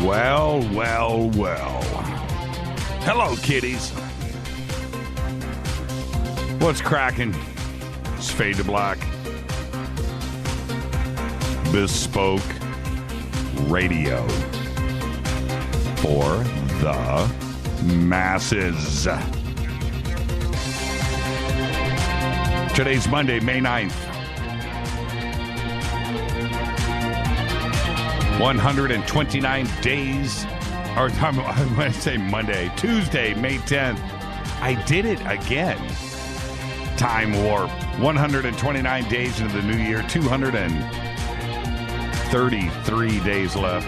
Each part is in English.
Well, well, well. Hello, kiddies. What's cracking? It's Fade to Black. Bespoke radio for the masses. Today's Monday, May 9th. 129 days, or I'm going to say Monday, Tuesday, May 10th. I did it again. Time warp. 129 days into the new year, 233 days left.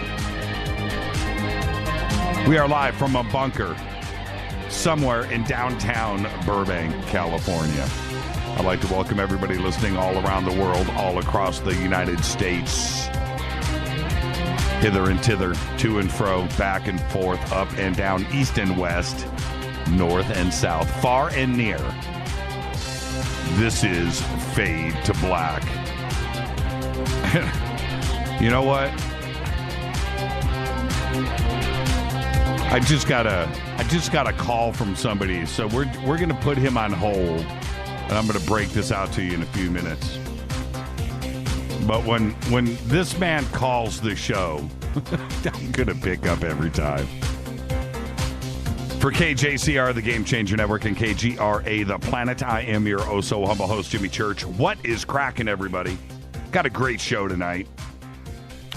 We are live from a bunker somewhere in downtown Burbank, California. I'd like to welcome everybody listening all around the world, all across the United States. Hither and thither, to and fro, back and forth, up and down, east and west, north and south, far and near. This is Fade to Black. You know what? I just got a call from somebody, so we're going to put him on hold, and I'm going to break this out to you in a few minutes. But when this man calls the show, I'm going to pick up every time. For KJCR, the Game Changer Network, and KGRA, the Planet, I am your oh-so-humble host, Jimmy Church. What is cracking, everybody? Got a great show tonight.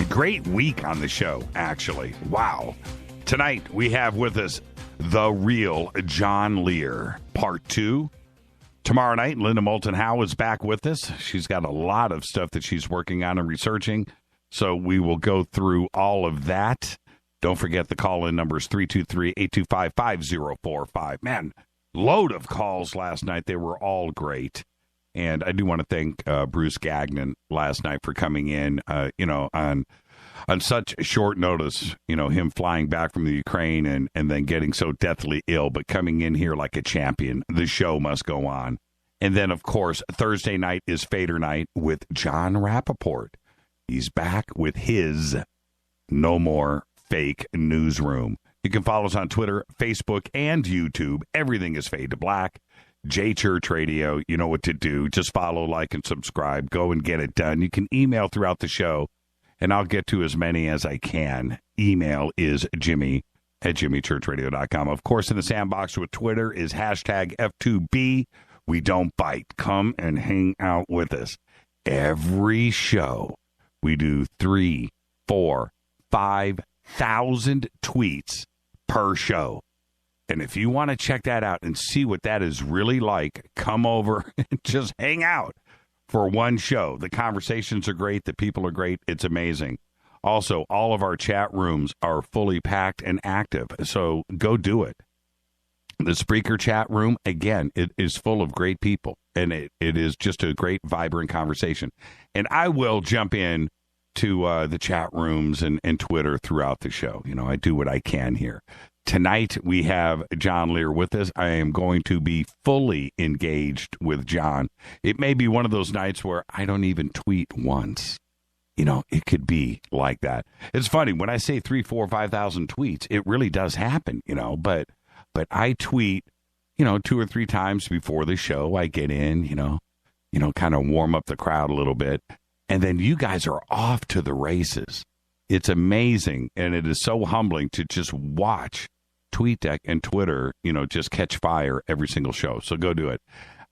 A great week on the show, actually. Wow. Tonight, we have with us the real John Lear, Part 2. Tomorrow night, Linda Moulton Howe is back with us. She's got a lot of stuff that she's working on and researching, so we will go through all of that. Don't forget the call-in number is 323-825-5045. Man, load of calls last night. They were all great. And I do want to thank Bruce Gagnon last night for coming in, on such short notice, him flying back from the Ukraine and then getting so deathly ill, but coming in here like a champion. The show must go on. And then, of course, Thursday night is Fader Night with John Rappaport. He's back with his No More Fake Newsroom. You can follow us on Twitter, Facebook, and YouTube. Everything is Fade to Black. J Church Radio, you know what to do. Just follow, like, and subscribe. Go and get it done. You can email throughout the show, and I'll get to as many as I can. Email is jimmy@jimmychurchradio.com. Of course, in the sandbox with Twitter is hashtag F2B. We don't bite. Come and hang out with us. Every show, we do 3, 4, 5,000 tweets per show. And if you want to check that out and see what that is really like, come over and just hang out for one show. The conversations are great. The people are great. It's amazing. Also, all of our chat rooms are fully packed and active, so go do it. The Spreaker chat room, again, it is full of great people, and it is just a great, vibrant conversation. And I will jump in to the chat rooms and Twitter throughout the show. I do what I can here. Tonight, we have John Lear with us. I am going to be fully engaged with John. It may be one of those nights where I don't even tweet once. It could be like that. It's funny, when I say 3, 4, 5,000 tweets, it really does happen, but I tweet, 2 or 3 times before the show. I get in, kind of warm up the crowd a little bit. And then you guys are off to the races. It's amazing, and it is so humbling to just watch TweetDeck and Twitter, just catch fire every single show. So go do it.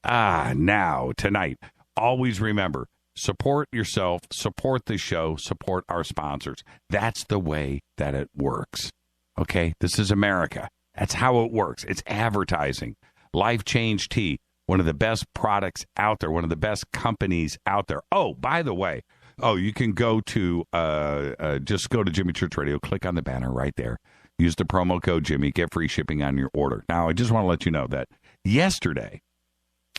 Now, tonight, always remember, support yourself, support the show, support our sponsors. That's the way that it works. Okay? This is America. That's how it works. It's advertising. Life Change Tea, one of the best products out there, one of the best companies out there. Oh, by the way, you can go to, just go to Jimmy Church Radio, click on the banner right there. Use the promo code Jimmy, get free shipping on your order. Now, I just want to let you know that yesterday,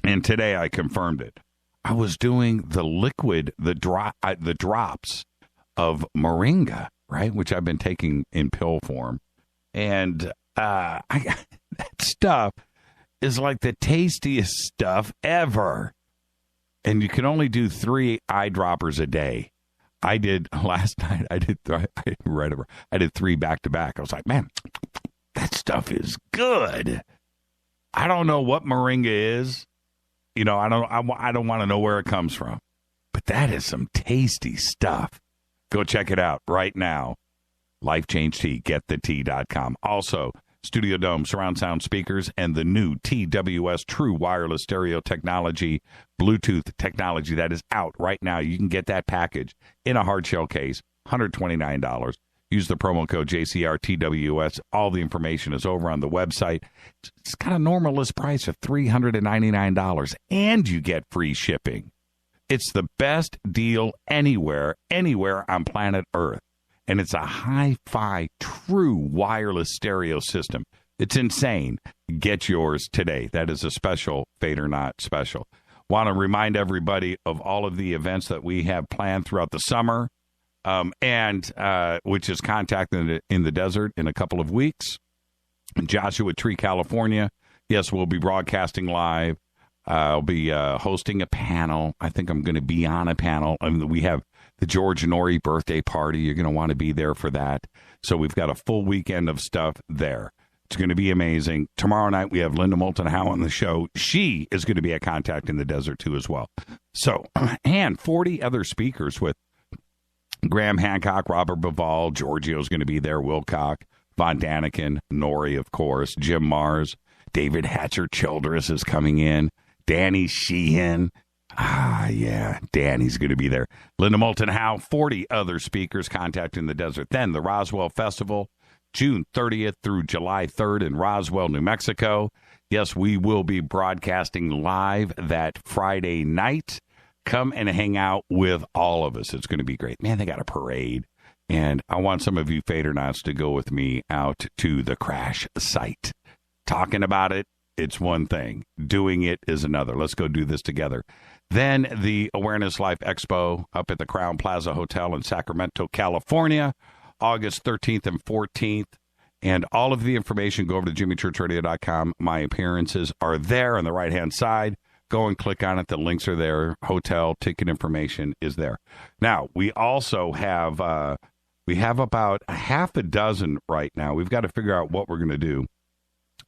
and today I confirmed it, I was doing the liquid, the drops of moringa, right, which I've been taking in pill form. And that stuff is like the tastiest stuff ever. And you can only do 3 eyedroppers a day. I did last night. I did three back to back. I was like, man, that stuff is good. I don't know what moringa is. You know, I don't want to know where it comes from. But that is some tasty stuff. Go check it out right now. Life Change Tea, getthetea.com. Also, Studio Dome surround sound speakers and the new TWS True Wireless Stereo Technology, Bluetooth technology that is out right now. You can get that package in a hard shell case, $129. Use the promo code JCRTWS. All the information is over on the website. It's got a normal list price of $399, and you get free shipping. It's the best deal anywhere on planet Earth. And it's a hi-fi, true wireless stereo system. It's insane. Get yours today. That is a special Fade or Not special. Want to remind everybody of all of the events that we have planned throughout the summer, which is Contact in the Desert in a couple of weeks. In Joshua Tree, California. Yes, we'll be broadcasting live. I'll be hosting a panel. I think I'm going to be on a panel. I mean, we have the George Norrie birthday party. You're going to want to be there for that. So we've got a full weekend of stuff there. It's going to be amazing. Tomorrow night, we have Linda Moulton Howe on the show. She is going to be at Contact in the Desert, too, as well. So, and 40 other speakers with Graham Hancock, Robert Bivall, Giorgio's going to be there, Wilcock, Von Daniken, Norrie, of course, Jim Mars, David Hatcher Childress is coming in, Danny Sheehan. Yeah, Danny's going to be there. Linda Moulton Howe, 40 other speakers, Contact in the Desert. Then the Roswell Festival, June 30th through July 3rd in Roswell, New Mexico. Yes, we will be broadcasting live that Friday night. Come and hang out with all of us. It's going to be great. Man, they got a parade. And I want some of you Fader Knots to go with me out to the crash site. Talking about it, it's one thing. Doing it is another. Let's go do this together. Then the Awareness Life Expo up at the Crown Plaza Hotel in Sacramento, California, August 13th and 14th. And all of the information, go over to jimmychurchradio.com. My appearances are there on the right-hand side. Go and click on it. The links are there. Hotel ticket information is there. Now, we also have about a half a dozen right now. We've got to figure out what we're going to do.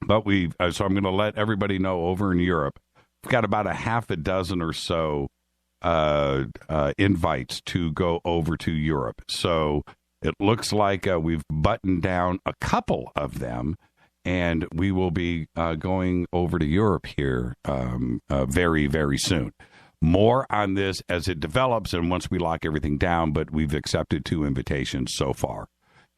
But so I'm going to let everybody know over in Europe, we've got about a half a dozen or so invites to go over to Europe. So it looks like we've buttoned down a couple of them, and we will be going over to Europe here very, very soon. More on this as it develops and once we lock everything down, but we've accepted 2 invitations so far.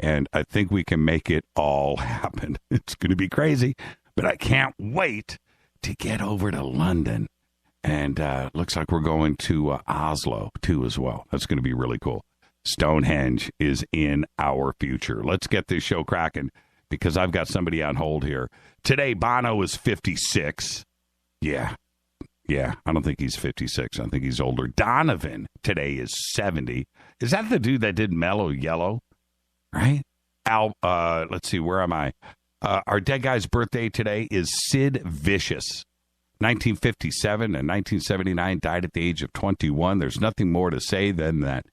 And I think we can make it all happen. It's going to be crazy, but I can't wait to get over to London. And looks like we're going to Oslo, too, as well. That's going to be really cool. Stonehenge is in our future. Let's get this show cracking because I've got somebody on hold here. Today, Bono is 56. Yeah, I don't think he's 56. I think he's older. Donovan today is 70. Is that the dude that did Mellow Yellow? Right? Let's see, where am I? Our dead guy's birthday today is Sid Vicious. 1957 and 1979, died at the age of 21. There's nothing more to say than that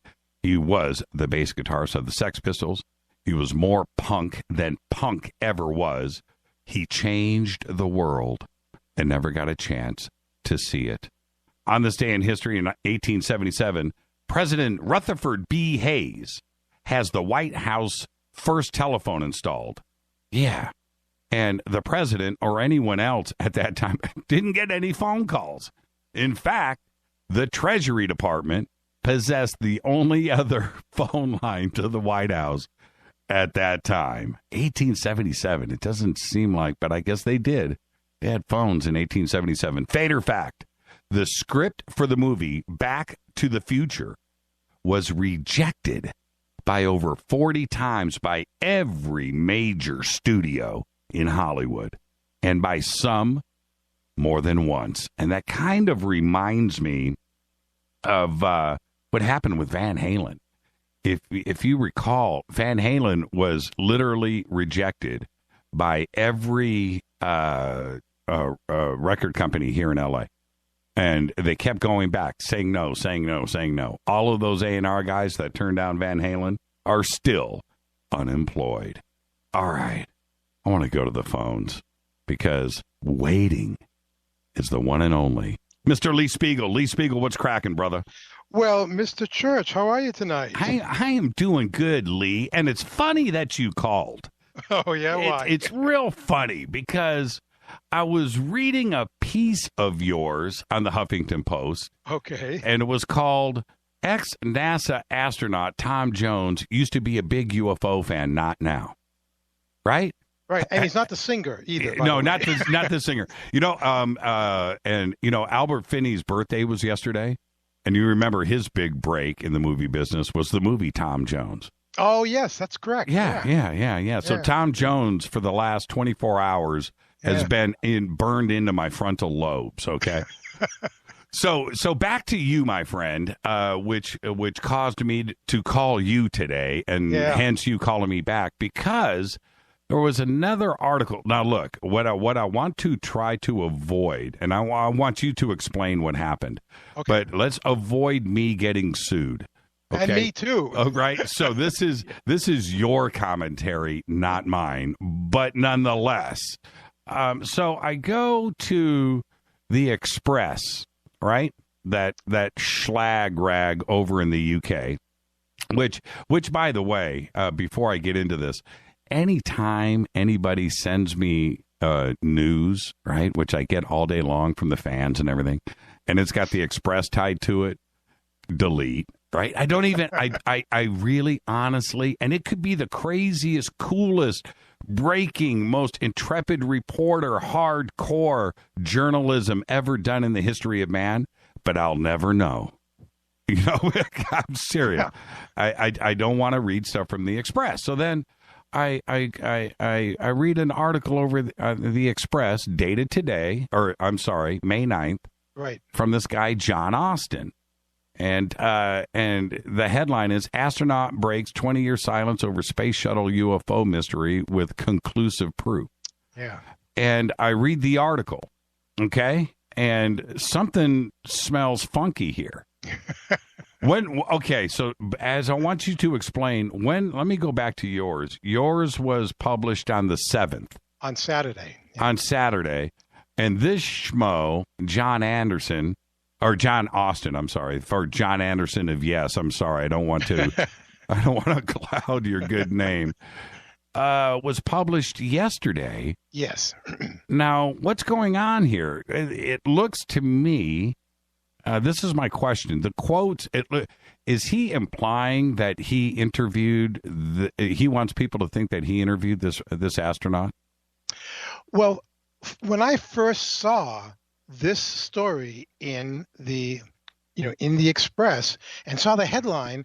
he was the bass guitarist of the Sex Pistols. He was more punk than punk ever was. He changed the world and never got a chance to see it. On this day in history in 1877, President Rutherford B. Hayes has the White House first telephone installed. Yeah. And the president or anyone else at that time didn't get any phone calls. In fact, the Treasury Department possessed the only other phone line to the White House at that time. 1877. It doesn't seem like, but I guess they did. They had phones in 1877. Fader fact, the script for the movie Back to the Future was rejected by over 40 times by every major studio in Hollywood, and by some more than once. And that kind of reminds me of what happened with Van Halen. If you recall, Van Halen was literally rejected by every record company here in L.A. And they kept going back, saying no, saying no, saying no. All of those A&R guys that turned down Van Halen are still unemployed. All right. I want to go to the phones because waiting is the one and only Mr. Lee Spiegel. Lee Spiegel, what's cracking, brother? Well, Mr. Church, how are you tonight? I am doing good, Lee. And it's funny that you called. Oh, yeah? Why? It's real funny because I was reading a piece of yours on the Huffington Post. Okay. And it was called Ex-NASA Astronaut Tom Jones Used to Be a Big UFO Fan, Not Now. Right? Right. And he's not the singer either. No, not the singer. Albert Finney's birthday was yesterday. And you remember his big break in the movie business was the movie Tom Jones. Oh, yes, that's correct. Yeah. So Tom Jones, for the last 24 hours, has been burned into my frontal lobes, okay? So back to you, my friend, which caused me to call you today, and hence you calling me back, because there was another article. Now, look, what I want to try to avoid, and I want you to explain what happened, but let's avoid me getting sued. Okay? And me too. Oh, right. So this is your commentary, not mine, but nonetheless. So I go to the Express, right? That schlag rag over in the UK, which by the way, before I get into this, anytime anybody sends me news, right, which I get all day long from the fans and everything, and it's got the Express tied to it, delete. Right? I don't even, I really honestly, and it could be the craziest, coolest, breaking, most intrepid reporter, hardcore journalism ever done in the history of man, but I'll never know. You know, I'm serious. I don't want to read stuff from the Express. So then I read an article over the Express dated today, or I'm sorry, May 9th, right, from this guy, John Austin. And the headline is Astronaut Breaks 20-Year Silence Over Space Shuttle UFO Mystery with Conclusive Proof. Yeah. And I read the article, okay? And something smells funky here. So as I want you to explain, let me go back to yours. Yours was published on the 7th. On Saturday. Yeah. On Saturday. And this schmo, John Austin, I'm sorry, for John Anderson of Yes, I'm sorry, I don't want to cloud your good name, was published yesterday. Yes. Now, what's going on here? It looks to me, this is my question, the quotes, is he implying that he interviewed, he wants people to think that he interviewed this astronaut? Well, when I first saw this story in the Express and saw the headline,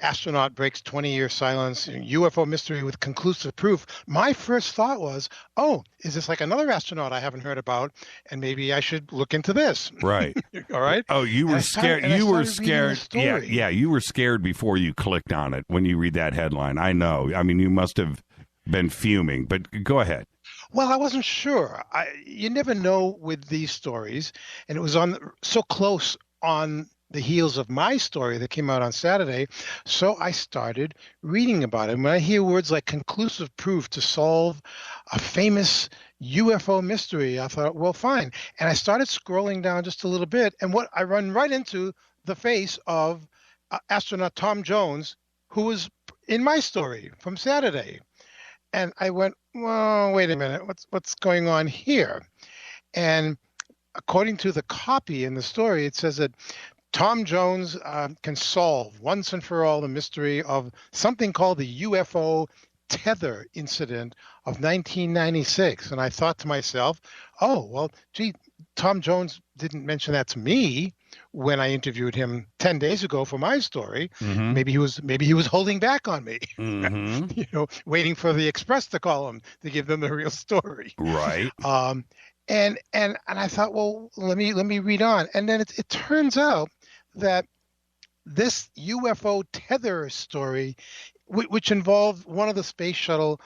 Astronaut Breaks 20-Year Silence, UFO Mystery with Conclusive Proof, my first thought was, oh, is this like another astronaut I haven't heard about? And maybe I should look into this. Right. All right. Oh, you were scared. You were scared. Yeah. You were scared before you clicked on it when you read that headline. I know. I mean, you must have been fuming, but go ahead. Well, I wasn't sure. You never know with these stories, and it was so close on the heels of my story that came out on Saturday, so I started reading about it. And when I hear words like conclusive proof to solve a famous UFO mystery, I thought, well, fine. And I started scrolling down just a little bit, and I run right into the face of astronaut Tom Jones, who was in my story from Saturday. And I went, well, wait a minute, what's going on here? And according to the copy in the story, it says that Tom Jones can solve once and for all the mystery of something called the UFO tether incident of 1996. And I thought to myself, oh, well, gee, Tom Jones didn't mention that to me when I interviewed him 10 days ago for my story. Mm-hmm. Maybe he was holding back on me, mm-hmm. Waiting for the Express to call him to give them the real story. Right. And I thought, well, let me read on. And then it turns out that this UFO tether story, which involved one of the space shuttle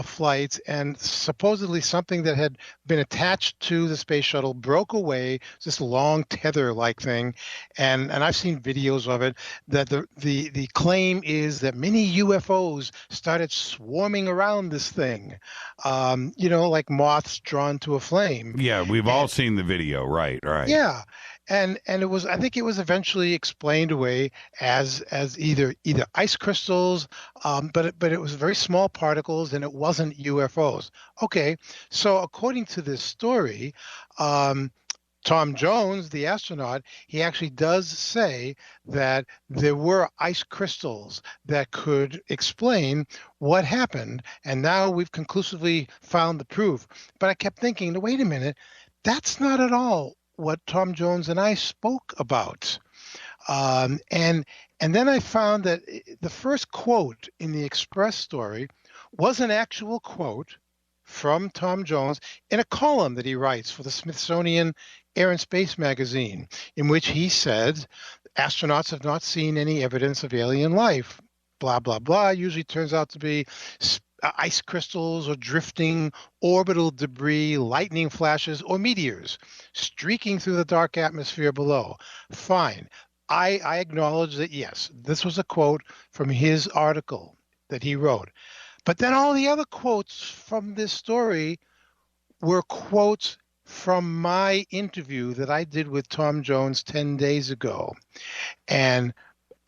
flights, and supposedly something that had been attached to the space shuttle broke away. This long tether-like thing, and I've seen videos of it. That the claim is that many UFOs started swarming around this thing, like moths drawn to a flame. Yeah, we've all seen the video. Right, right. Yeah, and it was, I think it was eventually explained away as either ice crystals, but it was very small particles and it wasn't UFOs. Okay, so according to this story, um, Tom Jones, the astronaut, he actually does say that there were ice crystals that could explain what happened, and now we've conclusively found the proof. But I kept thinking, wait a minute, that's not at all what Tom Jones and I spoke about. And then I found that the first quote in the Express story was an actual quote from Tom Jones in a column that he writes for the Smithsonian Air and Space magazine, in which he said astronauts have not seen any evidence of alien life. Blah, blah, blah. Usually turns out to be ice crystals or drifting orbital debris, lightning flashes, or meteors streaking through the dark atmosphere below. Fine. I acknowledge that, yes, this was a quote from his article that he wrote. But then all the other quotes from this story were quotes from my interview that I did with Tom Jones 10 days ago. And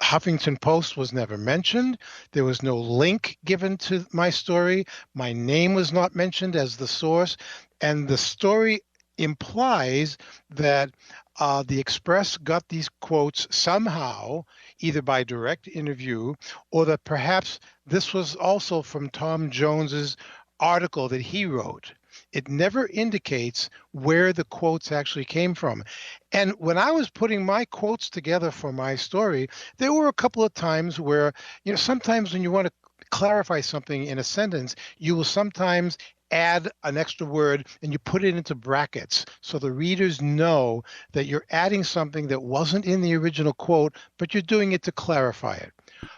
Huffington Post was never mentioned. There was no link given to my story. My name was not mentioned as the source. And the story implies that the Express got these quotes somehow, either by direct interview or that perhaps this was also from Tom Jones's article that he wrote. It never indicates where the quotes actually came from. And when I was putting my quotes together for my story, there were a couple of times where, sometimes when you want to clarify something in a sentence, you will sometimes add an extra word and you put it into brackets so the readers know that you're adding something that wasn't in the original quote, but you're doing it to clarify it.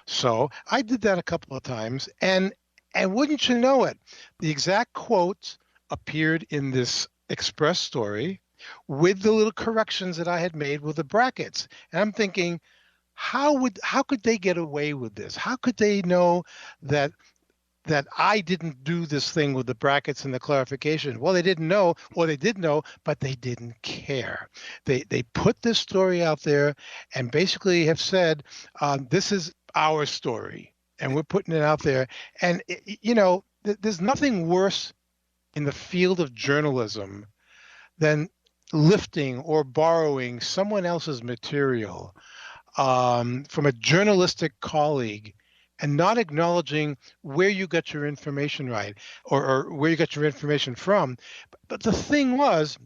So I did that a couple of times, and wouldn't you know it, the exact quotes appeared in this Express story with the little corrections that I had made with the brackets. And I'm thinking, how could they get away with this? How could they know that I didn't do this thing with the brackets and the clarification? Well, they didn't know, or they did know, but they didn't care. They put this story out there and basically have said, this is our story, and we're putting it out there. And, there's nothing worse in the field of journalism than lifting or borrowing someone else's material from a journalistic colleague and not acknowledging where you got your information right, or where you got your information from. But the thing was,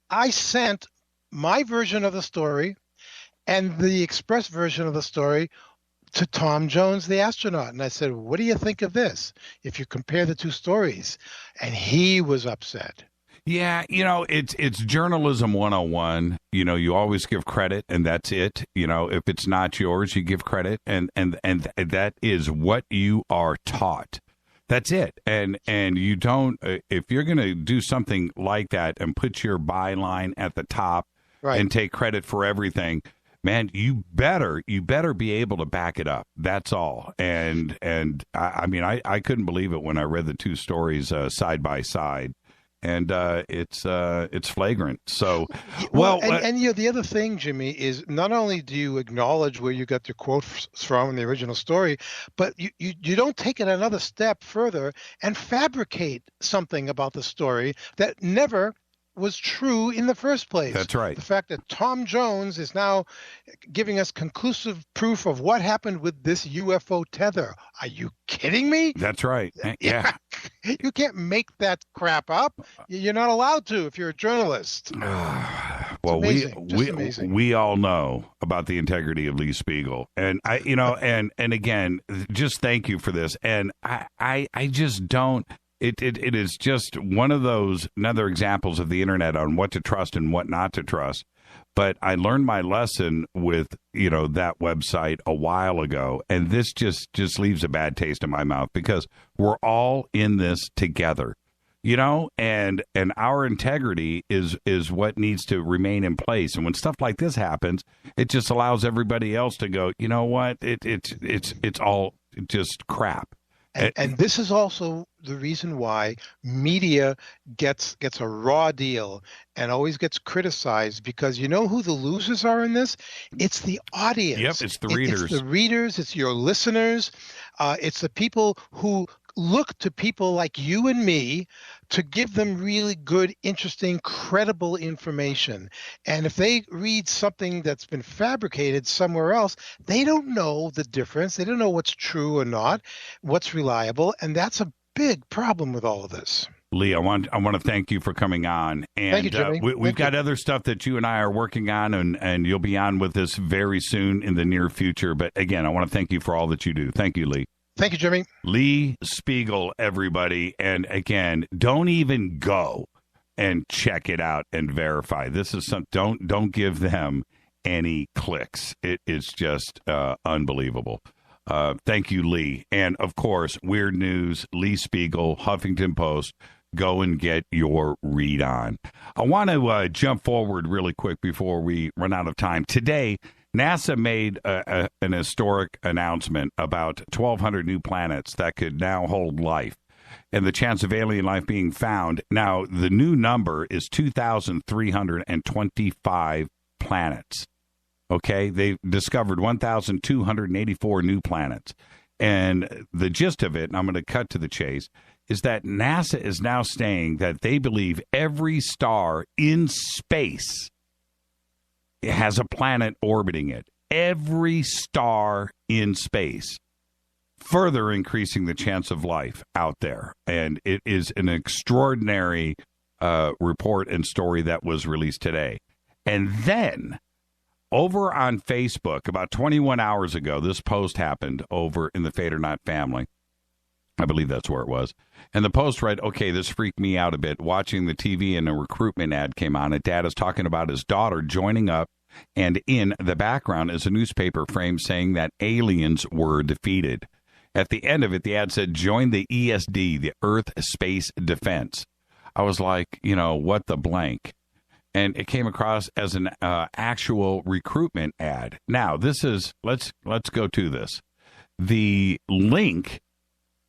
I sent my version of the story and the Express version of the story to Tom Jones, the astronaut. And I said, what do you think of this if you compare the two stories? And he was upset. Yeah, it's journalism 101. You always give credit, and that's it. If it's not yours, you give credit, and that is what you are taught. That's it. And you don't, if you're going to do something like that and put your byline at the top, right, and take credit for everything, man, you better be able to back it up. That's all. And I mean, I couldn't believe it when I read the two stories side by side. And it's flagrant. So, the other thing, Jimmy, is not only do you acknowledge where you got your quotes from in the original story, but you don't take it another step further and fabricate something about the story that never was true in the first place. That's right. The fact that Tom Jones is now giving us conclusive proof of what happened with this UFO tether. Are you kidding me? That's right. Yeah. You can't make that crap up. You're not allowed to if you're a journalist. Well, we all know about the integrity of Lee Spiegel, and and again, just thank you for this. And I just don't. It is just one of those another examples of the internet on what to trust and what not to trust. But I learned my lesson with, that website a while ago, and this just leaves a bad taste in my mouth because we're all in this together, and our integrity is what needs to remain in place. And when stuff like this happens, it just allows everybody else to go, you know what? It's all just crap. And this is also the reason why media gets a raw deal and always gets criticized, because you know who the losers are in this? It's the audience. Yep, it's the readers. It's the readers. It's your listeners. It's the people who look to people like you and me to give them really good, interesting, credible information. And if they read something that's been fabricated somewhere else, they don't know the difference. They don't know what's true or not, what's reliable. And that's a big problem with all of this. Lee, I want to thank you for coming on. And thank you, Jimmy. We've got other stuff that you and I are working on, and you'll be on with us very soon in the near future. But again, I want to thank you for all that you do. Thank you, Lee. Thank you, Jimmy. Lee Spiegel, everybody. And again, don't even go and check it out and verify. This is don't give them any clicks. It is just unbelievable. Thank you, Lee. And of course, Weird News, Lee Spiegel, Huffington Post. Go and get your read on. I want to jump forward really quick before we run out of time. Today, NASA made an historic announcement about 1,200 new planets that could now hold life and the chance of alien life being found. Now, the new number is 2,325 planets. Okay, they discovered 1,284 new planets. And the gist of it, and I'm going to cut to the chase, is that NASA is now saying that they believe every star in space has a planet orbiting it. Every star in space, further increasing the chance of life out there. And it is an extraordinary report and story that was released today. And then over on Facebook, about 21 hours ago, this post happened over in the Fade or Not family. I believe that's where it was. And the post read, okay, this freaked me out a bit. Watching the TV and a recruitment ad came on. And dad is talking about his daughter joining up. And in the background is a newspaper frame saying that aliens were defeated. At the end of it, the ad said, join the ESD, the Earth Space Defense. I was like, what the blank? And it came across as an actual recruitment ad. Now, this is, let's go to this. The link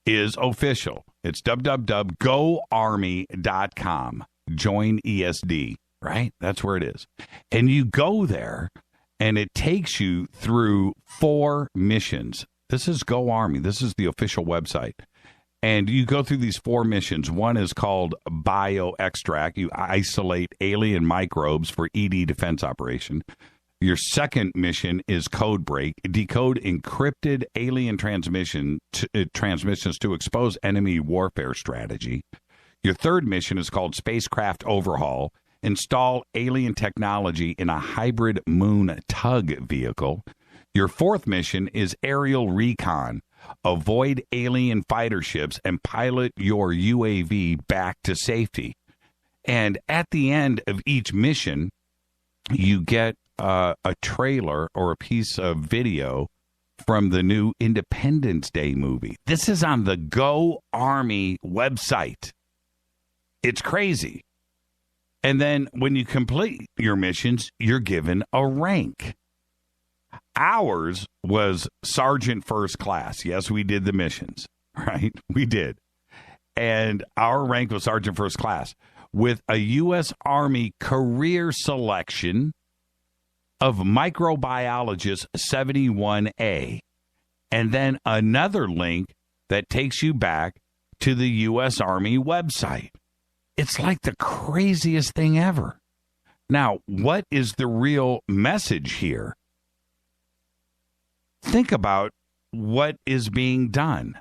is official. It's www.goarmy.com. Join ESD, right? That's where it is. And you go there, and it takes you through 4 missions. This is Go Army. This is the official website. And you go through these 4 missions. One is called Bioextract. You isolate alien microbes for ED defense operation. Your second mission is Code Break. Decode encrypted alien transmissions to expose enemy warfare strategy. Your third mission is called Spacecraft Overhaul. Install alien technology in a hybrid moon tug vehicle. Your fourth mission is Aerial Recon. Avoid alien fighter ships and pilot your UAV back to safety. And at the end of each mission, you get a trailer or a piece of video from the new Independence Day movie. This is on the Go Army website. It's crazy. And then when you complete your missions, you're given a rank. Ours was Sergeant First Class. Yes, we did the missions, right? We did. And our rank was Sergeant First Class with a U.S. Army career selection of Microbiologist 71A. And then another link that takes you back to the U.S. Army website. It's like the craziest thing ever. Now, what is the real message here? Think about what is being done.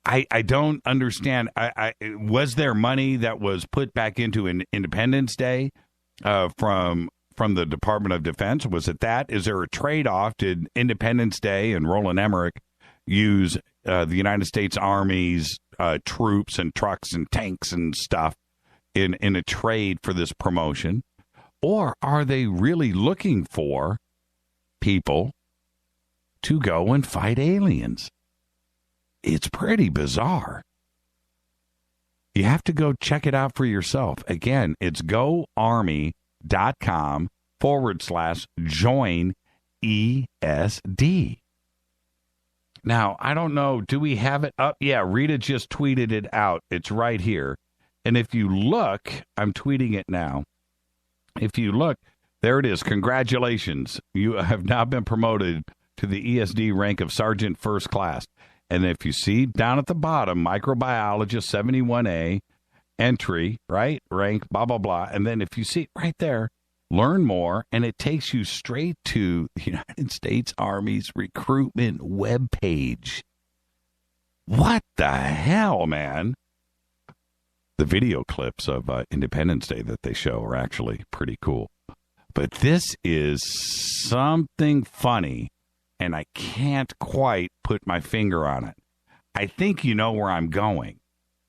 I don't understand. Was there money that was put back into an Independence Day from the Department of Defense? Was it that? Is there a trade-off? Did Independence Day and Roland Emmerich use the United States Army's troops and trucks and tanks and stuff in a trade for this promotion? Or are they really looking for people to go and fight aliens? It's pretty bizarre. You have to go check it out for yourself. Again, it's goarmy.com/join ESD. Now, I don't know. Do we have it up? Yeah, Rita just tweeted it out. It's right here. And if you look, I'm tweeting it now. If you look, there it is. Congratulations. You have now been promoted to the ESD rank of Sergeant First Class. And if you see down at the bottom, microbiologist 71A, entry, right? Rank, blah, blah, blah. And then if you see right there, learn more, and it takes you straight to the United States Army's recruitment webpage. What the hell, man? The video clips of Independence Day that they show are actually pretty cool. But this is something funny, and I can't quite put my finger on it. I think you know where I'm going.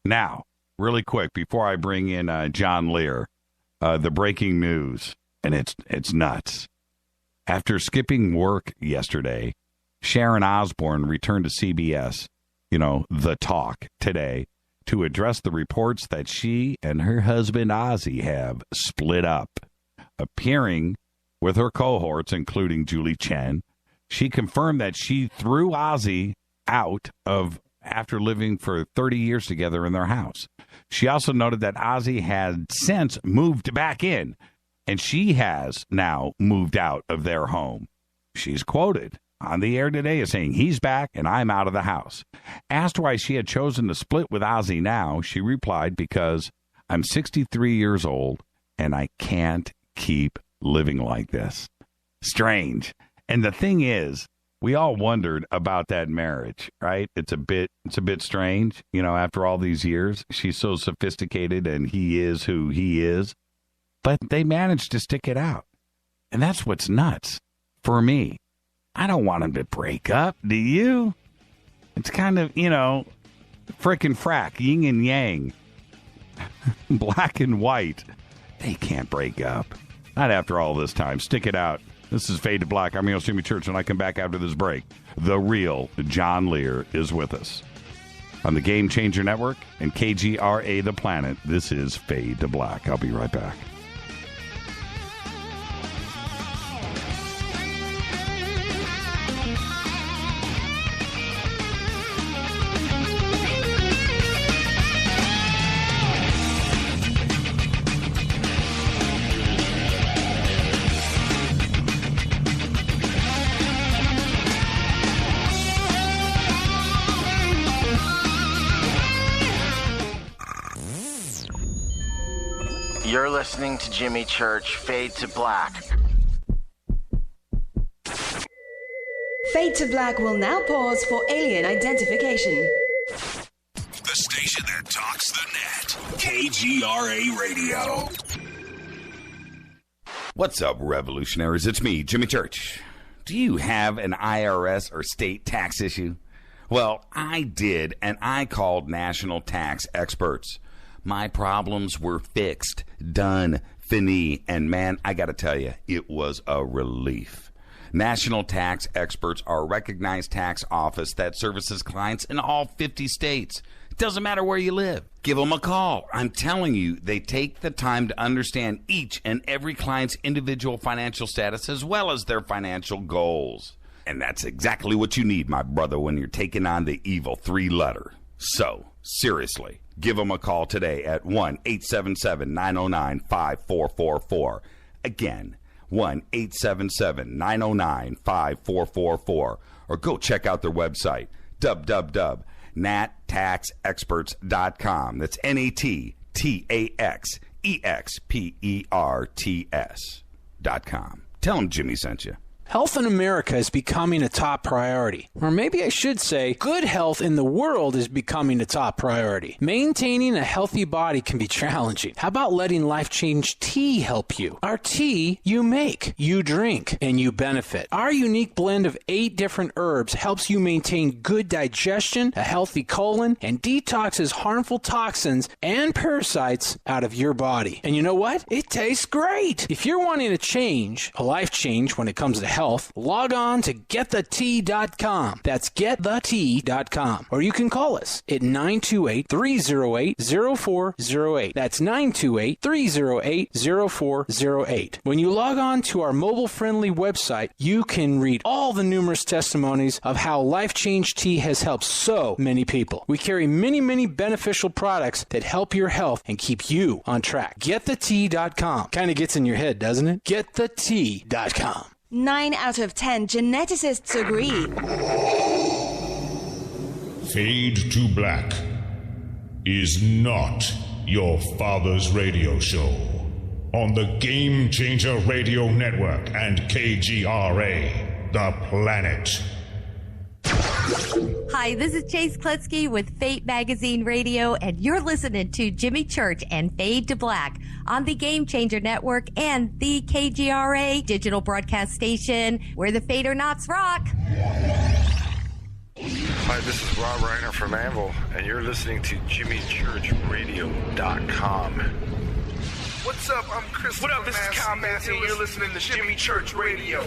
Now, really quick, before I bring in John Lear, the breaking news, and it's nuts. After skipping work yesterday, Sharon Osbourne returned to CBS, The Talk, today, to address the reports that she and her husband Ozzy have split up. Appearing with her cohorts, including Julie Chen, she confirmed that she threw Ozzy out of after living for 30 years together in their house. She also noted that Ozzy had since moved back in, and she has now moved out of their home. She's quoted on the air today as saying, "He's back and I'm out of the house." Asked why she had chosen to split with Ozzy now, she replied, "Because I'm 63 years old and I can't keep living like this." Strange. And the thing is, we all wondered about that marriage, right? It's a bit strange, after all these years. She's so sophisticated and he is who he is. But they managed to stick it out. And that's what's nuts for me. I don't want them to break up, do you? It's kind of, frickin' frack, yin and yang, black and white. They can't break up. Not after all this time. Stick it out. This is Fade to Black. I'm your host, Jimmy Church. When I come back after this break, the real John Lear is with us. On the Game Changer Network and KGRA The Planet, this is Fade to Black. I'll be right back. You're listening to Jimmy Church, Fade to Black. Fade to Black will now pause for alien identification. The station that talks the net. KGRA Radio. What's up, revolutionaries? It's me, Jimmy Church. Do you have an IRS or state tax issue? Well, I did, and I called national tax experts. My problems were fixed, done, fini, and man, I got to tell you, it was a relief. National Tax Experts are a recognized tax office that services clients in all 50 states. It doesn't matter where you live. Give them a call. I'm telling you, they take the time to understand each and every client's individual financial status as well as their financial goals. And that's exactly what you need, my brother, when you're taking on the evil three-letter. So, seriously, give them a call today at 1-877-909-5444. Again, 1-877-909-5444. Or go check out their website, www.nattaxexperts.com. That's NATTAXEXPERTS.com. Tell them Jimmy sent you. Health in America is becoming a top priority. Or maybe I should say, good health in the world is becoming a top priority. Maintaining a healthy body can be challenging. How about letting Life Change Tea help you? Our tea you make, you drink, and you benefit. Our unique blend of 8 different herbs helps you maintain good digestion, a healthy colon, and detoxes harmful toxins and parasites out of your body. And you know what? It tastes great. If you're wanting a change, a life change when it comes to health, log on to getthetea.com. That's getthetea.com. Or you can call us at 928-308-0408. That's 928-308-0408. When you log on to our mobile-friendly website, you can read all the numerous testimonies of how Life Change Tea has helped so many people. We carry many, many beneficial products that help your health and keep you on track. Getthetea.com. Kind of gets in your head, doesn't it? Getthetea.com. 9 out of 10 geneticists agree. Fade to Black is not your father's radio show on the Game Changer Radio Network and KGRA, The Planet. Hi, this is Chase Klutsky with Fate Magazine Radio, and you're listening to Jimmy Church and Fade to Black on the Game Changer Network and the KGRA digital broadcast station, where the Fade or Nots rock. Hi, this is Rob Reiner from Anvil, and you're listening to JimmyChurchRadio.com. What's up? I'm Chris. What up? This is Kyle Massey, and you're listening to Jimmy Church Radio.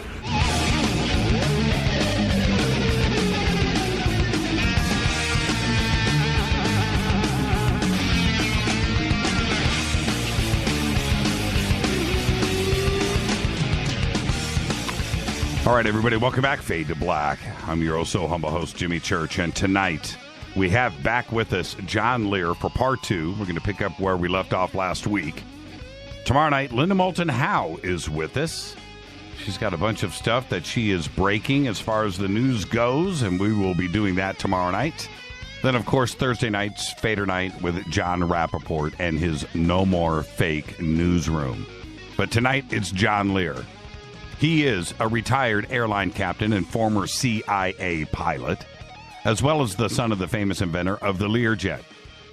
All right, everybody, welcome back. Fade to Black. I'm your so humble host, Jimmy Church, and tonight we have back with us John Lear for part 2. We're going to pick up where we left off last week. Tomorrow night, Linda Moulton Howe is with us. She's got a bunch of stuff that she is breaking as far as the news goes, and we will be doing that tomorrow night. Then, of course, Thursday night's Fader Night with John Rappaport and his No More Fake newsroom. But tonight, it's John Lear. He is a retired airline captain and former CIA pilot, as well as the son of the famous inventor of the Learjet.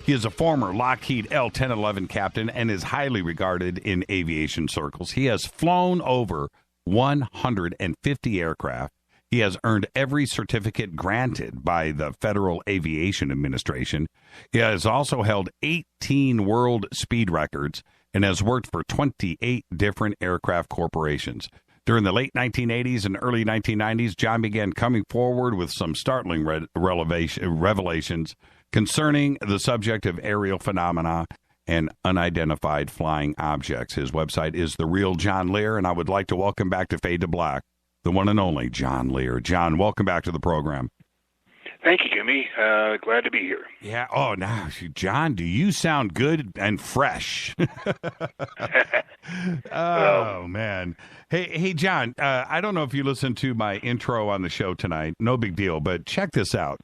He is a former Lockheed L-1011 captain and is highly regarded in aviation circles. He has flown over 150 aircraft. He has earned every certificate granted by the Federal Aviation Administration. He has also held 18 world speed records and has worked for 28 different aircraft corporations. During the late 1980s and early 1990s, John began coming forward with some startling revelations concerning the subject of aerial phenomena and unidentified flying objects. His website is The Real John Lear, and I would like to welcome back to Fade to Black the one and only John Lear. John, welcome back to the program. Thank you, Jimmy. Glad to be here. Yeah. Oh, now, John, do you sound good and fresh? Oh, man. Hey, John, I don't know if you listened to my intro on the show tonight. No big deal, but check this out.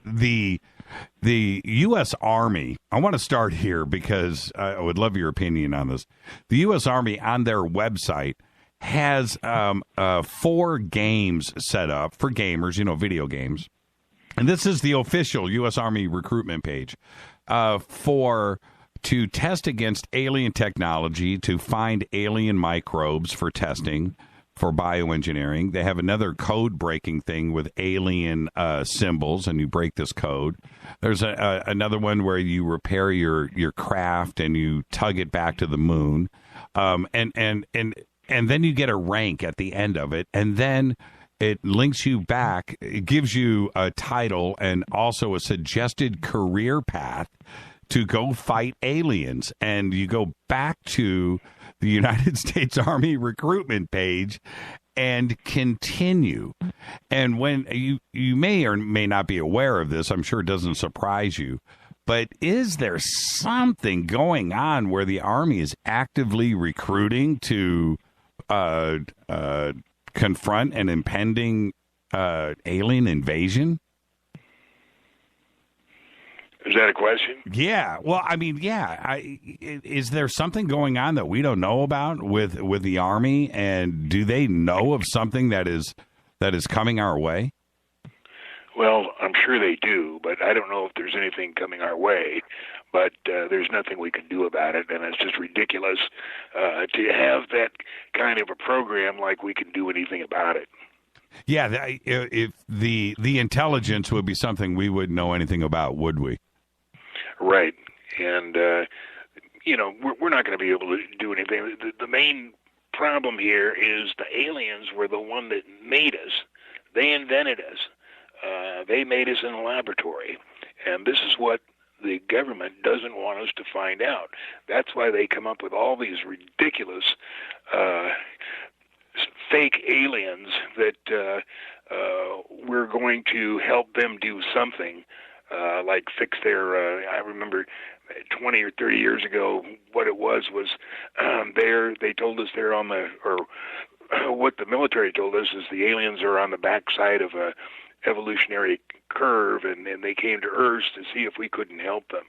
The U.S. Army, I want to start here because I would love your opinion on this. The U.S. Army on their website has 4 games set up for gamers, video games. And this is the official U.S. Army recruitment page to test against alien technology, to find alien microbes for testing, for bioengineering. They have another code-breaking thing with alien symbols, and you break this code. There's another one where you repair your craft and you tug it back to the moon, and then you get a rank at the end of it, and then it links you back. It gives you a title and also a suggested career path to go fight aliens. And you go back to the United States Army recruitment page and continue. And when you may or may not be aware of this, I'm sure it doesn't surprise you, but is there something going on where the Army is actively recruiting to confront an impending alien invasion? Is that a question? Yeah. Well, I mean, is there something going on that we don't know about with the Army, and do they know of something that is coming our way? Well, I'm sure they do, but I don't know if there's anything coming our way. But there's nothing we can do about it, and it's just ridiculous to have that kind of a program like we can do anything about it. Yeah, if the intelligence would be something we wouldn't know anything about, would we? Right, and we're not going to be able to do anything. The main problem here is the aliens were the one that made us. They invented us. They made us in a laboratory, and this is what the government doesn't want us to find out. That's why they come up with all these ridiculous fake aliens that we're going to help them do something, like fix their, I remember 20 or 30 years ago, what it was they told us they're on the, or what the military told us is the aliens are on the backside of a evolutionary curve, and they came to Earth to see if we couldn't help them.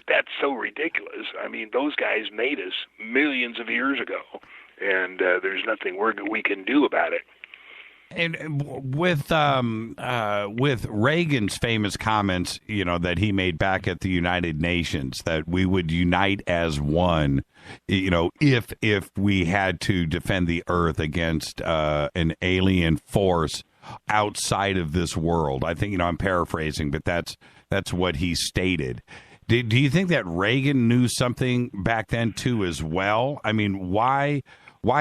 That's so ridiculous. I mean, those guys made us millions of years ago, and there's nothing we can do about it. And with Reagan's famous comments, that he made back at the United Nations, that we would unite as one, if we had to defend the Earth against an alien force outside of this world. I think, I'm paraphrasing, but that's what he stated. Do you think that Reagan knew something back then too as well? I mean, why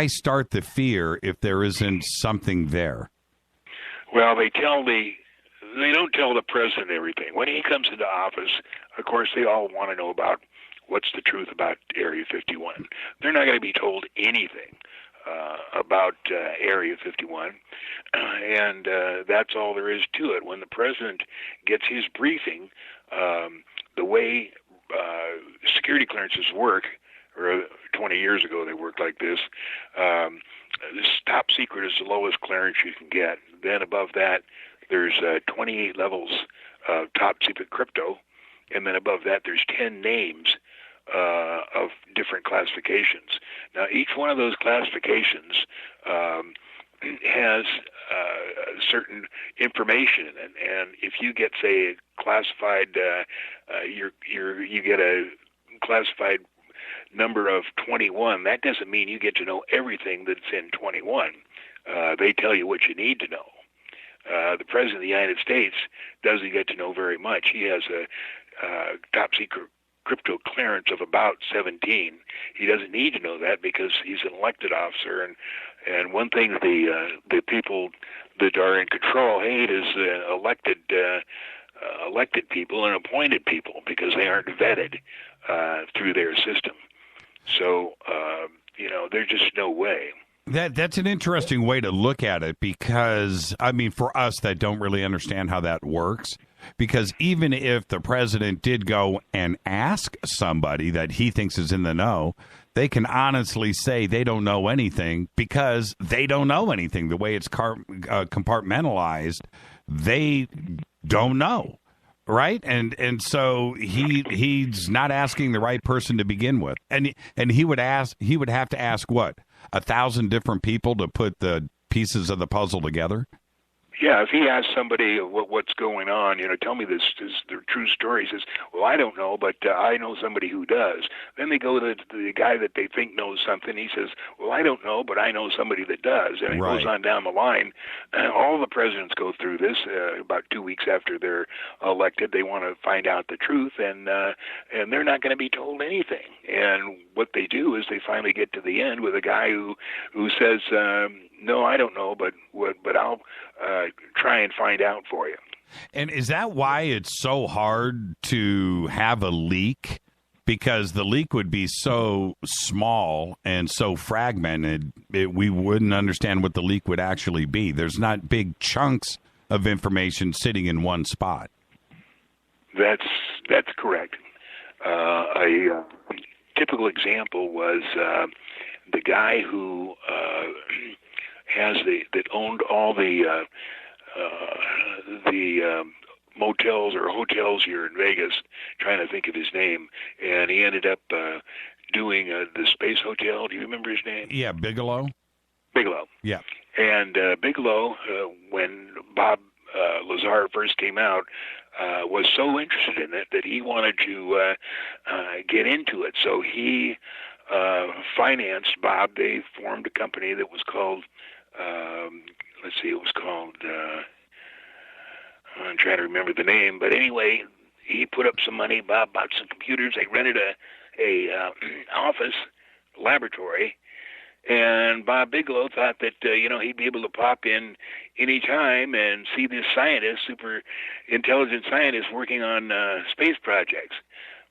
start the fear if there isn't something there? Well, they don't tell the president everything. When he comes into office, of course, they all want to know about what's the truth about Area 51. They're not going to be told anything about Area 51, and that's all there is to it. When the president gets his briefing, the way security clearances work, or 20 years ago they worked like this, this top secret is the lowest clearance you can get. Then above that, there's 28 levels of top secret crypto, and then above that there's 10 names of different classifications. Now, each one of those classifications has certain information, and if you get, say, classified, you get a classified number of 21. That doesn't mean you get to know everything that's in 21. They tell you what you need to know. The President of the United States doesn't get to know very much. He has a top secret crypto clearance of about 17. He doesn't need to know that because he's an elected officer. And one thing the people that are in control hate is elected people and appointed people, because they aren't vetted through their system. So, there's just no way. That's an interesting way to look at it, because, I mean, for us that don't really understand how that works, because even if the president did go and ask somebody that he thinks is in the know, they can honestly say they don't know anything because they don't know anything. The way it's compartmentalized, they don't know. Right, and so he's not asking the right person to begin with, and he would have to ask what, 1,000 different people to put the pieces of the puzzle together. Yeah, if he asks somebody what's going on, tell me this is the true story. He says, well, I don't know, but I know somebody who does. Then they go to the guy that they think knows something. He says, well, I don't know, but I know somebody that does. And it goes on down the line. All the presidents go through this. About 2 weeks after they're elected, they want to find out the truth, and they're not going to be told anything. And what they do is they finally get to the end with a guy who says, no, I don't know, but I'll try and find out for you. And is that why it's so hard to have a leak? Because the leak would be so small and so fragmented, we wouldn't understand what the leak would actually be. There's not big chunks of information sitting in one spot. That's correct. A typical was the guy who owned all the motels or hotels here in Vegas, trying to think of his name, and he ended up doing the Space Hotel. Do you remember his name? Yeah, Bigelow. Bigelow. Yeah. And Bigelow, when Bob Lazar first came out, was so interested in it that he wanted to get into it. So he financed Bob. They formed a company that was called, I'm trying to remember the name, but anyway, he put up some money. Bob bought some computers. They rented a office laboratory, and Bob Bigelow thought that he'd be able to pop in any time and see this scientist, super intelligent scientist, working on space projects.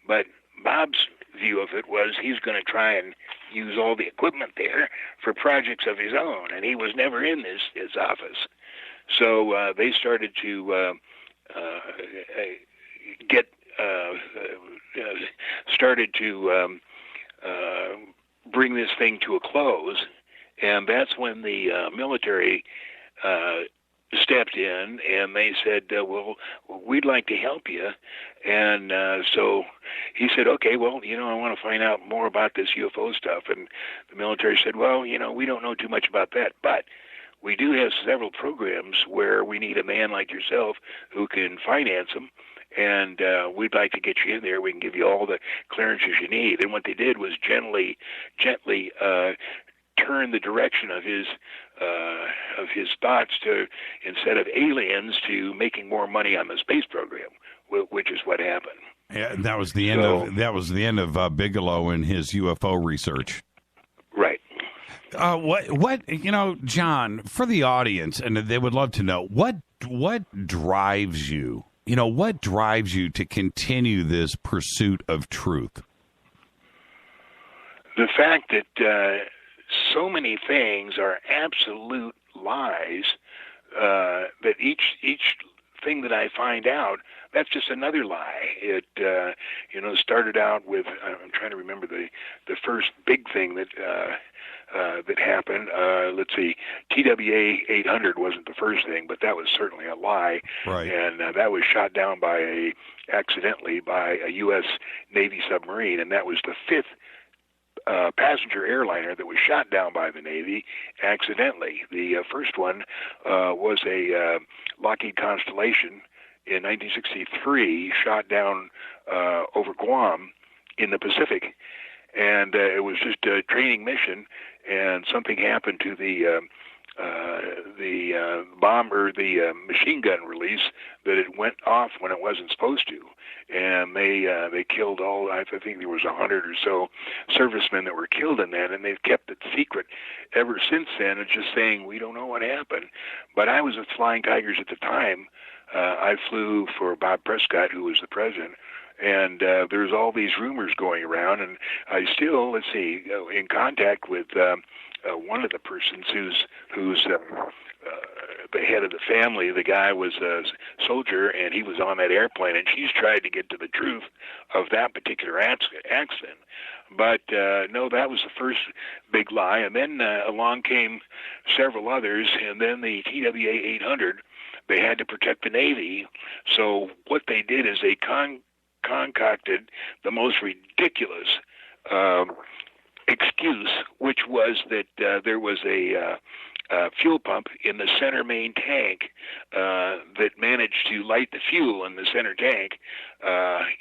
But Bob's view of it was he's going to try and use all the equipment there for projects of his own, and he was never in his office. So they started to bring this thing to a close, and that's when the military stepped in, and they said, well, we'd like to help you. And so he said, okay, well, I want to find out more about this UFO stuff. And the military said, well, we don't know too much about that, but we do have several programs where we need a man like yourself who can finance them, and we'd like to get you in there. We can give you all the clearances you need. And what they did was gently turn the direction of his thoughts to, instead of aliens, to making more money on the space program, which is what happened. Yeah, that was the end of Bigelow and his UFO research. Right. What John, for the audience, and they would love to know, what drives you? What drives you to continue this pursuit of truth? The fact that so many things are absolute lies, that each thing that I find out, that's just another lie. It started out with, I'm trying to remember the first big thing that happened. Let's see, TWA 800 wasn't the first thing, but that was certainly a lie. Right. And that was shot down accidentally by a U.S. Navy submarine, and that was the fifth passenger airliner that was shot down by the Navy accidentally. The first one was a Lockheed Constellation in 1963, shot down over Guam in the Pacific, and it was just a training mission, and something happened to the bomb or the machine gun release that it went off when it wasn't supposed to, and they killed all. I think there was 100 or so servicemen that were killed in that, and they've kept it secret ever since then. It's just saying we don't know what happened. But I was with Flying Tigers at the time. I flew for Bob Prescott, who was the president. And there's all these rumors going around, and I still, in contact with one of the persons who's the head of the family. The guy was a soldier, and he was on that airplane, and she's tried to get to the truth of that particular accident. But no, that was the first big lie, and then along came several others, and then the TWA 800. They had to protect the Navy, so what they did is they concocted the most ridiculous excuse, which was that there was a fuel pump in the center main tank that managed to light the fuel in the center tank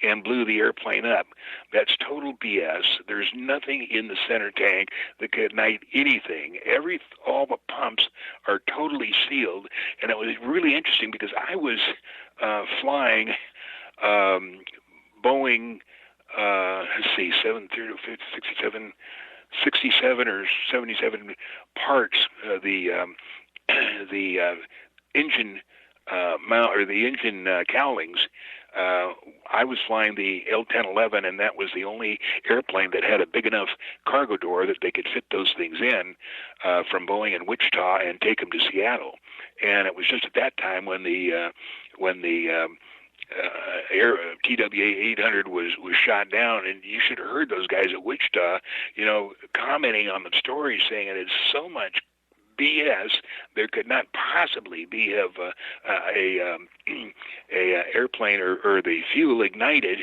and blew the airplane up. That's total BS. There's nothing in the center tank that could ignite anything. All the pumps are totally sealed, and it was really interesting because I was flying Boeing, 67 or 77 parts. The engine mount or the engine cowlings. I was flying the L-1011, and that was the only airplane that had a big enough cargo door that they could fit those things in from Boeing in Wichita and take them to Seattle. And it was just at that time when the TWA 800 was shot down, and you should have heard those guys at Wichita, commenting on the story, saying it is so much BS. There could not possibly be a airplane or the fuel ignited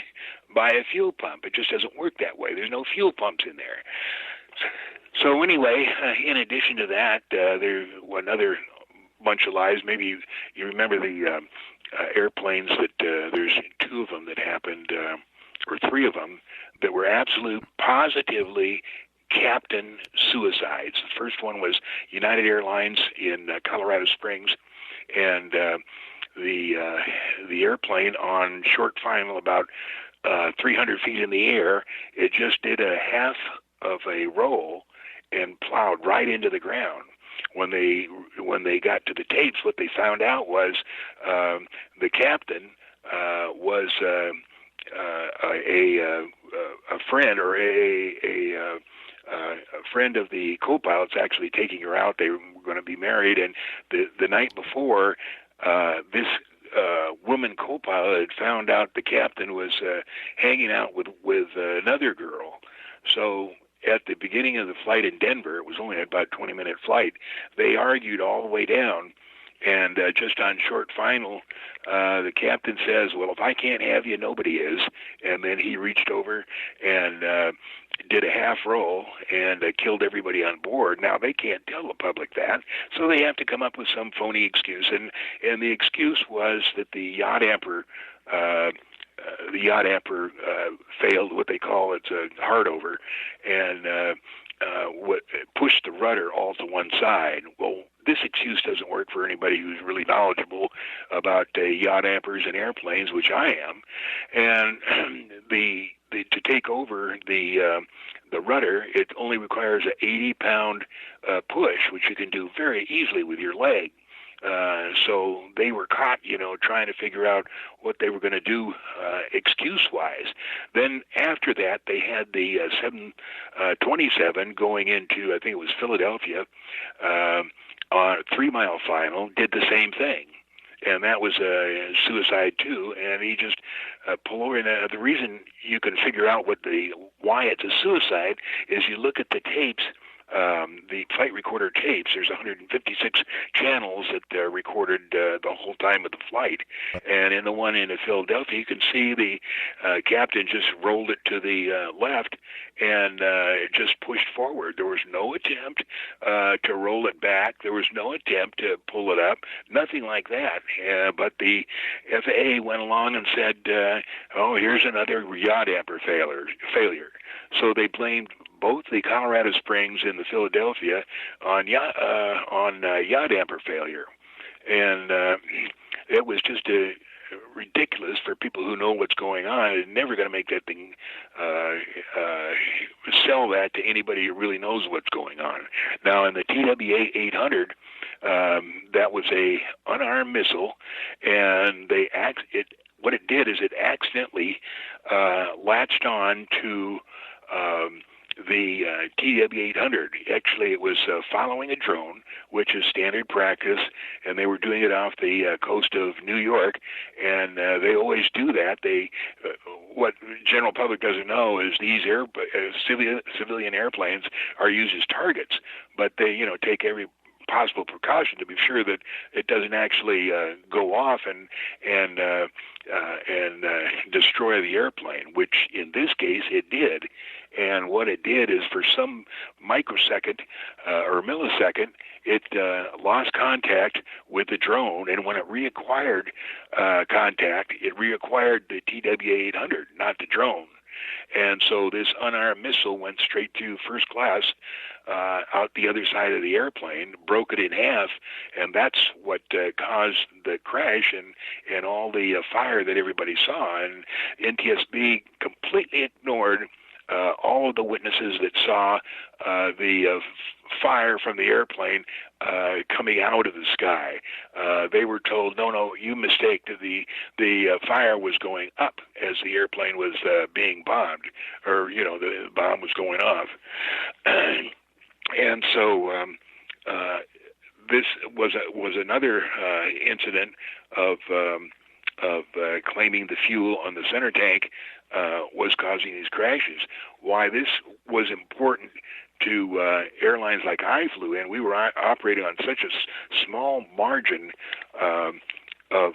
by a fuel pump. It just doesn't work that way. There's no fuel pumps in there. So anyway, in addition to that, there's another bunch of lies. Maybe you remember the airplanes that there's two of them that happened, or three of them, that were absolute positively captain suicides. The first one was United Airlines in Colorado Springs, and the airplane on short final about 300 feet in the air, it just did a half of a roll and plowed right into the ground. When they got to the tapes, what they found out was the captain was a friend or a friend of the co-pilots, actually taking her out. They were going to be married, and the night before, this woman co-pilot had found out the captain was hanging out with another girl. So at the beginning of the flight in Denver, it was only about a 20-minute flight, they argued all the way down, and just on short final, the captain says, well, if I can't have you, nobody is. And then he reached over and did a half roll and killed everybody on board. Now, they can't tell the public that, so they have to come up with some phony excuse. And the excuse was that the yacht amper failed, what they call it's a hard over, and what pushed the rudder all to one side. Well, this excuse doesn't work for anybody who's really knowledgeable about yacht ampers and airplanes, which I am. And to take over the rudder, it only requires an 80-pound push, which you can do very easily with your leg. So they were caught, trying to figure out what they were going to do excuse-wise. Then after that, they had the 727 going into, I think it was Philadelphia, on a 3-mile final, did the same thing. And that was a suicide too. And he just pulled over. And the reason you can figure out why it's a suicide is you look at the tapes. The flight recorder tapes, there's 156 channels that recorded the whole time of the flight. And in the one in Philadelphia, you can see the captain just rolled it to the left and it just pushed forward. There was no attempt to roll it back. There was no attempt to pull it up. Nothing like that. But the FAA went along and said, here's another yacht amper failure. So they blamed both the Colorado Springs and the Philadelphia on yacht amper failure, and it was just ridiculous for people who know what's going on. They're never going to make that thing sell that to anybody who really knows what's going on. Now, in the TWA 800, that was a unarmed missile, and what it did is it accidentally latched on to the TW-800. Actually, it was following a drone, which is standard practice, and they were doing it off the coast of New York, and they always do that. What the general public doesn't know is these civilian airplanes are used as targets, but they take every possible precaution to be sure that it doesn't actually go off and destroy the airplane, which in this case it did. And what it did is, for some microsecond or millisecond, it lost contact with the drone, and when it reacquired contact, it reacquired the TWA-800, not the drone. And so this unarmed missile went straight to first class out the other side of the airplane, broke it in half, and that's what caused the crash and all the fire that everybody saw. And NTSB completely ignored all of the witnesses that saw the fire from the airplane coming out of the sky. They were told, no, you mistake. The fire was going up as the airplane was being bombed, or the bomb was going off. And so this was another incident of claiming the fuel on the center tank was causing these crashes. Why this was important to airlines like I flew in. We were operating on such a small margin of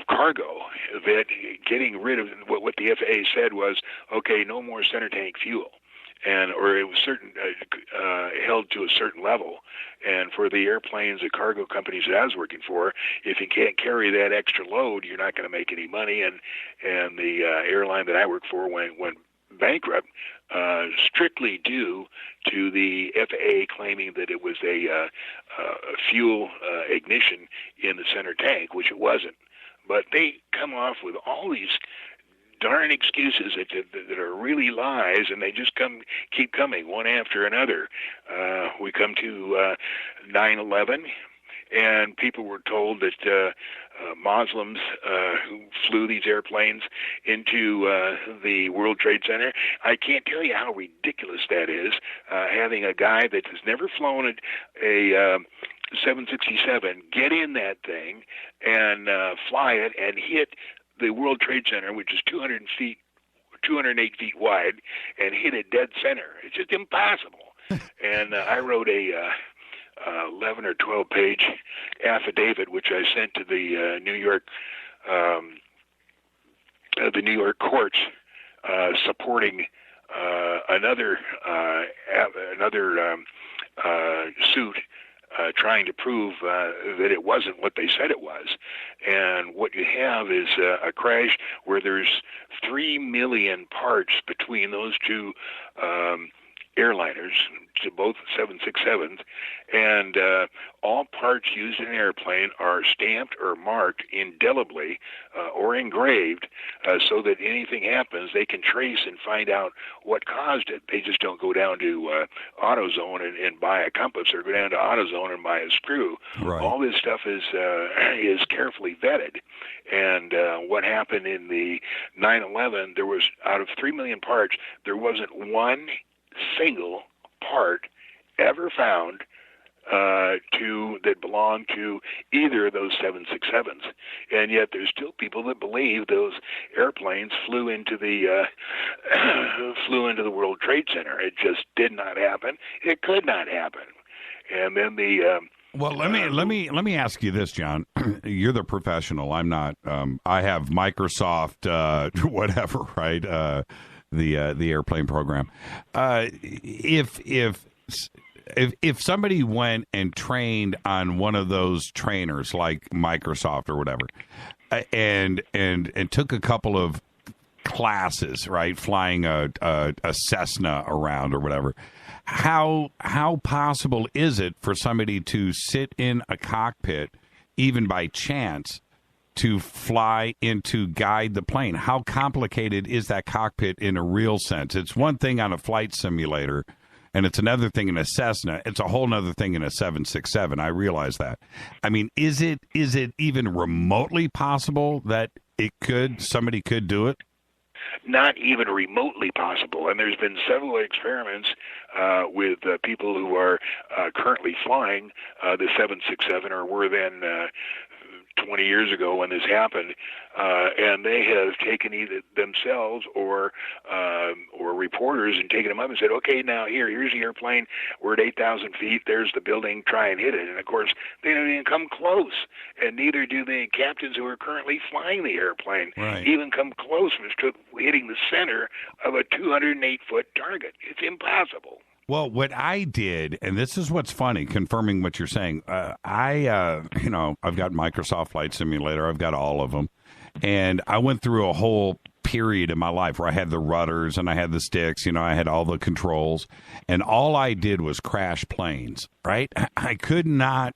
cargo that getting rid of what the FAA said was, okay, no more center tank fuel. Or it was held to a certain level. And for the airplanes, the cargo companies that I was working for, if you can't carry that extra load, you're not going to make any money. And the airline that I worked for went bankrupt, strictly due to the FAA claiming that it was a fuel ignition in the center tank, which it wasn't. But they come off with all these darn excuses that are really lies, and they just keep coming one after another. We come to 9/11, and people were told that Muslims who flew these airplanes into the World Trade Center. I can't tell you how ridiculous that is, having a guy that has never flown a 767 get in that thing and fly it and hit the World Trade Center, which is 208 feet wide, and hit it dead center. It's just impossible. And I wrote a 11 or 12-page affidavit, which I sent to the New York courts, supporting another suit. Trying to prove that it wasn't what they said it was. And what you have is a crash where there's 3 million parts between those two airliners, to both 767s, and all parts used in an airplane are stamped or marked indelibly or engraved so that anything happens, they can trace and find out what caused it. They just don't go down to AutoZone and buy a compass, or go down to AutoZone and buy a screw. Right. All this stuff is carefully vetted. And what happened in the 9/11, there was, out of 3 million parts, there wasn't one single part ever found that belonged to either of those 767s, and yet there's still people that believe those airplanes flew into the World Trade Center. It just did not happen. It could not happen. And then the well, let me ask you this, John. You're the professional. I'm not. I have Microsoft, whatever, right? The airplane program. If somebody went and trained on one of those trainers like Microsoft or whatever, and took a couple of classes, right, flying a Cessna around or whatever, how possible is it for somebody to sit in a cockpit, even by chance, to fly in to guide the plane? How complicated is that cockpit in a real sense? It's one thing on a flight simulator, and it's another thing in a Cessna. It's a whole other thing in a 767. I realize that. I mean, is it even remotely possible that somebody could do it? Not even remotely possible. And there's been several experiments with people who are currently flying the 767, or were then 20 years ago when this happened, and they have taken either themselves or reporters and taken them up and said, okay, now here's the airplane, we're at 8,000 feet, there's the building, try and hit it. And of course, they don't even come close, and neither do the captains who are currently flying the airplane even come close to hitting the center of a 208-foot target. It's impossible. Well, what I did, and this is what's funny, confirming what you're saying, I've got Microsoft Flight Simulator. I've got all of them. And I went through a whole period in my life where I had the rudders and I had the sticks, I had all the controls. And all I did was crash planes, right? I could not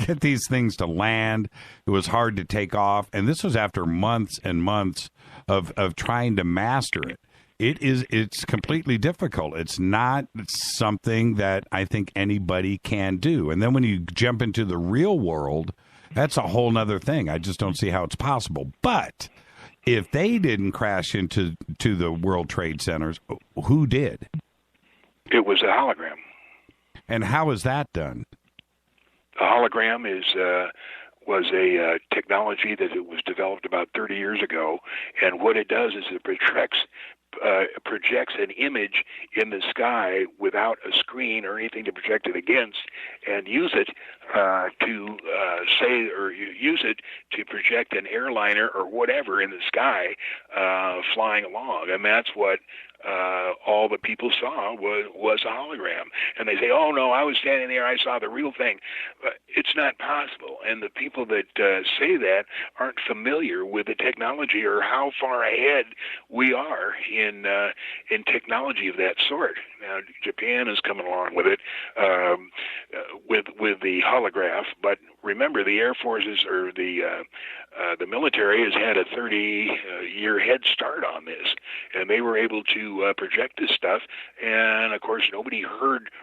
get these things to land. It was hard to take off. And this was after months and months of trying to master it. It's completely difficult. It's not something that I think anybody can do. And then when you jump into the real world, that's a whole nother thing. I just don't see how it's possible. But if they didn't crash into the World Trade Centers, who did? It was a hologram. And how is that done? A hologram was a technology that it was developed about 30 years ago, and what it does is it projects an image in the sky without a screen or anything to project it against, and use it use it to project an airliner or whatever in the sky flying along. And that's what all the people saw was a hologram. And they say, oh, no, I was standing there, I saw the real thing. It's not possible. And the people that say that aren't familiar with the technology or how far ahead we are in technology of that sort. Now, Japan is coming along with it, with the holograph, but remember, the Air Forces or the military has had a 30-year head start on this, and they were able to project this stuff. And of course, nobody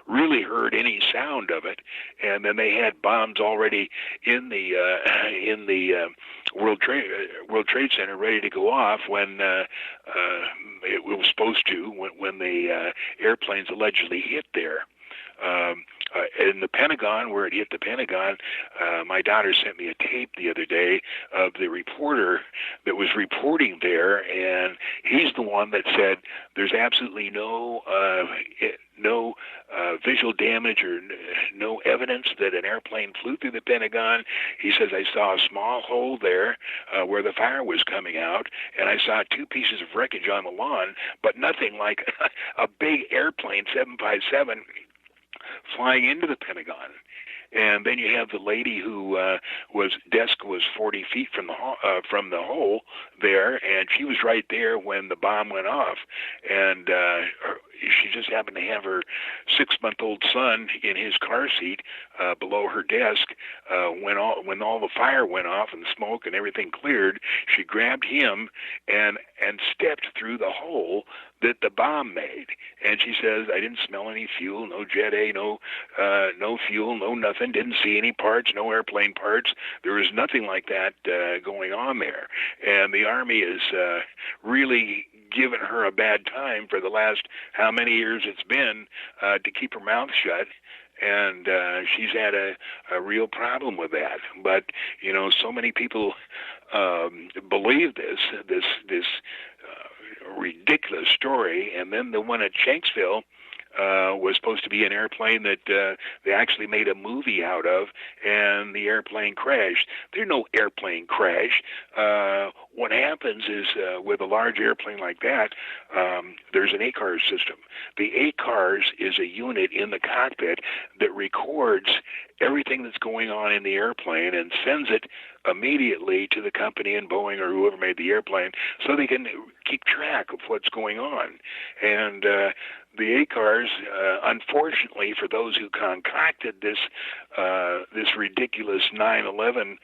really heard any sound of it. And then they had bombs already in the World Trade Center ready to go off when it was supposed to, when the airplanes allegedly hit there. In the Pentagon, where it hit the Pentagon, my daughter sent me a tape the other day of the reporter that was reporting there, and he's the one that said there's absolutely no visual damage or no evidence that an airplane flew through the Pentagon. He says, I saw a small hole there where the fire was coming out, and I saw 2 pieces of wreckage on the lawn, but nothing like a big airplane, 757, flying into the Pentagon. And then you have the lady who desk was 40 feet from the hole there, and she was right there when the bomb went off. And she just happened to have her 6-month-old son in his car seat below her desk. When all the fire went off and the smoke and everything cleared, she grabbed him and stepped through the hole that the bomb made. And she says, I didn't smell any fuel, no Jet A, no fuel, no nothing. Didn't see any parts, no airplane parts. There was nothing like that going on there. And the Army is really given her a bad time for the last how many years it's been to keep her mouth shut. And she's had a real problem with that. But, so many people believe this ridiculous story. And then the one at Shanksville was supposed to be an airplane that they actually made a movie out of, and the airplane crashed. There's no airplane crash. What happens is with a large airplane like that, there's an ACARS system. The ACARS is a unit in the cockpit that records everything that's going on in the airplane and sends it immediately to the company and Boeing or whoever made the airplane so they can keep track of what's going on. And the ACARS, unfortunately, for those who concocted this ridiculous 9/11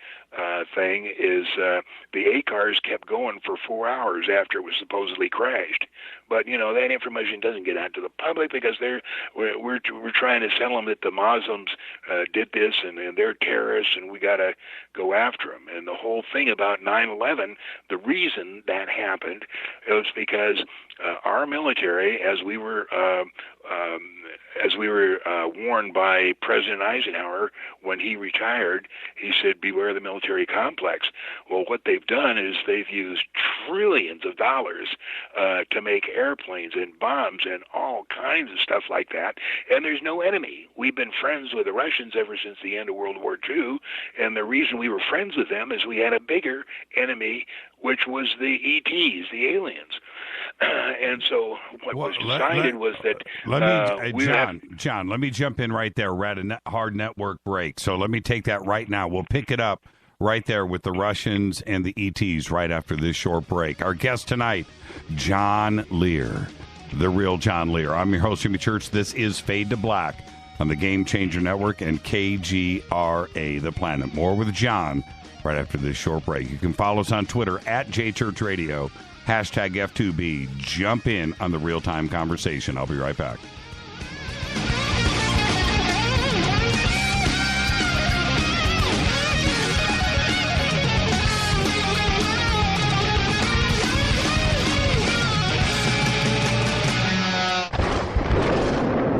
thing, is the ACARS kept going for 4 hours after it was supposedly crashed. But that information doesn't get out to the public because we're trying to tell them that the Muslims did this and they're terrorists and we got to go after them. And the whole thing about 9/11, the reason that happened was because our military, as we were warned by President Eisenhower when he retired, he said, beware the military complex. Well, what they've done is they've used trillions of dollars to make airplanes and bombs and all kinds of stuff like that, and there's no enemy. We've been friends with the Russians ever since the end of World War II, and the reason we were friends with them is we had a bigger enemy, which was the ETs, the aliens. And so what was decided was that John, let me jump in right there. We're at a hard network break, so let me take that right now. We'll pick it up right there with the Russians and the ETs right after this short break. Our guest tonight, John Lear, the real John Lear. I'm your host, Jimmy Church. This is Fade to Black on the Game Changer Network and KGRA, The Planet. More with John right after this short break. You can follow us on Twitter at JChurchRadio, hashtag F2B. Jump in on the real-time conversation. I'll be right back.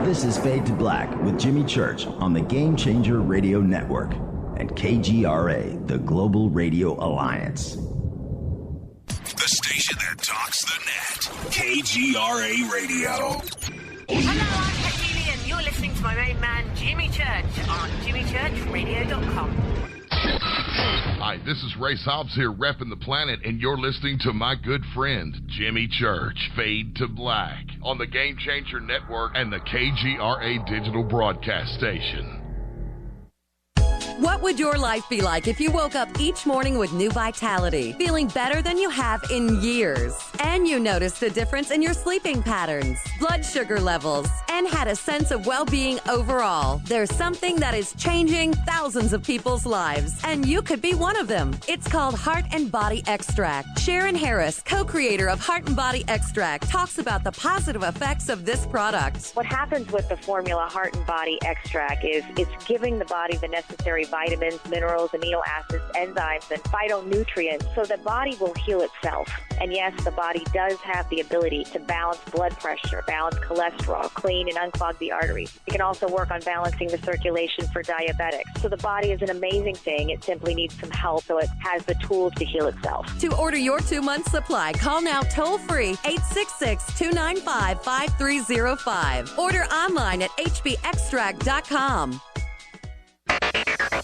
This is Fade to Black with Jimmy Church on the Game Changer Radio Network and KGRA, the Global Radio Alliance. The station that talks across the net. KGRA Radio. Hello, I'm Katie, and you're listening to my main man, Jimmy Church, on jimmychurchradio.com. Hi, this is Ray Hobbs here, repping the planet, and you're listening to my good friend, Jimmy Church, Fade to Black, on the Game Changer Network and the KGRA digital broadcast station. What would your life be like if you woke up each morning with new vitality, feeling better than you have in years, and you noticed a difference in your sleeping patterns, blood sugar levels, and had a sense of well-being overall? There's something that is changing thousands of people's lives, and you could be one of them. It's called Heart and Body Extract. Sharon Harris, co-creator of Heart and Body Extract, talks about the positive effects of this product. What happens with the formula Heart and Body Extract is it's giving the body the necessary vitamins, minerals, amino acids, enzymes, and phytonutrients so the body will heal itself. And yes, the body does have the ability to balance blood pressure, balance cholesterol, clean and unclog the arteries. It can also work on balancing the circulation for diabetics. So the body is an amazing thing. It simply needs some help so it has the tools to heal itself. To order your 2-month supply, call now toll-free 866-295-5305. Order online at hbextract.com.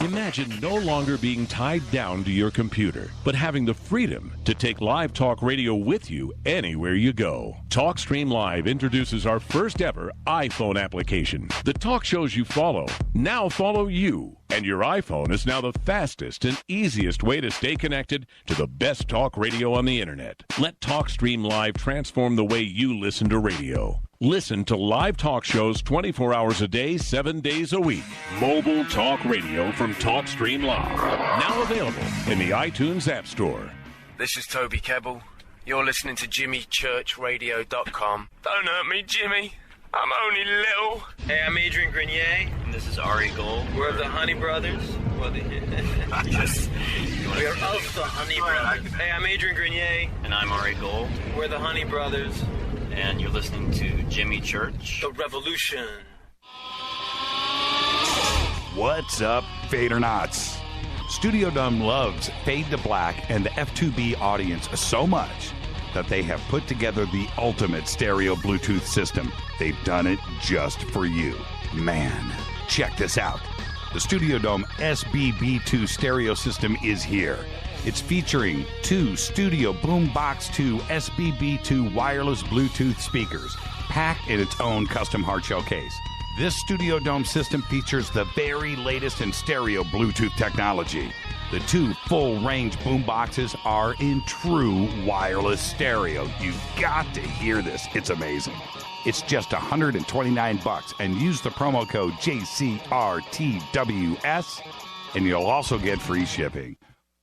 Imagine no longer being tied down to your computer, but having the freedom to take live talk radio with you anywhere you go. TalkStream Live introduces our first ever iPhone application. The talk shows you follow now follow you, and your iPhone is now the fastest and easiest way to stay connected to the best talk radio on the internet. Let TalkStream Live transform the way you listen to radio. Listen to live talk shows 24 hours a day, 7 days a week. Mobile talk radio from TalkStream Live. Now available in the iTunes App Store. This is Toby Kebbell. You're listening to jimmychurchradio.com. Don't hurt me, Jimmy. I'm only little. Hey, I'm Adrian Grenier. And this is Ari Gold. We're the Honey Brothers. Yes. We are of the Honey Brothers. Hey, I'm Adrian Grenier. And I'm Ari Gold. We're the Honey Brothers. And you're listening to Jimmy Church. The Revolution. What's up, Fadernauts? Studio Dome loves Fade to Black and the F2B audience so much that they have put together the ultimate stereo Bluetooth system. They've done it just for you. Man, check this out. The Studio Dome SBB2 stereo system is here. It's featuring 2 Studio Boombox 2 SBB2 wireless Bluetooth speakers, packed in its own custom hardshell case. This Studio Dome system features the very latest in stereo Bluetooth technology. The 2 full-range boomboxes are in true wireless stereo. You've got to hear this. It's amazing. It's just $129, and use the promo code JCRTWS, and you'll also get free shipping.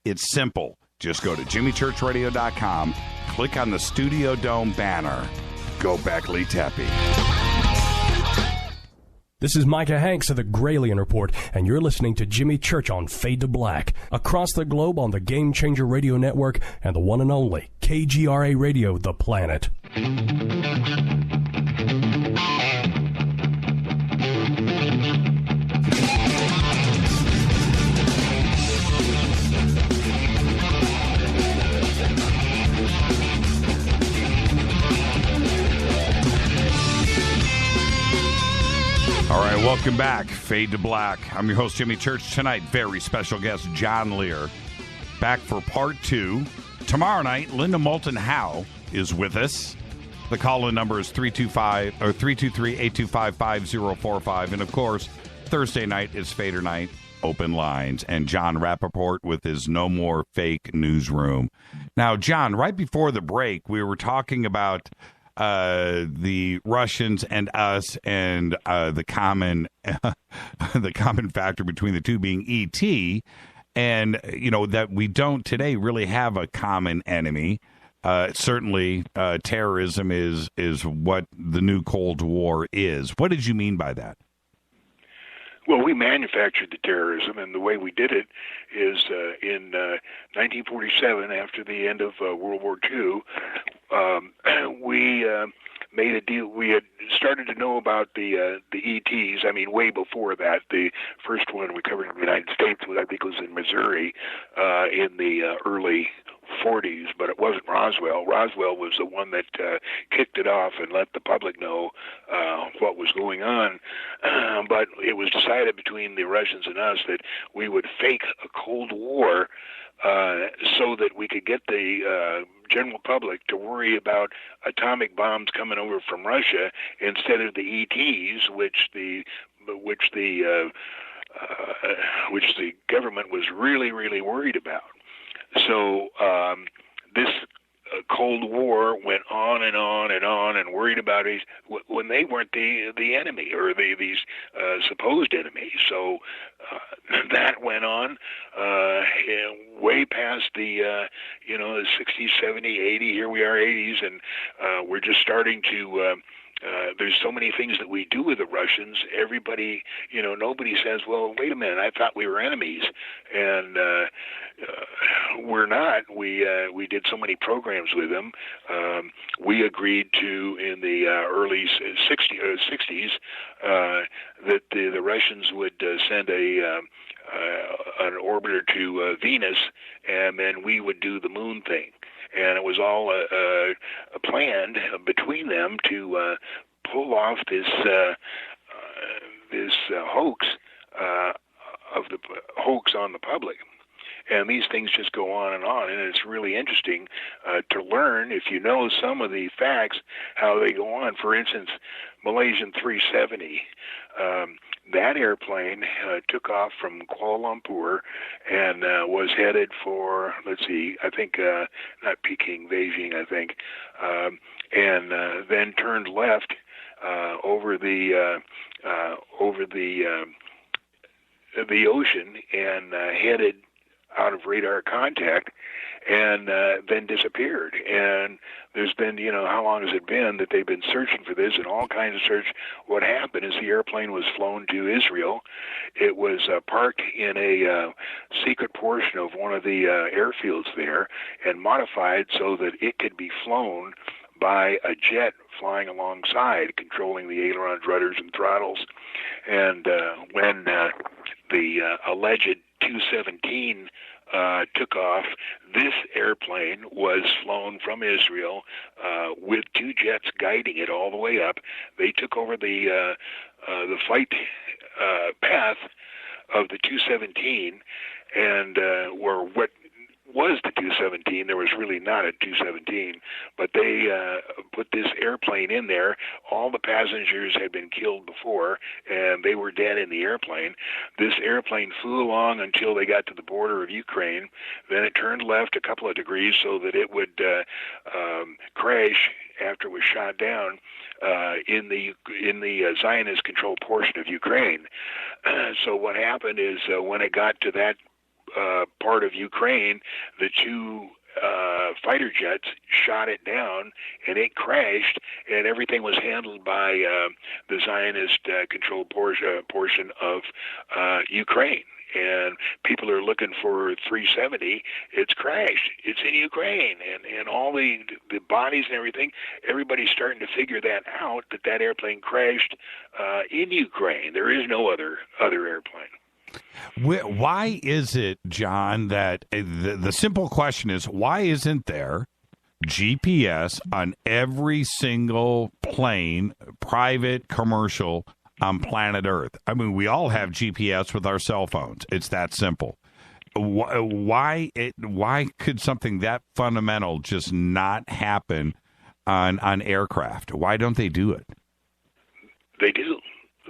It's simple. Just go to jimmychurchradio.com, click on the Studio Dome banner. Go Beckley Tepe. This is Micah Hanks of the Gralien Report, and you're listening to Jimmy Church on Fade to Black, across the globe on the Game Changer Radio Network and the one and only KGRA Radio, The Planet. All right, welcome back. Fade to Black. I'm your host, Jimmy Church. Tonight, very special guest, John Lear. Back for part 2. Tomorrow night, Linda Moulton Howe is with us. The call-in number is 323-825-5045. And, of course, Thursday night is Fader Night, open lines. And John Rappaport with his No More Fake newsroom. Now, John, right before the break, we were talking about the Russians and us, and the common factor between the two being ET, and that we don't today really have a common enemy. Certainly, terrorism is what the new Cold War is. What did you mean by that? Well, we manufactured the terrorism, and the way we did it is in 1947, after the end of World War II, we made a deal. We had started to know about the ETs. I mean, way before that. The first one we covered in the United States, I think, was in Missouri in the early 40s, but it wasn't Roswell. Roswell was the one that kicked it off and let the public know what was going on. But it was decided between the Russians and us that we would fake a Cold War so that we could get the general public to worry about atomic bombs coming over from Russia instead of the ETs, which the government was really worried about. So this Cold War went on and on and on, and worried about these when they weren't the enemy or these supposed enemies. So that went on way past the the 60s, 70s, 80s. Here we are, 80s, and we're just starting to. There's so many things that we do with the Russians. Everybody, nobody says, well, wait a minute, I thought we were enemies. And we're not. We did so many programs with them. We agreed to, in the early 60s, that the Russians would send an orbiter to Venus, and then we would do the moon thing. And it was all planned between them to pull off this hoax of the hoax on the public. And these things just go on, and it's really interesting to learn, if you know some of the facts, how they go on. For instance, Malaysian 370, that airplane took off from Kuala Lumpur and was headed for, I think, not Peking, Beijing, I think, and then turned left over the ocean and headed out of radar contact, and then disappeared. And there's been, how long has it been that they've been searching for this, and all kinds of search. What happened is the airplane was flown to Israel. It was parked in a secret portion of one of the airfields there and modified so that it could be flown by a jet flying alongside, controlling the ailerons, rudders, and throttles. And when the alleged 217 took off, this airplane was flown from Israel with two jets guiding it all the way up. They took over the flight path of the 217, and were what was the 217. There was really not a 217, but they put this airplane in there. All the passengers had been killed before, and they were dead in the airplane. This airplane flew along until they got to the border of Ukraine. Then it turned left a couple of degrees so that it would crash after it was shot down in the Zionist-controlled portion of Ukraine. So what happened is when it got to that part of Ukraine, the two fighter jets shot it down, and it crashed, and everything was handled by the Zionist-controlled portion of Ukraine. And people are looking for 370. It's crashed. It's in Ukraine, and all the bodies and everything. Everybody's starting to figure that out, that airplane crashed in Ukraine. There is no other airplane. Why is it, John, that the simple question is, why isn't there GPS on every single plane, private, commercial, on planet Earth? I mean, we all have GPS with our cell phones. It's that simple. Why could something that fundamental just not happen on aircraft? Why don't they do it? They do.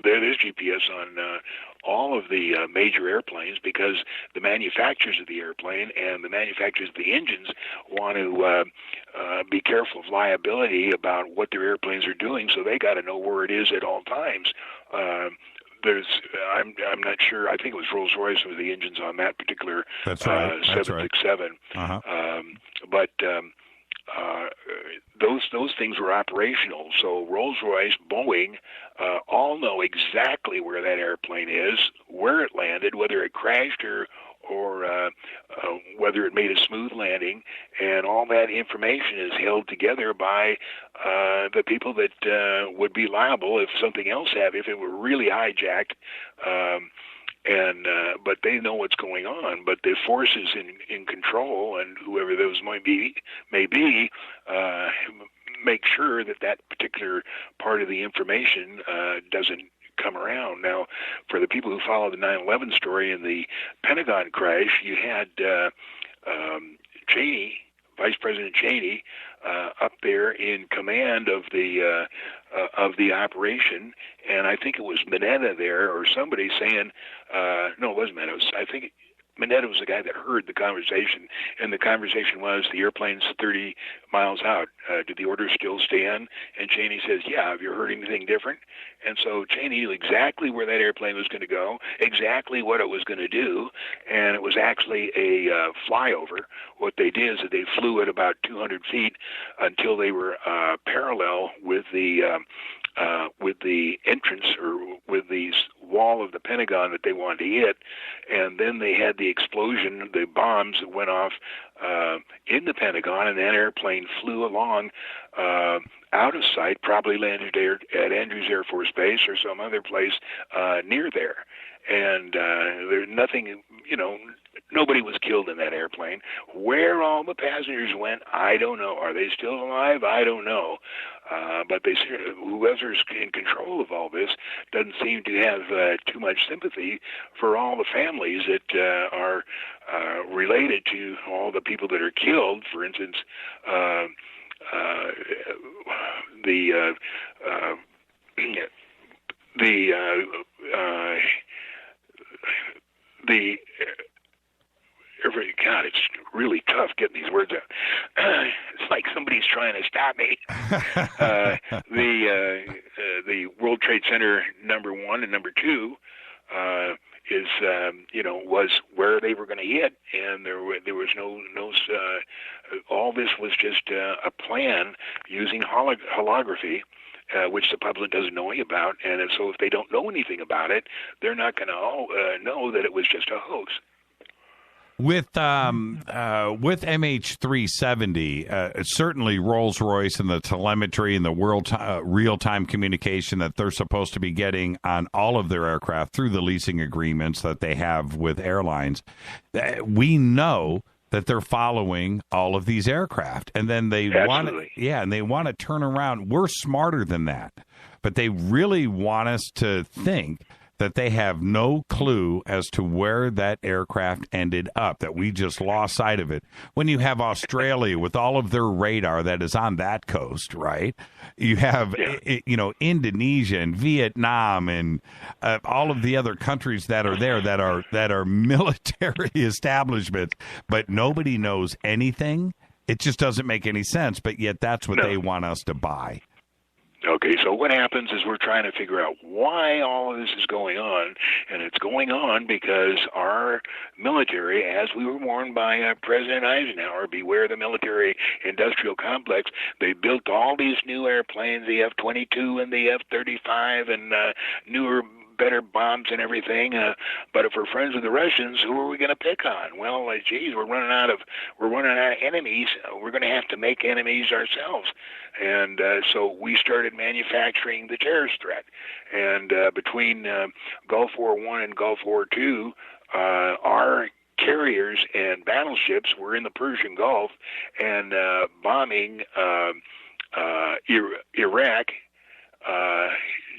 There is GPS on all of the major airplanes, because the manufacturers of the airplane and the manufacturers of the engines want to be careful of liability about what their airplanes are doing, so they got to know where it is at all times. I'm not sure. I think it was Rolls-Royce with the engines on that particular 767. But those things were operational. So Rolls-Royce, Boeing, all know exactly where that airplane is, where it landed, whether it crashed or whether it made a smooth landing, and all that information is held together by the people that would be liable if something else happened, if it were really hijacked. but they know what's going on. But the forces in control, and whoever those may be, make sure that particular part of the information doesn't come around. Now, for the people who follow the 9/11 story and the Pentagon crash, you had Cheney, Vice President Cheney, up there in command of the operation, and I think it was Mineta there or somebody saying, no, it wasn't Mineta. I think Mineta was the guy that heard the conversation, and the conversation was the airplane's 30 miles out. Did the order still stand? And Cheney says, yeah, have you heard anything different? And so Cheney knew exactly where that airplane was going to go, exactly what it was going to do, and it was actually a flyover. What they did is that they flew at about 200 feet until they were parallel with the entrance or with the wall of the Pentagon that they wanted to hit, and then they had the explosion, the bombs that went off in the Pentagon, and that airplane flew along out of sight, probably landed there at Andrews Air Force Base or some other place near there. And there's nothing, nobody was killed in that airplane. Where all the passengers went, I don't know. Are they still alive? I don't know. But whoever's in control of all this doesn't seem to have too much sympathy for all the families that are related to all the people that are killed. For instance, God, it's really tough getting these words out. It's like somebody's trying to stop me. The World Trade Center number 1 and number 2 was where they were going to hit, and there was no all this was just a plan using holography. Which the public doesn't know anything about, and so if they don't know anything about it, they're not going to know that it was just a hoax. With MH370, certainly Rolls-Royce and the telemetry and the real-time communication that they're supposed to be getting on all of their aircraft through the leasing agreements that they have with airlines, we know that they're following all of these aircraft, and then they want to turn around. We're smarter than that, but they really want us to think that they have no clue as to where that aircraft ended up, that we just lost sight of it. When you have Australia with all of their radar that is on that coast, right? You have, Indonesia and Vietnam and all of the other countries that are there that are military establishments, but nobody knows anything. It just doesn't make any sense, but yet that's what they want us to buy. Okay, so what happens is we're trying to figure out why all of this is going on, and it's going on because our military, as we were warned by President Eisenhower, beware the military-industrial complex, they built all these new airplanes, the F-22 and the F-35 and newer better bombs and everything, but if we're friends with the Russians, who are we going to pick on? Well, we're running out of enemies. We're going to have to make enemies ourselves, and so we started manufacturing the terrorist threat. And between Gulf War I and Gulf War II, our carriers and battleships were in the Persian Gulf and bombing Iraq.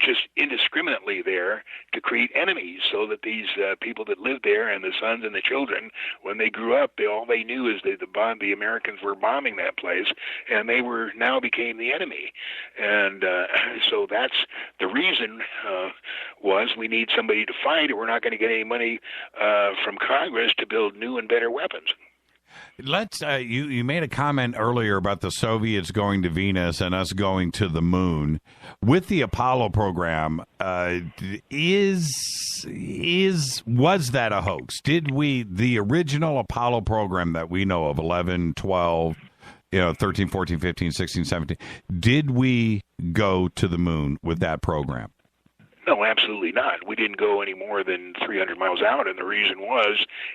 Just indiscriminately there to create enemies, so that these people that lived there and the sons and the children, when they grew up, all they knew is that the Americans were bombing that place, and they now became the enemy. And so that's the reason was we need somebody to fight, or we're not going to get any money from Congress to build new and better weapons. Let's. You made a comment earlier about the Soviets going to Venus and us going to the moon. With the Apollo program, was that a hoax? The original Apollo program that we know of, 11, 12, 13, 14, 15, 16, 17, did we go to the moon with that program? No, absolutely not. We didn't go any more than 300 miles out, and the reason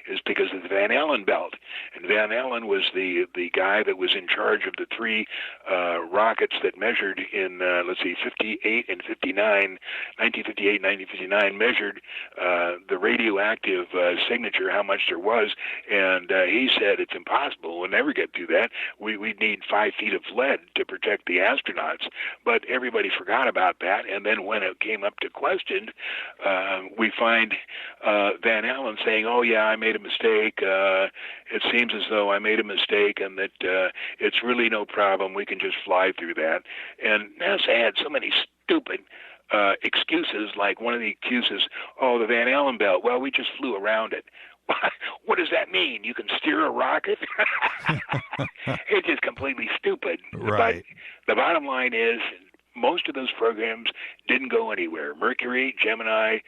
is because of the Van Allen belt. And Van Allen was the guy that was in charge of the three rockets that measured in, 58 and 59, 1958, 1959, measured the radioactive signature, how much there was, and he said it's impossible. We'll never get through that. We'd need 5 feet of lead to protect the astronauts, but everybody forgot about that, and then when it came up to question, we find Van Allen saying, "Oh yeah, I made a mistake. It seems as though I made a mistake, and that it's really no problem. We can just fly through that." And NASA had so many stupid excuses. Like one of the excuses, "Oh, the Van Allen belt. Well, we just flew around it." What does that mean? You can steer a rocket? It's just completely stupid. Right. But the bottom line is, most of those programs didn't go anywhere. Mercury, Gemini,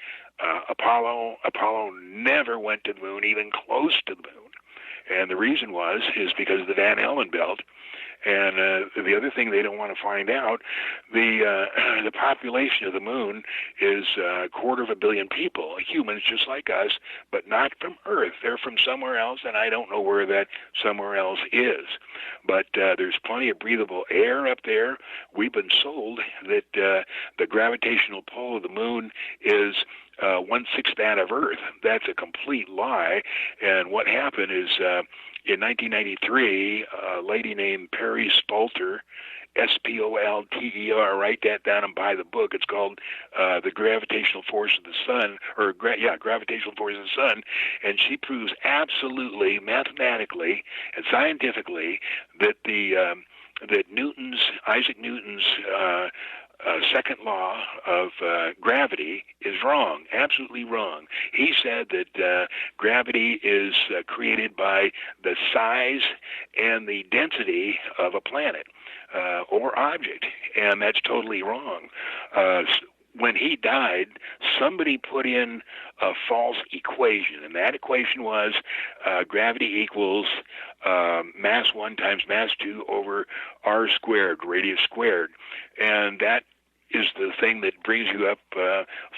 Apollo never went to the moon, even close to the moon. And the reason is because of the Van Allen belt. And the other thing they don't want to find out, the population of the moon is 250 million people, humans just like us, but not from Earth. They're from somewhere else, and I don't know where that somewhere else is. But there's plenty of breathable air up there. We've been sold that the gravitational pull of the moon is 1/6 that of Earth. That's a complete lie. And what happened is in 1993, a lady named Perry Spolter, Spolter, write that down and buy the book. It's called The Gravitational Force of the Sun, or Gravitational Force of the Sun, and she proves absolutely, mathematically and scientifically that that Isaac Newton's second law of gravity is wrong, absolutely wrong. He said that gravity is created by the size and the density of a planet or object, and that's totally wrong. When he died, somebody put in a false equation, and that equation was gravity equals mass 1 times mass 2 over r squared, radius squared, and that is the thing that brings you up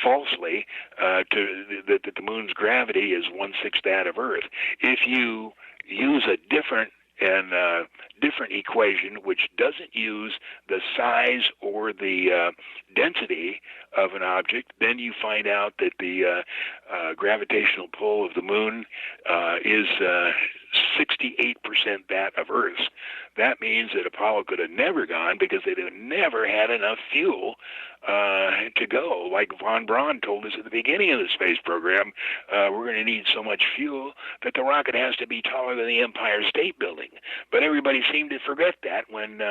falsely to that the moon's gravity is 1/6 that of Earth. If you use a different equation which doesn't use the size or the density of an object, then you find out that the gravitational pull of the moon is 68% that of Earth's. That means that Apollo could have never gone because they'd have never had enough fuel to go. Like von Braun told us at the beginning of the space program, we're going to need so much fuel that the rocket has to be taller than the Empire State Building. But everybody seemed to forget that when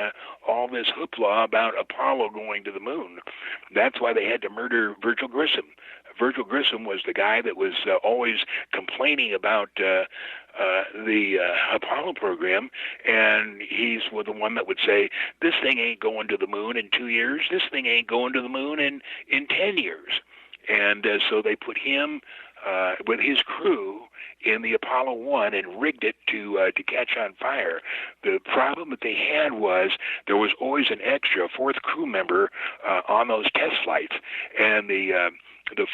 all this hoopla about Apollo going to the moon. That's why they had to murder Virgil Grissom. Virgil Grissom was the guy that was always complaining about the Apollo program, and he's the one that would say, this thing ain't going to the moon in 2 years, this thing ain't going to the moon in 10 years. And so they put him with his crew in the Apollo 1 and rigged it to catch on fire. The problem that they had was there was always an extra fourth crew member on those test flights, and the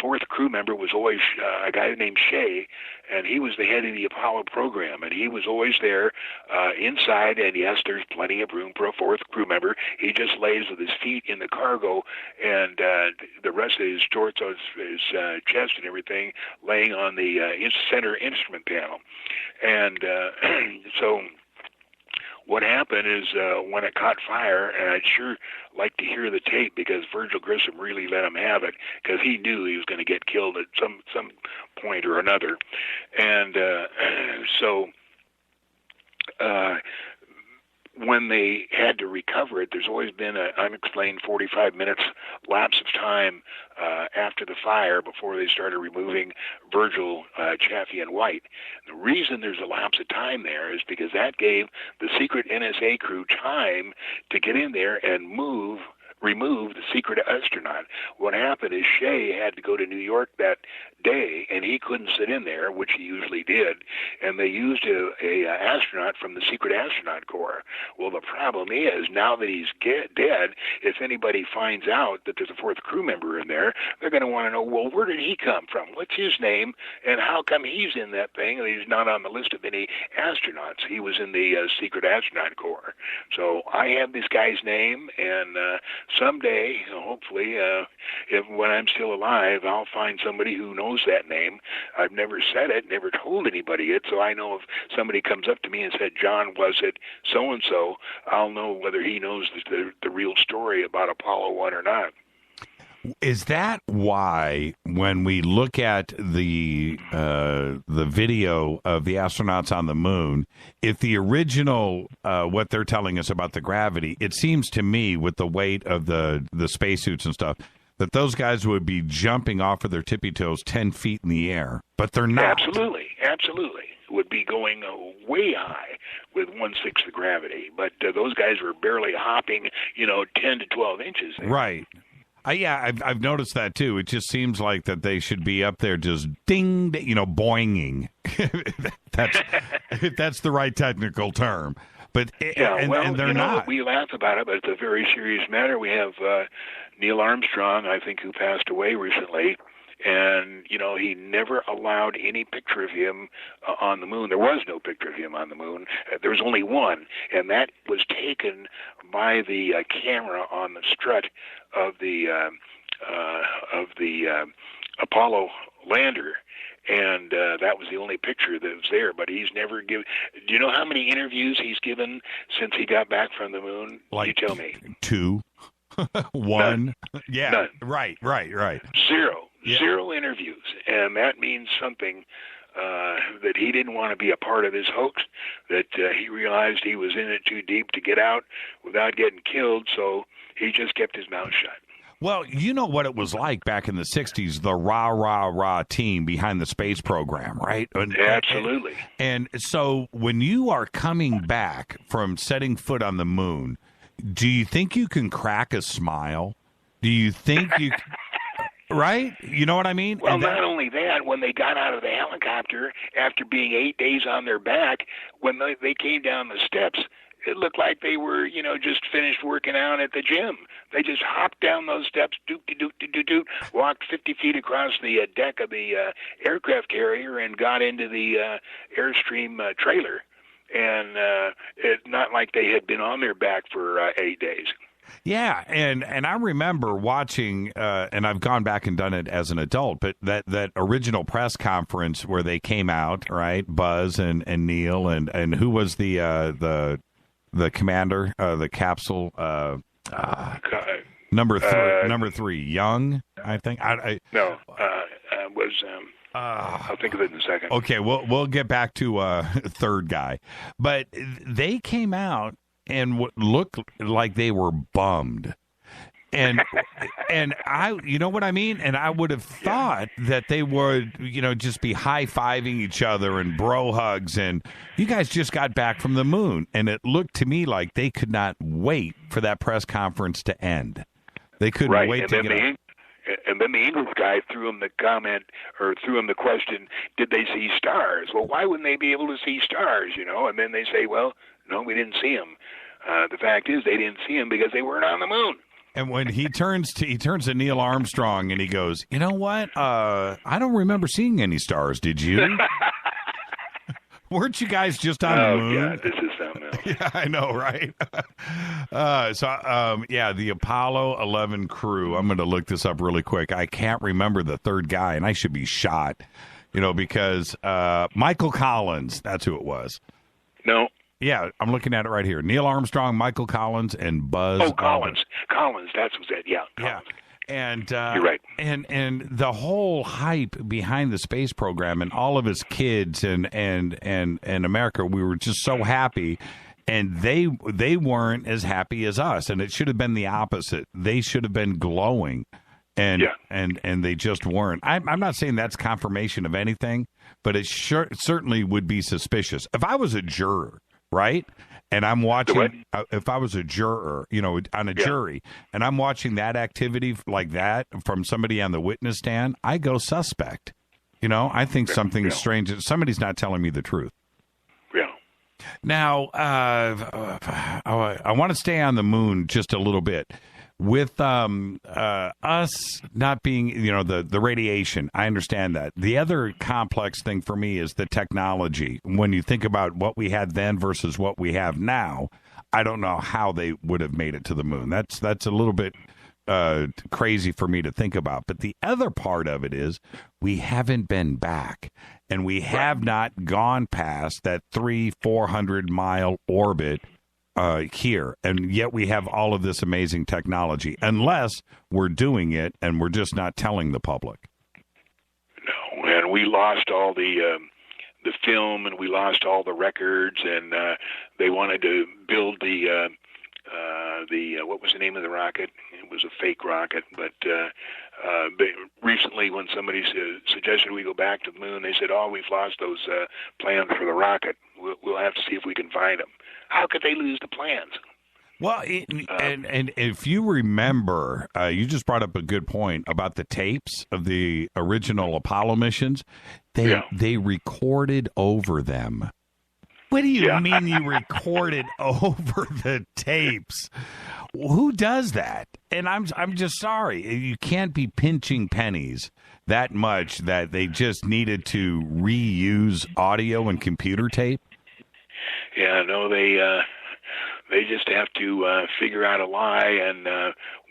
fourth crew member was always a guy named Shea, and he was the head of the Apollo program, and he was always there inside, and yes, there's plenty of room for a fourth crew member. He just lays with his feet in the cargo, and the rest of his torso, his chest and everything, laying on the center instrument panel. And so what happened is when it caught fire, and I'd sure like to hear the tape because Virgil Grissom really let him have it because he knew he was going to get killed at some point or another. And so when they had to recover it, there's always been an unexplained 45 minutes lapse of time after the fire before they started removing Virgil, Chaffee, and White. The reason there's a lapse of time there is because that gave the secret NSA crew time to get in there and move remove the secret astronaut. What happened is Shea had to go to New York that day, and he couldn't sit in there, which he usually did, and they used a astronaut from the secret astronaut corps. Well, the problem is, now that he's dead, if anybody finds out that there's a fourth crew member in there, they're going to want to know, well, where did he come from? What's his name? And how come he's in that thing and he's not on the list of any astronauts? He was in the secret astronaut corps. So I have this guy's name, and someday, hopefully, when I'm still alive, I'll find somebody who knows that name. I've never said it, never told anybody it, so I know if somebody comes up to me and said, John, was it so-and-so, I'll know whether he knows the real story about Apollo 1 or not. Is that why when we look at the video of the astronauts on the moon, if the original, what they're telling us about the gravity, it seems to me with the weight of the spacesuits and stuff, that those guys would be jumping off of their tippy toes 10 feet in the air, but they're not. Absolutely. Would be going way high with 1/6 the gravity, but those guys were barely hopping, 10 to 12 inches. Right. I've noticed that too. It just seems like that they should be up there just ding, boinging. That's the right technical term. But and they're not. We laugh about it, but it's a very serious matter. We have Neil Armstrong, I think, who passed away recently, and he never allowed any picture of him on the moon. There was no picture of him on the moon. There was only one, and that was taken by the camera on the strut of the Apollo lander. And that was the only picture that was there. But he's never given. Do you know how many interviews he's given since he got back from the moon? Like, you tell me. 2, 1. None. Yeah. None. Right. Zero. Yeah. 0 interviews, and that means something. That he didn't want to be a part of this hoax. That he realized he was in it too deep to get out without getting killed. So he just kept his mouth shut. Well, you know what it was like back in the 60s, the rah team behind the space program, right? Absolutely. And so when you are coming back from setting foot on the moon, do you think you can crack a smile? Do you think you... Right? You know what I mean? Well, not only that, when they got out of the helicopter after being 8 days on their back, when they came down the steps, it looked like they were, just finished working out at the gym. They just hopped down those steps, doot, walked 50 feet across the deck of the aircraft carrier and got into the Airstream trailer. And it's not like they had been on their back for 8 days. Yeah, and I remember watching, and I've gone back and done it as an adult, but that original press conference where they came out, right? Buzz and Neil and who was the commander, the capsule, number 3, Young, I think. I'll think of it in a second. Okay, we'll get back to third guy, but they came out and looked like they were bummed. And I, you know what I mean? And I would have thought that they would, just be high-fiving each other and bro hugs. And you guys just got back from the moon. And it looked to me like they could not wait for that press conference to end. They couldn't wait to get up. And then the English guy threw him the comment, or threw him the question, did they see stars? Well, why wouldn't they be able to see stars, And then they say, well, no, we didn't see them. The fact is they didn't see them because they weren't on the moon. And when he turns to Neil Armstrong and he goes, you know what? I don't remember seeing any stars. Did you? Weren't you guys just on the moon? Oh, God, this is something else. Yeah, I know, right? The Apollo 11 crew. I'm going to look this up really quick. I can't remember the third guy, and I should be shot, because Michael Collins, that's who it was. No. Yeah, I'm looking at it right here. Neil Armstrong, Michael Collins, and Buzz. Oh, Collins. Collins, that's what's that. Yeah, Collins. Yeah. And you're right. And the whole hype behind the space program and all of his kids and America, we were just so happy, and they weren't as happy as us, and it should have been the opposite. They should have been glowing, and they just weren't. I'm not saying that's confirmation of anything, but it certainly would be suspicious. If I was a juror, right, and I'm watching, if I was a juror, on a jury, and I'm watching that activity like that from somebody on the witness stand, I go suspect. I think something's strange. Somebody's not telling me the truth. Yeah. Now, I want to stay on the moon just a little bit. With us not being, the radiation, I understand that. The other complex thing for me is the technology. When you think about what we had then versus what we have now, I don't know how they would have made it to the moon. That's a little bit crazy for me to think about. But the other part of it is we haven't been back, and we have not gone past that 300-400 mile orbit here, and yet we have all of this amazing technology, unless we're doing it and we're just not telling the public. No, and we lost all the film, and we lost all the records, and they wanted to build the what was the name of the rocket? It was a fake rocket, but recently when somebody suggested we go back to the moon, they said, "Oh, we've lost those plans for the rocket. We'll have to see if we can find them." How could they lose the plans? Well, and if you remember, you just brought up a good point about the tapes of the original Apollo missions. They recorded over them. What do you mean you recorded over the tapes? Who does that? And I'm just sorry. You can't be pinching pennies that much that they just needed to reuse audio and computer tape. Yeah, no, they just have to figure out a lie, and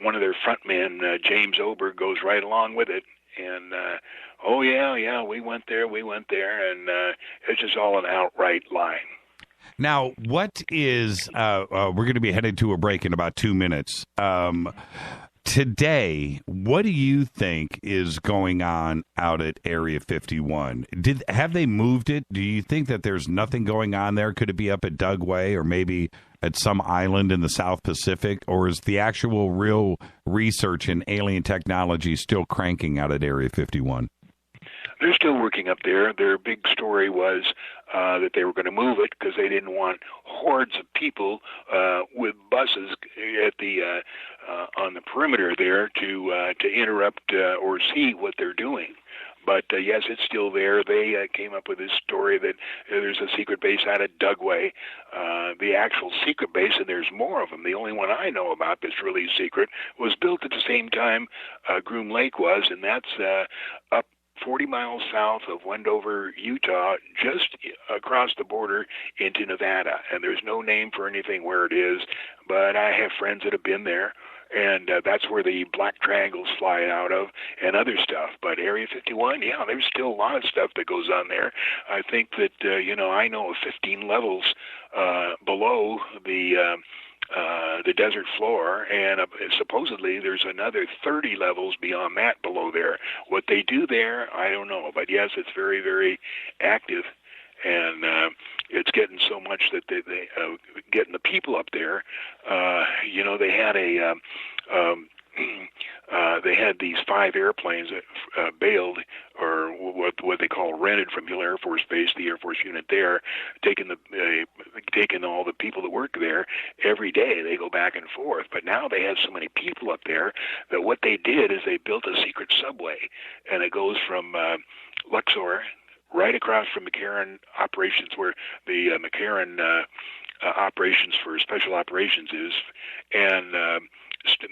one of their frontmen, James Oberg, goes right along with it. And oh yeah, we went there, and it's just all an outright lie. Now, what is? We're going to be headed to a break in about 2 minutes. Today, what do you think is going on out at Area 51? Have they moved it? Do you think that there's nothing going on there? Could it be up at Dugway or maybe at some island in the South Pacific? Or is the actual real research in alien technology still cranking out at Area 51? They're still working up there. Their big story was that they were going to move it because they didn't want hordes of people with buses at the on the perimeter there to interrupt or see what they're doing. But yes, it's still there. They came up with this story that there's a secret base out at Dugway. The actual secret base, and there's more of them. The only one I know about that's really secret was built at the same time Groom Lake was, and that's up 40 miles south of Wendover, Utah, just across the border into Nevada. And there's no name for anything where it is, but I have friends that have been there, and that's where the black triangles fly out of and other stuff. But Area 51, yeah, there's still a lot of stuff that goes on there. I think that, I know of 15 levels below the desert floor, and supposedly there's another 30 levels beyond that below there. What they do there, I don't know, but yes, it's very, very active, and it's getting so much that they getting the people up there. They had they had these 5 airplanes that bailed, or what they call rented from Hill Air Force Base, the Air Force unit there, taking all the people that work there every day. They go back and forth. But now they have so many people up there that what they did is they built a secret subway, and it goes from Luxor right across from McCarran Operations, where the McCarran Operations for Special Operations is, and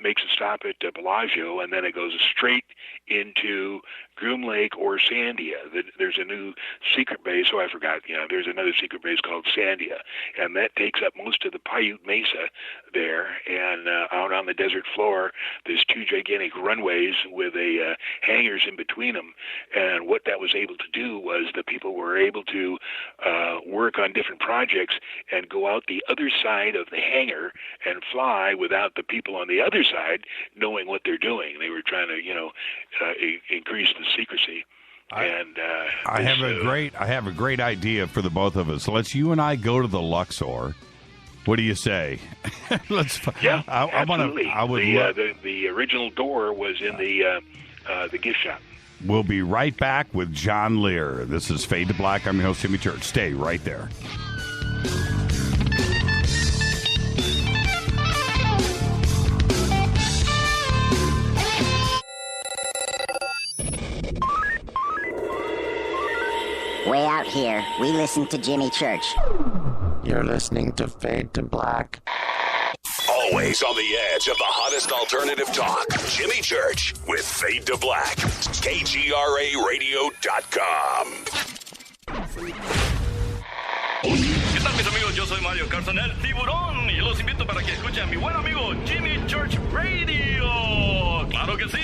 makes a stop at Bellagio, and then it goes straight into Groom Lake or Sandia. There's a new secret base. Oh, I forgot. There's another secret base called Sandia, and that takes up most of the Paiute Mesa there. And out on the desert floor, there's 2 gigantic runways with hangars in between them. And what that was able to do was the people were able to work on different projects and go out the other side of the hangar and fly without the people on the other side knowing what they're doing. They were trying to, increase the secrecy. I have a great idea for the both of us. Let's you and I go to the Luxor. What do you say? Absolutely. The original door was in the gift shop. We'll be right back with John Lear. This is Fade to Black. I'm your host, Jimmy Church. Stay right there. way out here, we listen to Jimmy Church. You're listening to Fade to Black. Always on the edge of the hottest alternative talk. Jimmy Church with Fade to Black. KGRARadio.com. ¿Qué tal, mis amigos? Yo soy Mario Carson, el tiburón, y los invito para que escuchen a mi buen amigo Jimmy Church Radio. ¡Claro que sí!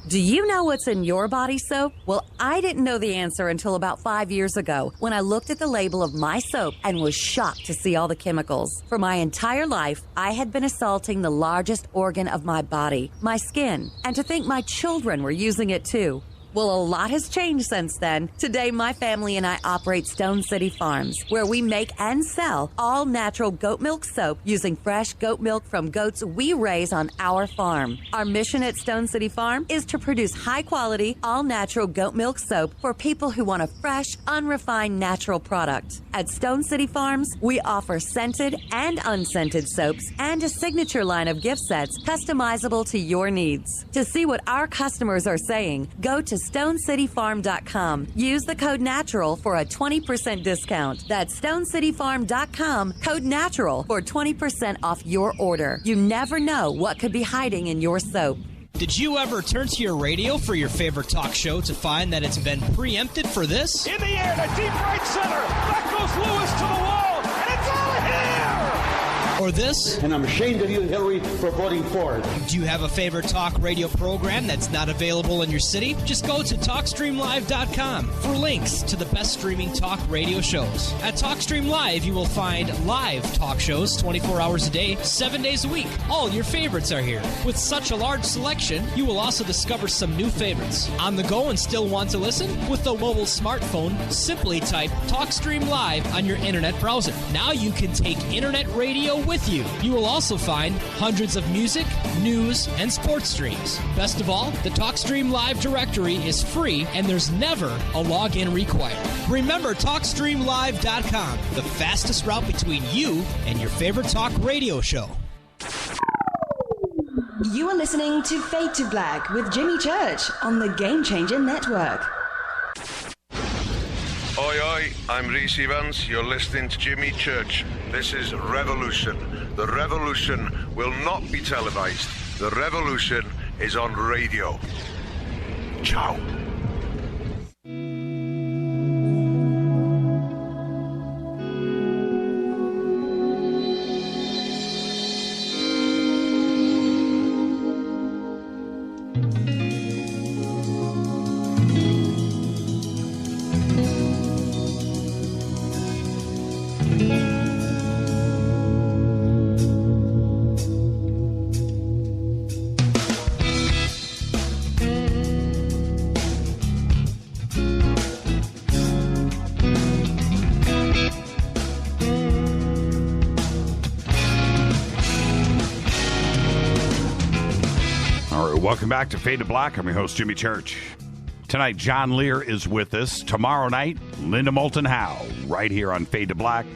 Do you know what's in your body soap? Well, I didn't know the answer until about 5 years ago when I looked at the label of my soap and was shocked to see all the chemicals. For my entire life, I had been assaulting the largest organ of my body, my skin, and to think my children were using it too. Well, a lot has changed since then. Today, my family and I operate Stone City Farms, where we make and sell all-natural goat milk soap using fresh goat milk from goats we raise on our farm. Our mission at Stone City Farm is to produce high-quality, all-natural goat milk soap for people who want a fresh, unrefined, natural product. At Stone City Farms, we offer scented and unscented soaps and a signature line of gift sets customizable to your needs. To see what our customers are saying, go to StoneCityFarm.com. Use the code NATURAL for a 20% discount. That's StoneCityFarm.com, code NATURAL for 20% off your order. You never know what could be hiding in your soap. Did you ever turn to your radio for your favorite talk show to find that it's been preempted for this? In the air to deep right center. Back goes Lewis to the wall, and it's all here! Or this? And I'm ashamed of you, Hillary, for voting for it. Do you have a favorite talk radio program that's not available in your city? Just go to TalkStreamLive.com for links to the best streaming talk radio shows. At TalkStream Live, you will find live talk shows 24 hours a day, 7 days a week. All your favorites are here. With such a large selection, you will also discover some new favorites. On the go and still want to listen? With the mobile smartphone, simply type TalkStream Live on your internet browser. Now you can take internet radio with you. You will also find hundreds of music, news, and sports streams. Best of all, the TalkStream Live directory is free and there's never a login required. Remember TalkStreamLive.com, the fastest route between you and your favorite talk radio show. You are listening to Fade to Black with Jimmy Church on the Game Changer Network. Oi, oi, I'm Reese Evans. You're listening to Jimmy Church. This is Revolution. The revolution will not be televised. The revolution is on radio. Ciao. Welcome back to Fade to Black. I'm your host, Jimmy Church. Tonight, John Lear is with us. Tomorrow night, Linda Moulton Howe, right here on Fade to Black.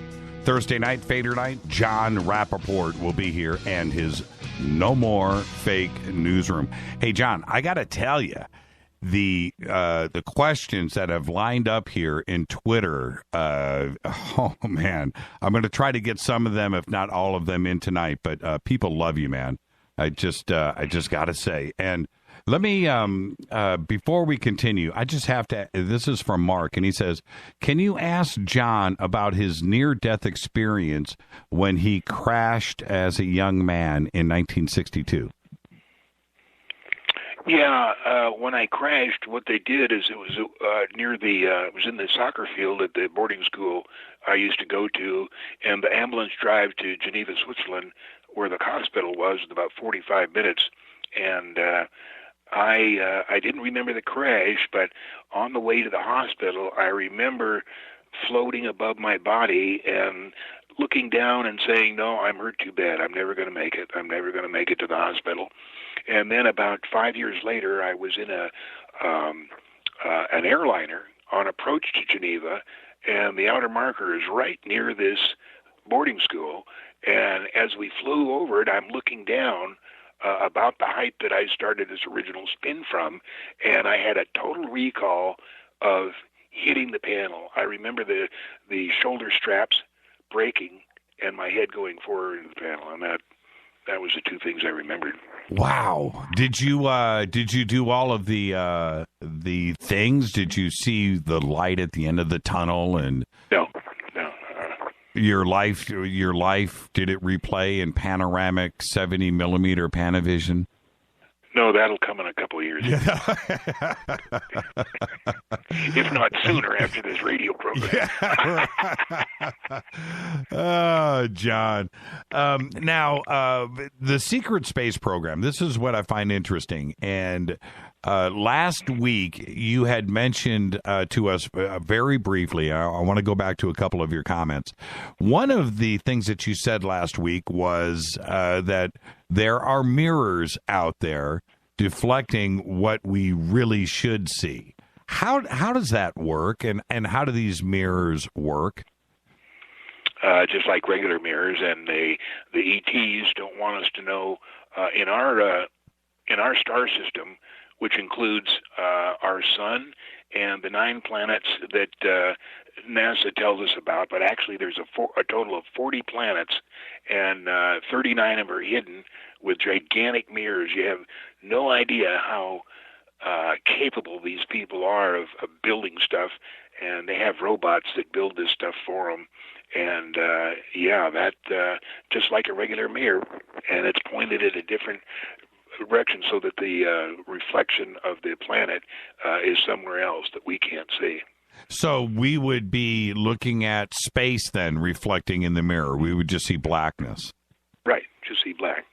Thursday night, Fader night, John Rappaport will be here and his No More Fake newsroom. Hey, John, I got to tell you, the questions that have lined up here in Twitter, oh, man, I'm going to try to get some of them, if not all of them, in tonight, but people love you, man. I just got to say. And let me, before we continue, I just have to, this is from Mark, and he says, can you ask John about his near-death experience when he crashed as a young man in 1962? Yeah, when I crashed, what they did is it was near the, it was in the soccer field at the boarding school I used to go to, and the ambulance drive to Geneva, Switzerland, where the hospital was, about 45 minutes, and I didn't remember the crash, but on the way to the hospital, I remember floating above my body and looking down and saying, no, I'm hurt too bad. I'm never going to make it. I'm never going to make it to the hospital. And then about 5 years later, I was in an airliner on approach to Geneva, and the outer marker is right near this boarding school. And as we flew over it, I'm looking down about the height that I started this original spin from, and I had a total recall of hitting the panel. I remember the shoulder straps breaking and my head going forward in the panel, and that was the two things I remembered. Wow! Did you do all of the things? Did you see the light at the end of the tunnel? And no. Your life. Did it replay in panoramic 70 millimeter Panavision? No, that'll come in a couple of years. If not sooner after this radio program. Oh, John. Now, the secret space program, this is what I find interesting. And last week, you had mentioned to us very briefly, I want to go back to a couple of your comments. One of the things that you said last week was that there are mirrors out there deflecting what we really should see. How does that work, and how do these mirrors work? Just like regular mirrors, and the ETs don't want us to know in our star system, which includes our sun and the 9 planets that NASA tells us about, but actually there's a total of 40 planets, and 39 of them are hidden with gigantic mirrors. You have no idea how capable these people are of building stuff, and they have robots that build this stuff for them. And that just like a regular mirror, and it's pointed at a different direction so that the reflection of the planet is somewhere else that we can't see. So we would be looking at space then reflecting in the mirror. We would just see blackness. Right, just see black.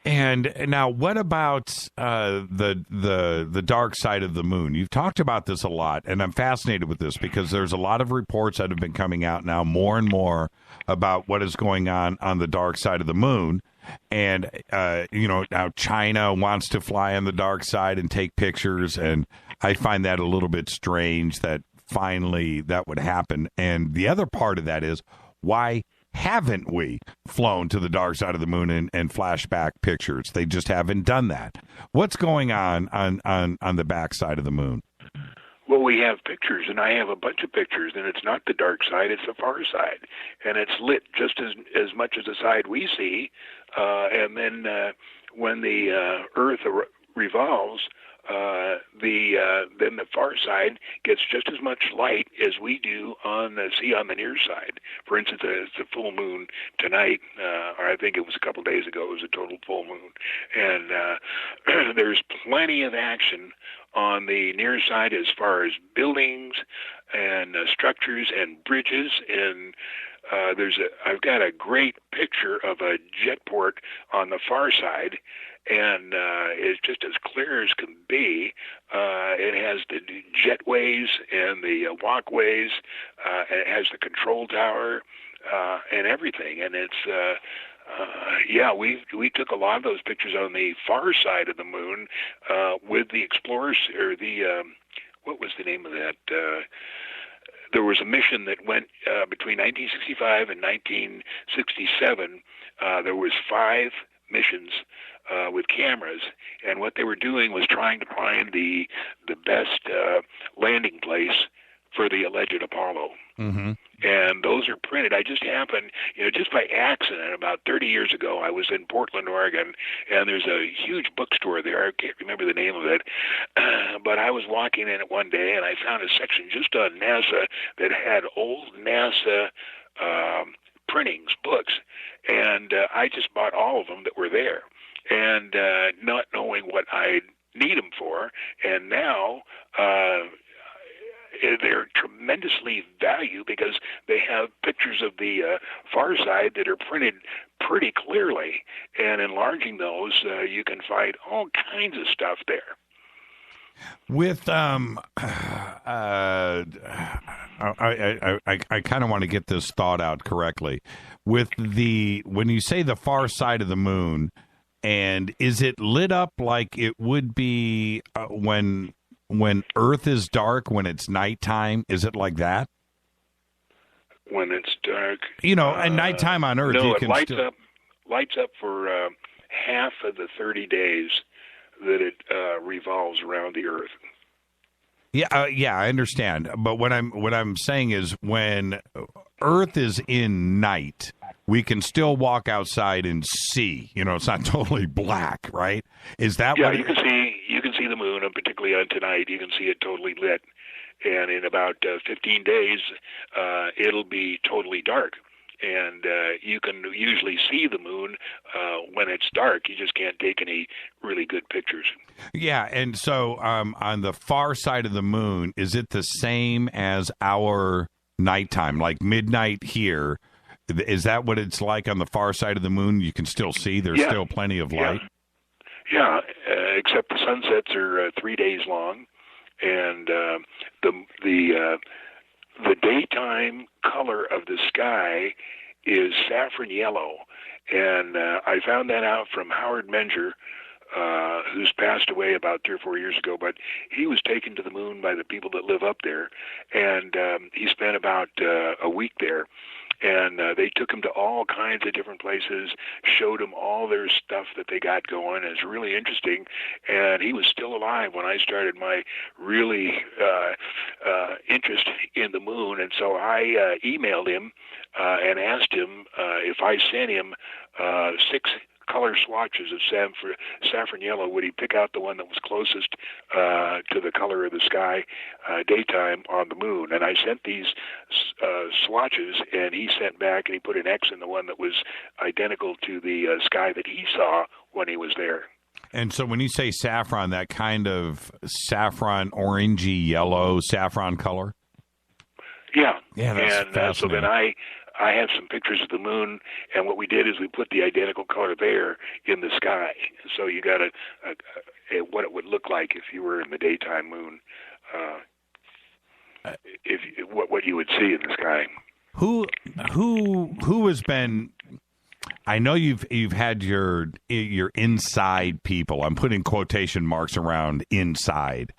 And now, what about the dark side of the moon? You've talked about this a lot, and I'm fascinated with this because there's a lot of reports that have been coming out now, more and more, about what is going on the dark side of the moon. And now China wants to fly on the dark side and take pictures, and I find that a little bit strange that finally that would happen. And the other part of that is, why haven't we flown to the dark side of the moon and flashback pictures? They just haven't done that. What's going on the back side of the moon? Well, we have pictures, and I have a bunch of pictures, and it's not the dark side, it's the far side. And it's lit just as much as the side we see. And then when the Earth revolves, then the far side gets just as much light as we do on the near side. For instance, it's a full moon tonight, or I think it was a couple days ago. It was a total full moon, and there's plenty of action on the near side as far as buildings and structures and bridges. And I've got a great picture of a jetport on the far side, and it's just as clear as can be. It has the jetways and the walkways, and it has the control tower and everything. And it's we took a lot of those pictures on the far side of the moon with the explorers, or the what was the name of that? There was a mission that went between 1965 and 1967. There was 5 missions with cameras, and what they were doing was trying to find the best landing place for the alleged Apollo. Mm-hmm. And those are printed. I just happened, just by accident, about 30 years ago, I was in Portland, Oregon, and there's a huge bookstore there. I can't remember the name of it, but I was walking in it one day, and I found a section just on NASA that had old NASA printings, books, and I just bought all of them that were there, and not knowing what I'd need them for, and now they're tremendously valuable because they have pictures of the far side that are printed pretty clearly, and enlarging those, you can find all kinds of stuff there. With I kind of want to get this thought out correctly. With when you say the far side of the moon, and is it lit up like it would be when Earth is dark, when it's nighttime? Is it like that? When it's dark, at nighttime on Earth, no, you it can lights up for half of the 30 days that it revolves around the Earth. Yeah, I understand. But what I'm saying is, when Earth is in night, we can still walk outside and see. It's not totally black, right? Is that what? You can see the moon, and particularly on tonight, you can see it totally lit. And in about 15 days, it'll be totally dark. And you can usually see the moon when it's dark. You just can't take any really good pictures. Yeah, and so on the far side of the moon, is it the same as our nighttime, like midnight here? Is that what it's like on the far side of the moon? You can still see. There's still plenty of light. Yeah, except the sunsets are 3 days long, and the daytime color of the sky is saffron yellow, and I found that out from Howard Menger, who's passed away about 3 or 4 years ago, but he was taken to the moon by the people that live up there, and he spent about a week there. And they took him to all kinds of different places, showed him all their stuff that they got going. It's really interesting. And he was still alive when I started my really interest in the moon. And so I emailed him and asked him if I sent him 6 color swatches of saffron yellow, would he pick out the one that was closest to the color of the sky daytime on the moon? And I sent these swatches, and he sent back, and he put an X in the one that was identical to the sky that he saw when he was there. And so when you say saffron, that kind of saffron, orangey, yellow, saffron color? Yeah. Yeah, that's fascinating. So then I have some pictures of the moon, and what we did is we put the identical color there in the sky. So you got what it would look like if you were in the daytime moon, what you would see in the sky. Who has been? I know you've had your inside people. I'm putting quotation marks around inside.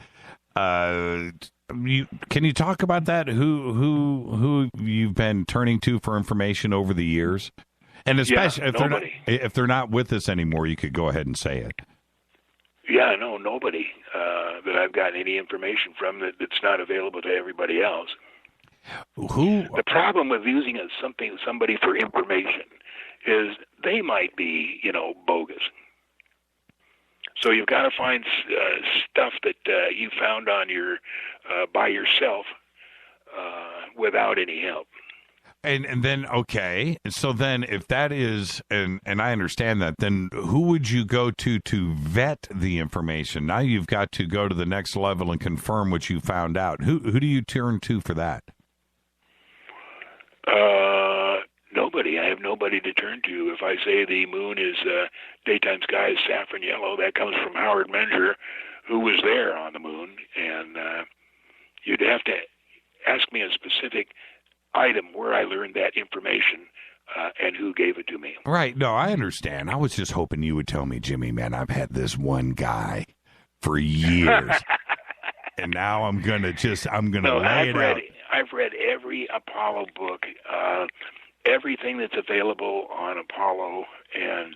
Can you talk about that? Who you've been turning to for information over the years, and especially if they're not with us anymore, you could go ahead and say it. Yeah, no, nobody that I've gotten any information from that's not available to everybody else. The problem with using somebody for information is they might be, bogus. So you've got to find stuff that you found on your by yourself without any help. And then, okay, so then if that is, and I understand that, then who would you go to vet the information? Now you've got to go to the next level and confirm what you found out. Who do you turn to for that? Nobody. I have nobody to turn to. If I say the moon is daytime sky is saffron yellow, that comes from Howard Menger, who was there on the moon, and you'd have to ask me a specific item where I learned that information and who gave it to me. Right. No, I understand. I was just hoping you would tell me, Jimmy, man, I've had this one guy for years, and now I'm gonna lay it out. I've read every Apollo book, everything that's available on Apollo, and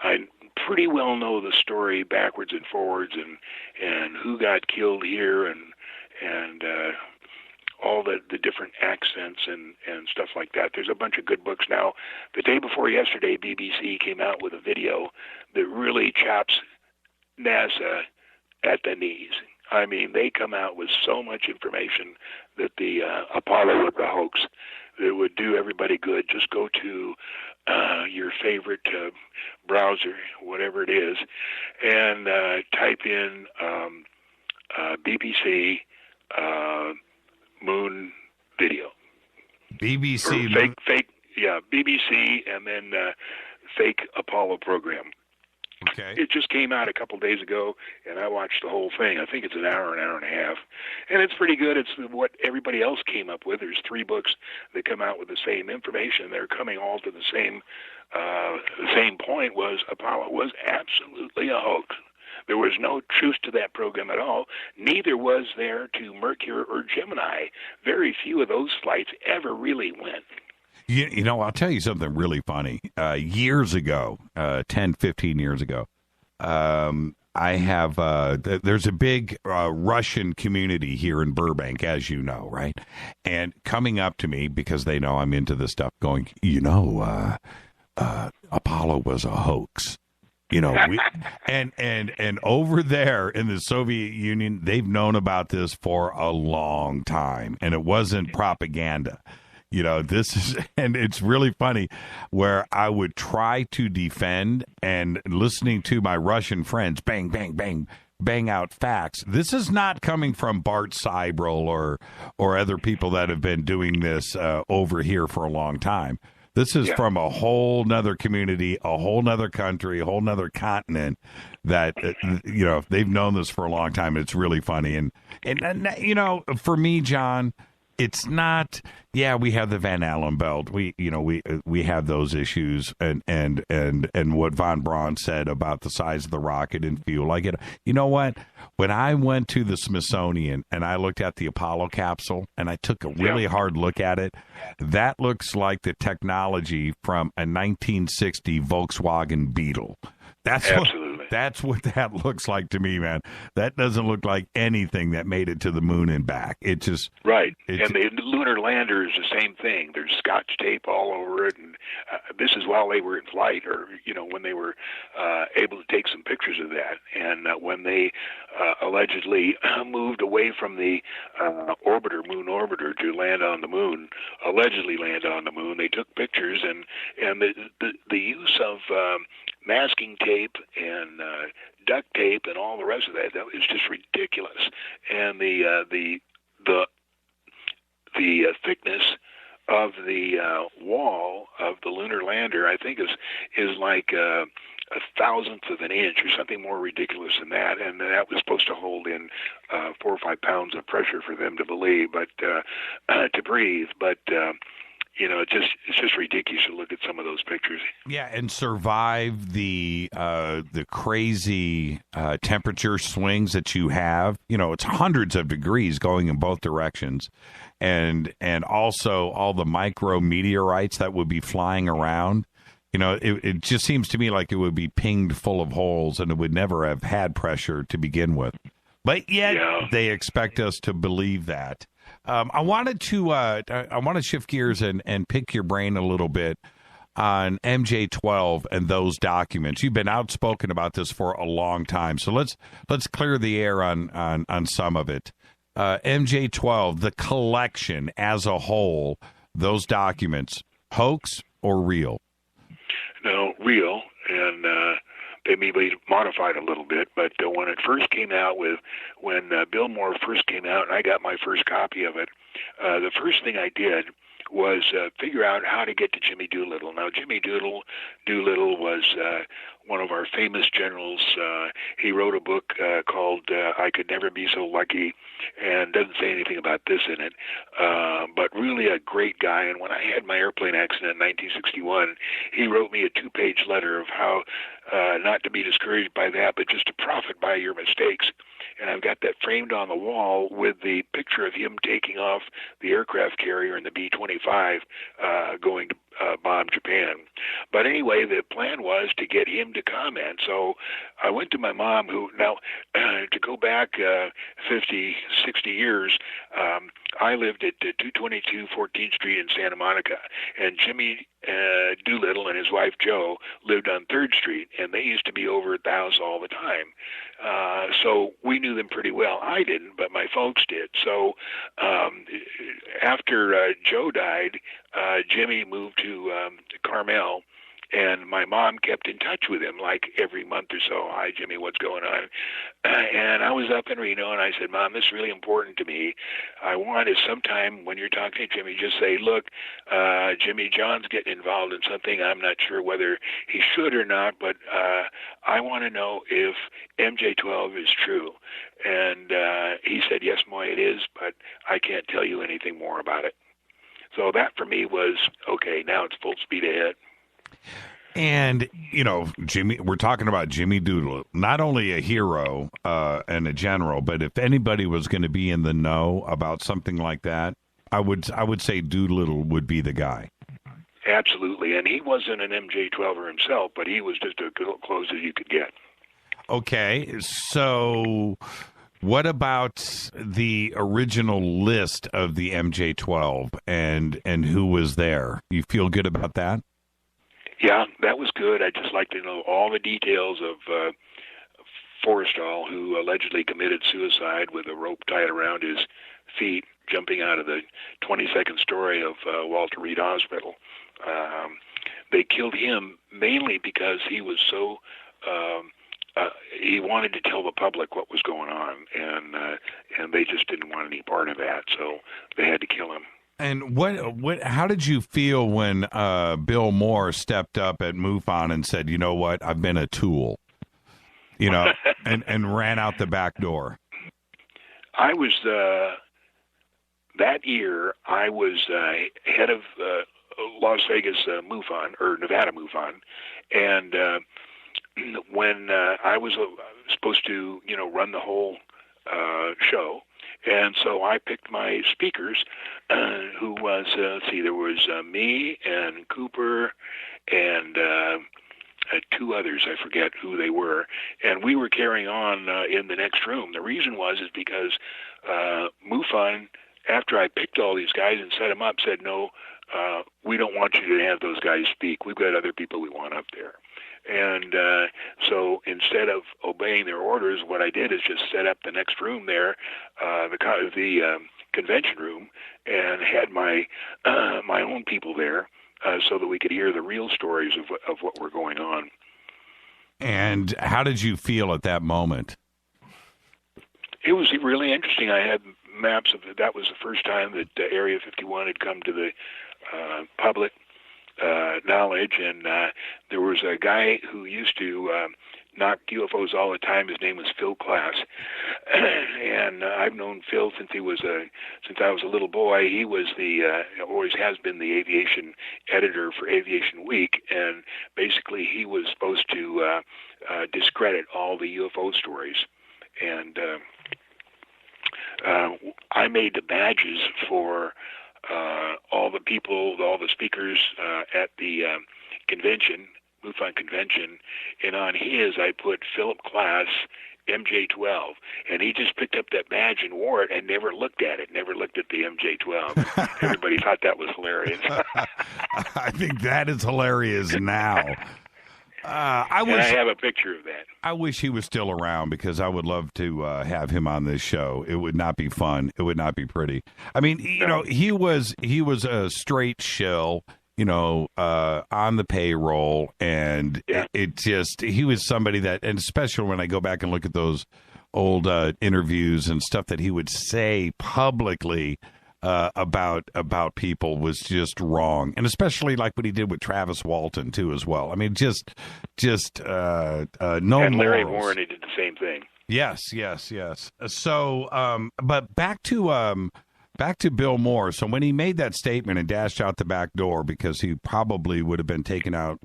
I pretty well know the story backwards and forwards, and who got killed here, and all the different accents and stuff like that. There's a bunch of good books now. The day before yesterday, BBC came out with a video that really chops NASA at the knees. I mean, they come out with so much information that the Apollo was a hoax. That would do everybody good. Just go to your favorite browser, whatever it is, and type in BBC moon video. BBC BBC, and then fake Apollo program. Okay. It just came out a couple days ago, and I watched the whole thing. I think it's an hour and a half, and it's pretty good. It's what everybody else came up with. There's 3 books that come out with the same information. They're coming all to the same point. Was Apollo was absolutely a hoax. There was no truth to that program at all. Neither was there to Mercury or Gemini. Very few of those flights ever really went. You know, I'll tell you something really funny. Years ago, 10, 15 years ago, I have there's a big Russian community here in Burbank, as you know, right? And coming up to me because they know I'm into this stuff, going, Apollo was a hoax. And over there in the Soviet Union, they've known about this for a long time, and it wasn't propaganda. This is, and it's really funny where I would try to defend and listening to my Russian friends, bang, bang, bang, bang out facts. This is not coming from Bart Seibel or other people that have been doing this over here for a long time. This is from a whole nother community, a whole nother country, a whole nother continent that, they've known this for a long time. It's really funny. And for me, John, it's not, we have the Van Allen belt. We have those issues and what von Braun said about the size of the rocket and fuel. I get, you know what? When I went to the Smithsonian and I looked at the Apollo capsule and I took a really hard look at it, that looks like the technology from a 1960 Volkswagen Beetle. That's what that looks like to me, man. That doesn't look like anything that made it to the moon and back. It just and the lunar lander is the same thing. There's Scotch tape all over it, and this is while they were in flight, or when they were able to take some pictures of that. And when they allegedly moved away from the moon orbiter to land on the moon, allegedly land on the moon, they took pictures, and the use of masking tape and duct tape and all the rest of that is just ridiculous. And the thickness of the wall of the lunar lander, I think, is like a thousandth of an inch or something more ridiculous than that, and that was supposed to hold in 4 or 5 pounds of pressure for them to believe, but to breathe. But it's just ridiculous to look at some of those pictures. Yeah, and survive the crazy temperature swings that you have. It's hundreds of degrees going in both directions, and also all the micro meteorites that would be flying around. It just seems to me like it would be pinged full of holes, and it would never have had pressure to begin with. But yet they expect us to believe that. I wanted to shift gears and pick your brain a little bit on MJ-12 and those documents. You've been outspoken about this for a long time, so let's clear the air on some of it. MJ-12, the collection as a whole, those documents, hoax or real? No, real, and they may be modified a little bit, but when it first came out when Bill Moore first came out and I got my first copy of it, the first thing I did was figure out how to get to Jimmy Doolittle. Now, Jimmy Doolittle was one of our famous generals. He wrote a book called I Could Never Be So Lucky, and doesn't say anything about this in it, but really a great guy. And when I had my airplane accident in 1961, he wrote me a 2-page letter of how not to be discouraged by that, but just to profit by your mistakes. And I've got that framed on the wall with the picture of him taking off the aircraft carrier in the B-25 going to bomb Japan. But anyway, the plan was to get him to comment. So I went to my mom, who now, to go back 50, 60 years, I lived at 222 14th Street in Santa Monica, and Jimmy Doolittle and his wife Jo lived on 3rd Street, and they used to be over at the house all the time. So we knew them pretty well. I didn't, but my folks did. So after Jo died, Jimmy moved to Carmel, and my mom kept in touch with him like every month or so. Hi, Jimmy, what's going on? And I was up in Reno, and I said, Mom, this is really important to me. I want is sometime when you're talking to Jimmy, just say, look, Jimmy, John's getting involved in something. I'm not sure whether he should or not, but I want to know if MJ-12 is true. And he said, yes, Moy, it is, but I can't tell you anything more about it. So that for me was, okay, now it's full speed ahead. And, Jimmy, we're talking about Jimmy Doolittle, not only a hero and a general, but if anybody was going to be in the know about something like that, I would say Doolittle would be the guy. Absolutely. And he wasn't an MJ-12er himself, but he was just as close as you could get. Okay, so what about the original list of the MJ-12 and who was there? You feel good about that? Yeah, that was good. I'd just like to know all the details of Forrestal, who allegedly committed suicide with a rope tied around his feet, jumping out of the 22nd story of Walter Reed Hospital. They killed him mainly because he was so he wanted to tell the public what was going on, and they just didn't want any part of that, so they had to kill him. And what? How did you feel when Bill Moore stepped up at MUFON and said, "You know what? I've been a tool," and ran out the back door? I was that year. I was head of Las Vegas MUFON, or Nevada MUFON, and when I was supposed to, run the whole show, and so I picked my speakers, who was, there was me and Cooper and two others, I forget who they were, and we were carrying on in the next room. The reason is because MUFON, after I picked all these guys and set them up, said, no, we don't want you to have those guys speak. We've got other people we want up there. And so instead of obeying their orders, what I did is just set up the next room there, the convention room, and had my my own people there, so that we could hear the real stories of what were going on. And how did you feel at that moment? It was really interesting. I had maps of it. That was the first time that Area 51 had come to the public knowledge, and there was a guy who used to knock UFOs all the time. His name was Phil Klass, and I've known Phil since I was a little boy. He was always has been the aviation editor for Aviation Week, and basically he was supposed to discredit all the UFO stories, and I made the badges for all the people, all the speakers at the convention, MUFON convention, and on his I put Philip Klass, MJ-12, and he just picked up that badge and wore it and never looked at it, never looked at the MJ-12. Everybody thought that was hilarious. I think that is hilarious now. I have a picture of that. I wish he was still around, because I would love to have him on this show. It would not be fun. It would not be pretty. I mean, he was a straight shill, on the payroll, and he was somebody that, and especially when I go back and look at those old interviews and stuff that he would say publicly about people, was just wrong, and especially like what he did with Travis Walton too, as well. I mean, just no. And Larry morals. Warren, he did the same thing. Yes. So, but back to Bill Moore. So when he made that statement and dashed out the back door, because he probably would have been taken out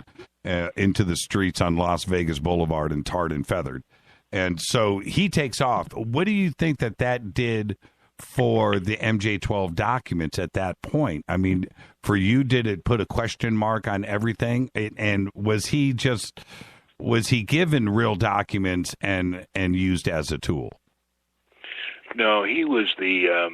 into the streets on Las Vegas Boulevard and tarred and feathered, and so he takes off. What do you think that did for the MJ-12 documents at that point? I mean, for you, did it put a question mark on everything? And was he given real documents and used as a tool? No, he was the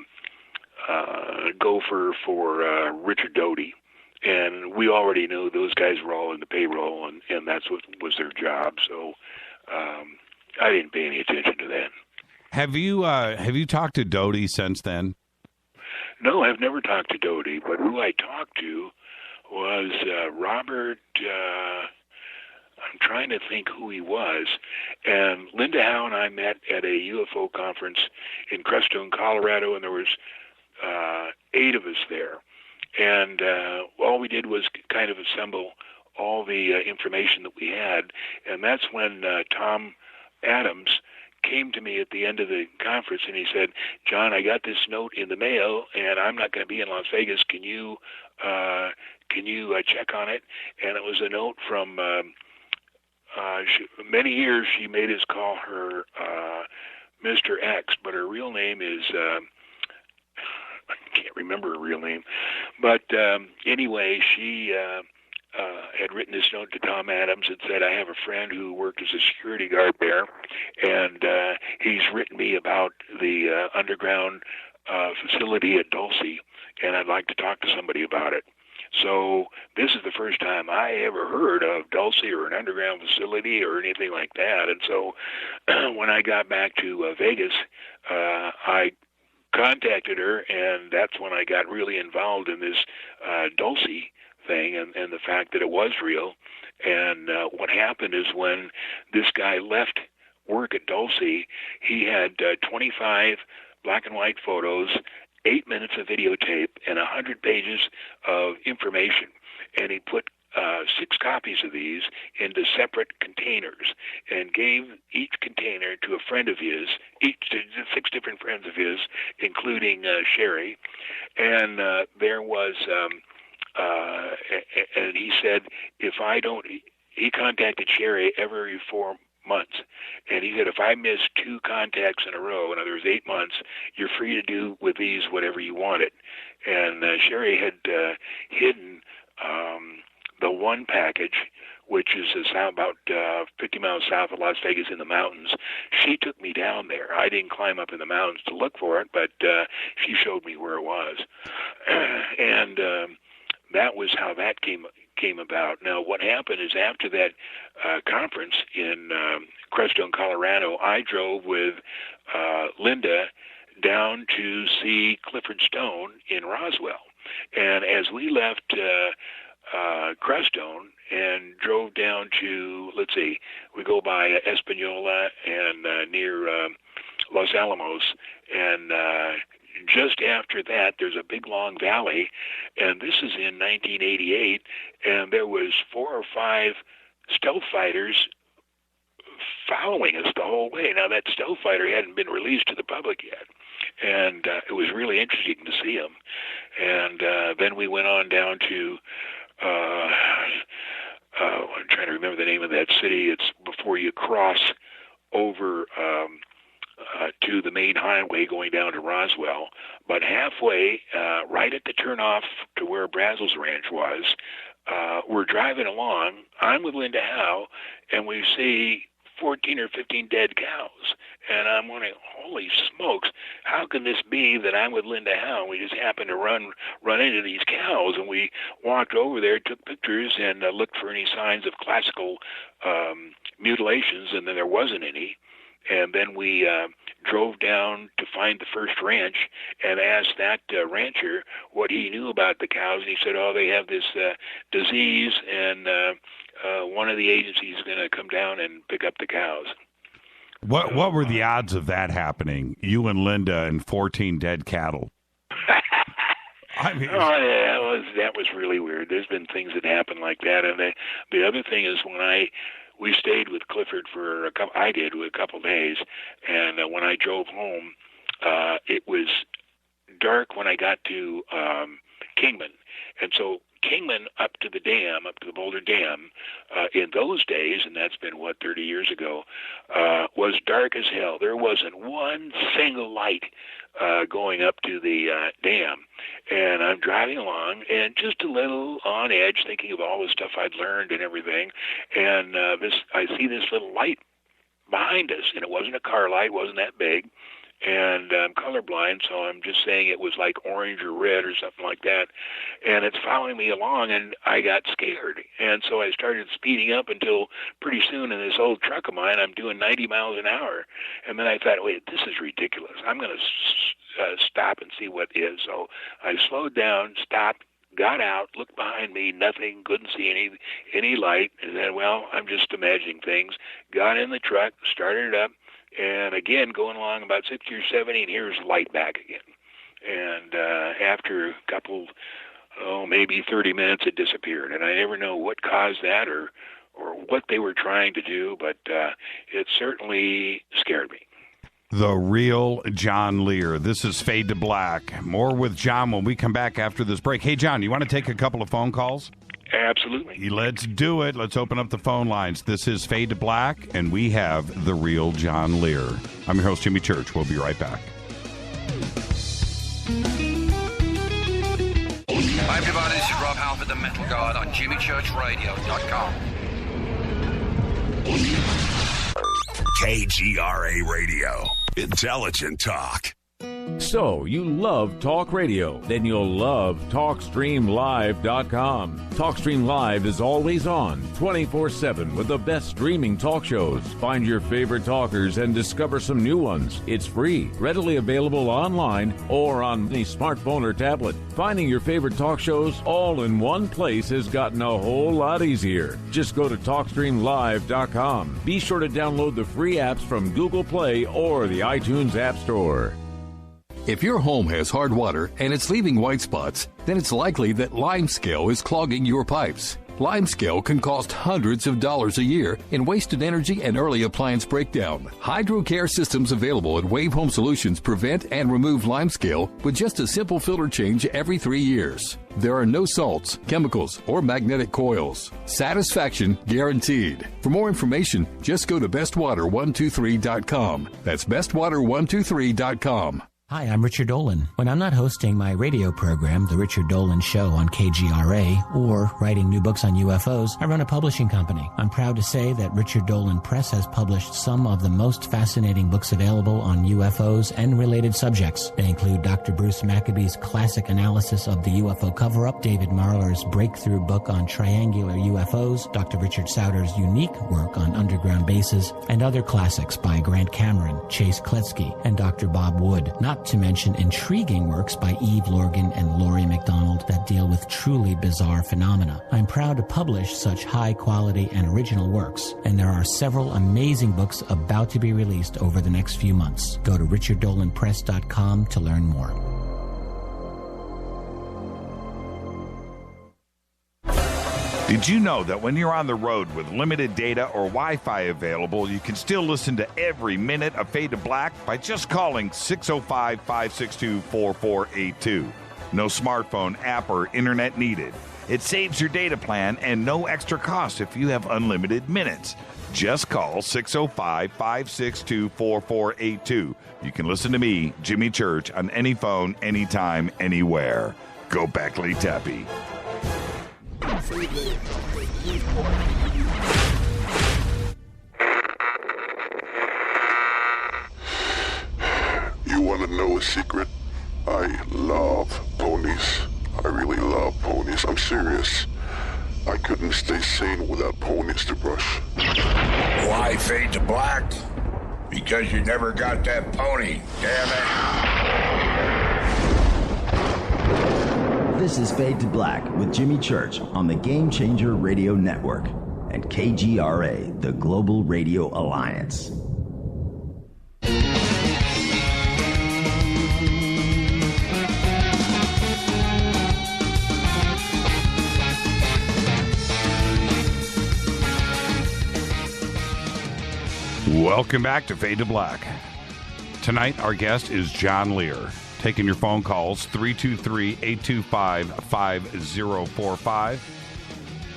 gopher for Richard Doty, and we already knew those guys were all in the payroll, and that's what was their job. So I didn't pay any attention to that. Have you talked to Doty since then? No, I've never talked to Doty, but who I talked to was Robert. I'm trying to think who he was. And Linda Howe and I met at a UFO conference in Crestone, Colorado, and there was 8 of us there. And all we did was kind of assemble all the information that we had, and that's when Tom Adams came to me at the end of the conference, and he said, "John, I got this note in the mail, and I'm not going to be in Las Vegas. Can you check on it?" And it was a note from many years she made us call her Mr. X, but her real name is I can't remember her real name. But anyway, she had written this note to Tom Adams and said, I have a friend who worked as a security guard there, and he's written me about the underground facility at Dulce, and I'd like to talk to somebody about it. So this is the first time I ever heard of Dulce or an underground facility or anything like that. And so when I got back to Vegas, I contacted her, and that's when I got really involved in this Dulce thing and the fact that it was real. And what happened is when this guy left work at Dulce, he had 25 black and white photos, 8 minutes of videotape, and 100 pages of information. And he put 6 copies of these into separate containers and gave each container to a friend of his, 6 different friends of his, including Sherry. And there was, and he said, he contacted Sherry every 4 months. And he said, if I miss 2 contacts in a row, in other words, 8 months, you're free to do with these whatever you wanted. And Sherry had hidden the one package, which is about 50 miles south of Las Vegas in the mountains. She took me down there. I didn't climb up in the mountains to look for it, but she showed me where it was. And that was how that came about. Now, what happened is after that conference in Crestone, Colorado, I drove with Linda down to see Clifford Stone in Roswell. And as we left Crestone and drove down to, let's see, we go by Espanola and near Los Alamos, and just after that, there's a big long valley, and this is in 1988, and there was 4 or 5 stealth fighters following us the whole way. Now, that stealth fighter hadn't been released to the public yet, and it was really interesting to see him. And then we went on down to, I'm trying to remember the name of that city. It's before you cross over to the main highway going down to Roswell. But halfway, right at the turnoff to where Brazel's Ranch was, we're driving along. I'm with Linda Howe, and we see 14 or 15 dead cows. And I'm wondering, holy smokes, how can this be that I'm with Linda Howe and we just happened to run into these cows? And we walked over there, took pictures, and looked for any signs of classical mutilations, and then there wasn't any. And then we drove down to find the first ranch and asked that rancher what he knew about the cows. And he said, oh, they have this disease, and one of the agencies is going to come down and pick up the cows. What were the odds of that happening? You and Linda and 14 dead cattle. I mean, that was really weird. There's been things that happen like that. And the other thing is when we stayed with Clifford for a couple days, and when I drove home, it was dark when I got to Kingman, and so Kingman up to the Boulder Dam, in those days, and that's been 30 years ago, was dark as hell. There wasn't one single light going up to the dam. And I'm driving along and just a little on edge, thinking of all the stuff I'd learned and everything. And I see this little light behind us, and it wasn't a car light, wasn't that big. And I'm colorblind, so I'm just saying it was like orange or red or something like that. And it's following me along, and I got scared. And so I started speeding up until pretty soon in this old truck of mine, I'm doing 90 miles an hour. And then I thought, wait, this is ridiculous. I'm going to stop and see what is. So I slowed down, stopped, got out, looked behind me, nothing, couldn't see any light. And then, well, I'm just imagining things. Got in the truck, started it up. And again, going along about 60 or 70, and here's light back again. And after a couple, maybe 30 minutes, it disappeared. And I never know what caused that or what they were trying to do, but it certainly scared me. The real John Lear. This is Fade to Black. More with John when we come back after this break. Hey, John, you want to take a couple of phone calls? Absolutely. Let's do it. Let's open up the phone lines. This is Fade to Black, and we have the real John Lear. I'm your host, Jimmy Church. We'll be right back. Hi everybody, this is Rob Halford, the Metal Guard on JimmyChurchRadio.com. KGRA Radio. Intelligent talk. So, you love talk radio? Then you'll love TalkStreamLive.com. TalkStream Live is always on, 24/7, with the best streaming talk shows. Find your favorite talkers and discover some new ones. It's free, readily available online or on any smartphone or tablet. Finding your favorite talk shows all in one place has gotten a whole lot easier. Just go to TalkStreamLive.com. Be sure to download the free apps from Google Play or the iTunes App Store. If your home has hard water and it's leaving white spots, then it's likely that limescale is clogging your pipes. Limescale can cost hundreds of dollars a year in wasted energy and early appliance breakdown. HydroCare systems available at Wave Home Solutions prevent and remove limescale with just a simple filter change every 3 years. There are no salts, chemicals, or magnetic coils. Satisfaction guaranteed. For more information, just go to bestwater123.com. That's bestwater123.com. Hi, I'm Richard Dolan. When I'm not hosting my radio program, The Richard Dolan Show on KGRA, or writing new books on UFOs, I run a publishing company. I'm proud to say that Richard Dolan Press has published some of the most fascinating books available on UFOs and related subjects. They include Dr. Bruce Maccabee's classic analysis of the UFO cover-up, David Marler's breakthrough book on triangular UFOs, Dr. Richard Sauter's unique work on underground bases, and other classics by Grant Cameron, Chase Kletsky, and Dr. Bob Wood. Not to mention intriguing works by Eve Lorgan and Laurie MacDonald that deal with truly bizarre phenomena. I'm proud to publish such high quality and original works, and there are several amazing books about to be released over the next few months. Go to richarddolanpress.com to learn more. Did you know that when you're on the road with limited data or Wi-Fi available, you can still listen to every minute of Fade to Black by just calling 605-562-4482. No smartphone, app, or internet needed. It saves your data plan and no extra cost if you have unlimited minutes. Just call 605-562-4482. You can listen to me, Jimmy Church, on any phone, anytime, anywhere. Go Beckley Tappy. You want to know a secret? I love ponies. I really love ponies. I'm serious. I couldn't stay sane without ponies to brush. Why Fade to Black? Because you never got that pony, damn it. This is Fade to Black with Jimmy Church on the Game Changer Radio Network and KGRA, the Global Radio Alliance. Welcome back to Fade to Black. Tonight, our guest is John Lear. Taking your phone calls, 323-825-5045.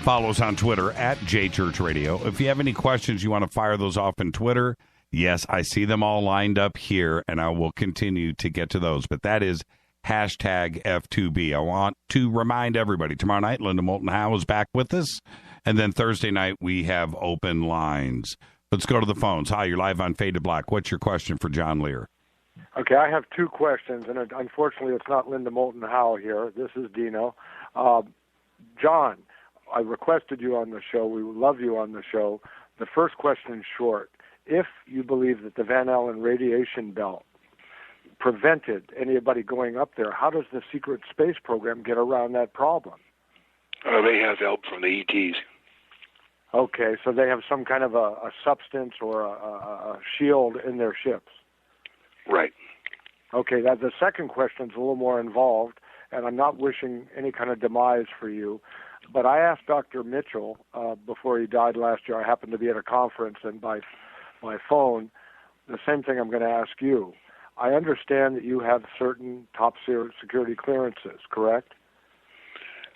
Follow us on Twitter at JChurchRadio. If you have any questions, you want to fire those off in Twitter, yes, I see them all lined up here, and I will continue to get to those. But that is hashtag F2B. I want to remind everybody, tomorrow night, Linda Moulton Howe is back with us. And then Thursday night, we have open lines. Let's go to the phones. Hi, you're live on Fade to Black. What's your question for John Lear? Okay, I have two questions, and unfortunately it's not Linda Moulton Howe here. This is Dino. John, I requested you on the show. We love you on the show. The first question is short. If you believe that the Van Allen radiation belt prevented anybody going up there, how does the secret space program get around that problem? They have help from the ETs. Okay, so they have some kind of a substance or a shield in their ships. Right. Okay, the second question is a little more involved, and I'm not wishing any kind of demise for you, but I asked Dr. Mitchell before he died last year. I happened to be at a conference, and by phone, the same thing I'm going to ask you. I understand that you have certain top security clearances, correct?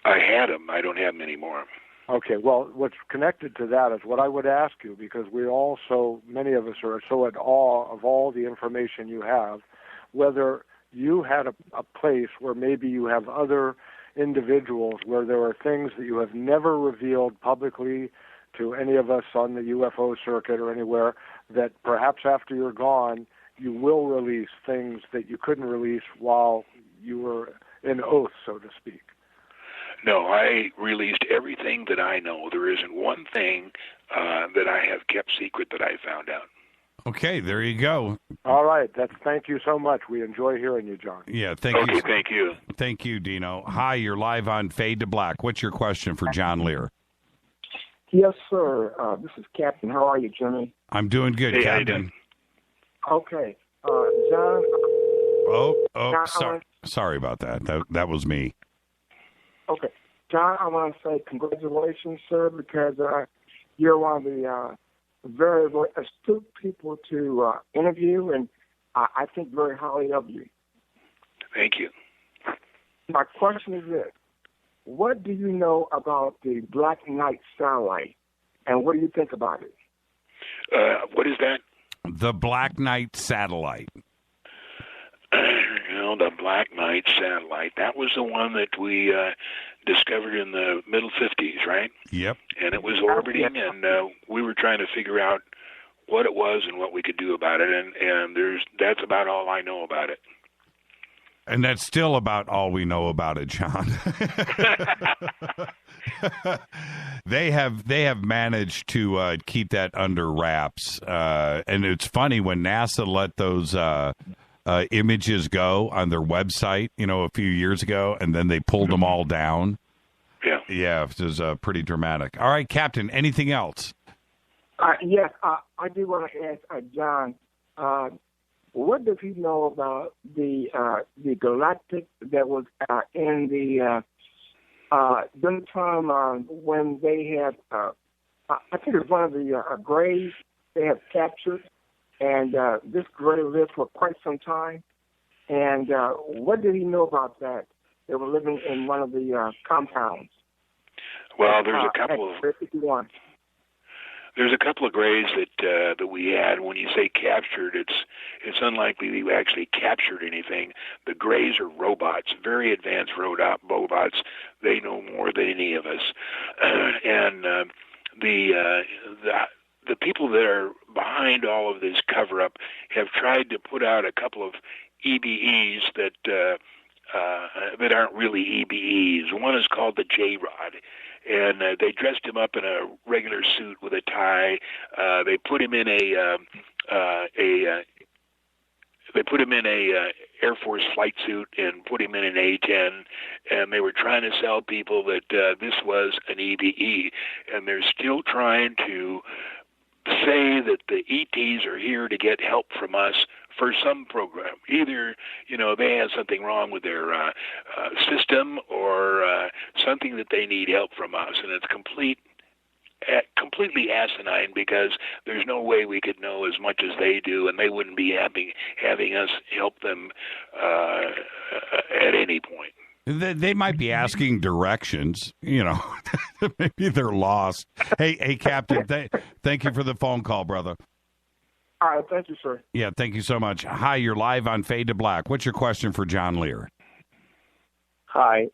I had them. I don't have them anymore. Okay, well, what's connected to that is what I would ask you, because we also, many of us are so at awe of all the information you have, whether you had a place where maybe you have other individuals where there are things that you have never revealed publicly to any of us on the UFO circuit or anywhere, that perhaps after you're gone, you will release things that you couldn't release while you were in oath, so to speak? No, I released everything that I know. There isn't one thing that I have kept secret that I found out. Okay, there you go. All right. Thank you so much. We enjoy hearing you, John. Yeah, thank you. Okay, thank you. Thank you, Dino. Hi, you're live on Fade to Black. What's your question for John Lear? Yes, sir. This is Captain. How are you, Jimmy? I'm doing good, Hey, Captain. Okay. John. Sorry about that. That was me. Okay. John, I want to say congratulations, sir, because you're one of the very, very astute people to interview, and I think very highly of you. Thank you. My question is this. What do you know about the Black Knight satellite, and what do you think about it? What is that? The Black Knight satellite. The Black Knight satellite. That was the one that we discovered in the middle 50s, right? Yep. And it was orbiting, and we were trying to figure out what it was and what we could do about it, and that's about all I know about it. And that's still about all we know about it, John. They have managed to keep that under wraps, and it's funny when NASA let those images go on their website, a few years ago, and then they pulled them all down. Yeah, it was pretty dramatic. All right, Captain, anything else? Yes, I do want to ask John, what does he know about the galactic that was in the during the time when they had, I think it was one of the grays they have captured, and this gray lived for quite some time. And what did he know about that? They were living in one of the compounds. Well, there's a couple of. There's a couple of grays that we had. When you say captured, it's unlikely that we actually captured anything. The grays are robots, very advanced robots. They know more than any of us, and the people that are behind all of this cover-up have tried to put out a couple of EBEs that aren't really EBEs. One is called the J-Rod. And they dressed him up in a regular suit with a tie. They put him in a Air Force flight suit and put him in an A-10. And they were trying to sell people that this was an EBE. And they're still trying to say that the ETs are here to get help from us for some program. Either, they have something wrong with their system or something that they need help from us. And it's completely asinine because there's no way we could know as much as they do, and they wouldn't be having us help them at any point. They might be asking directions, maybe they're lost. Hey, Captain, thank you for the phone call, brother. All right, thank you, sir. Yeah, thank you so much. Hi, you're live on Fade to Black. What's your question for John Lear? Hi.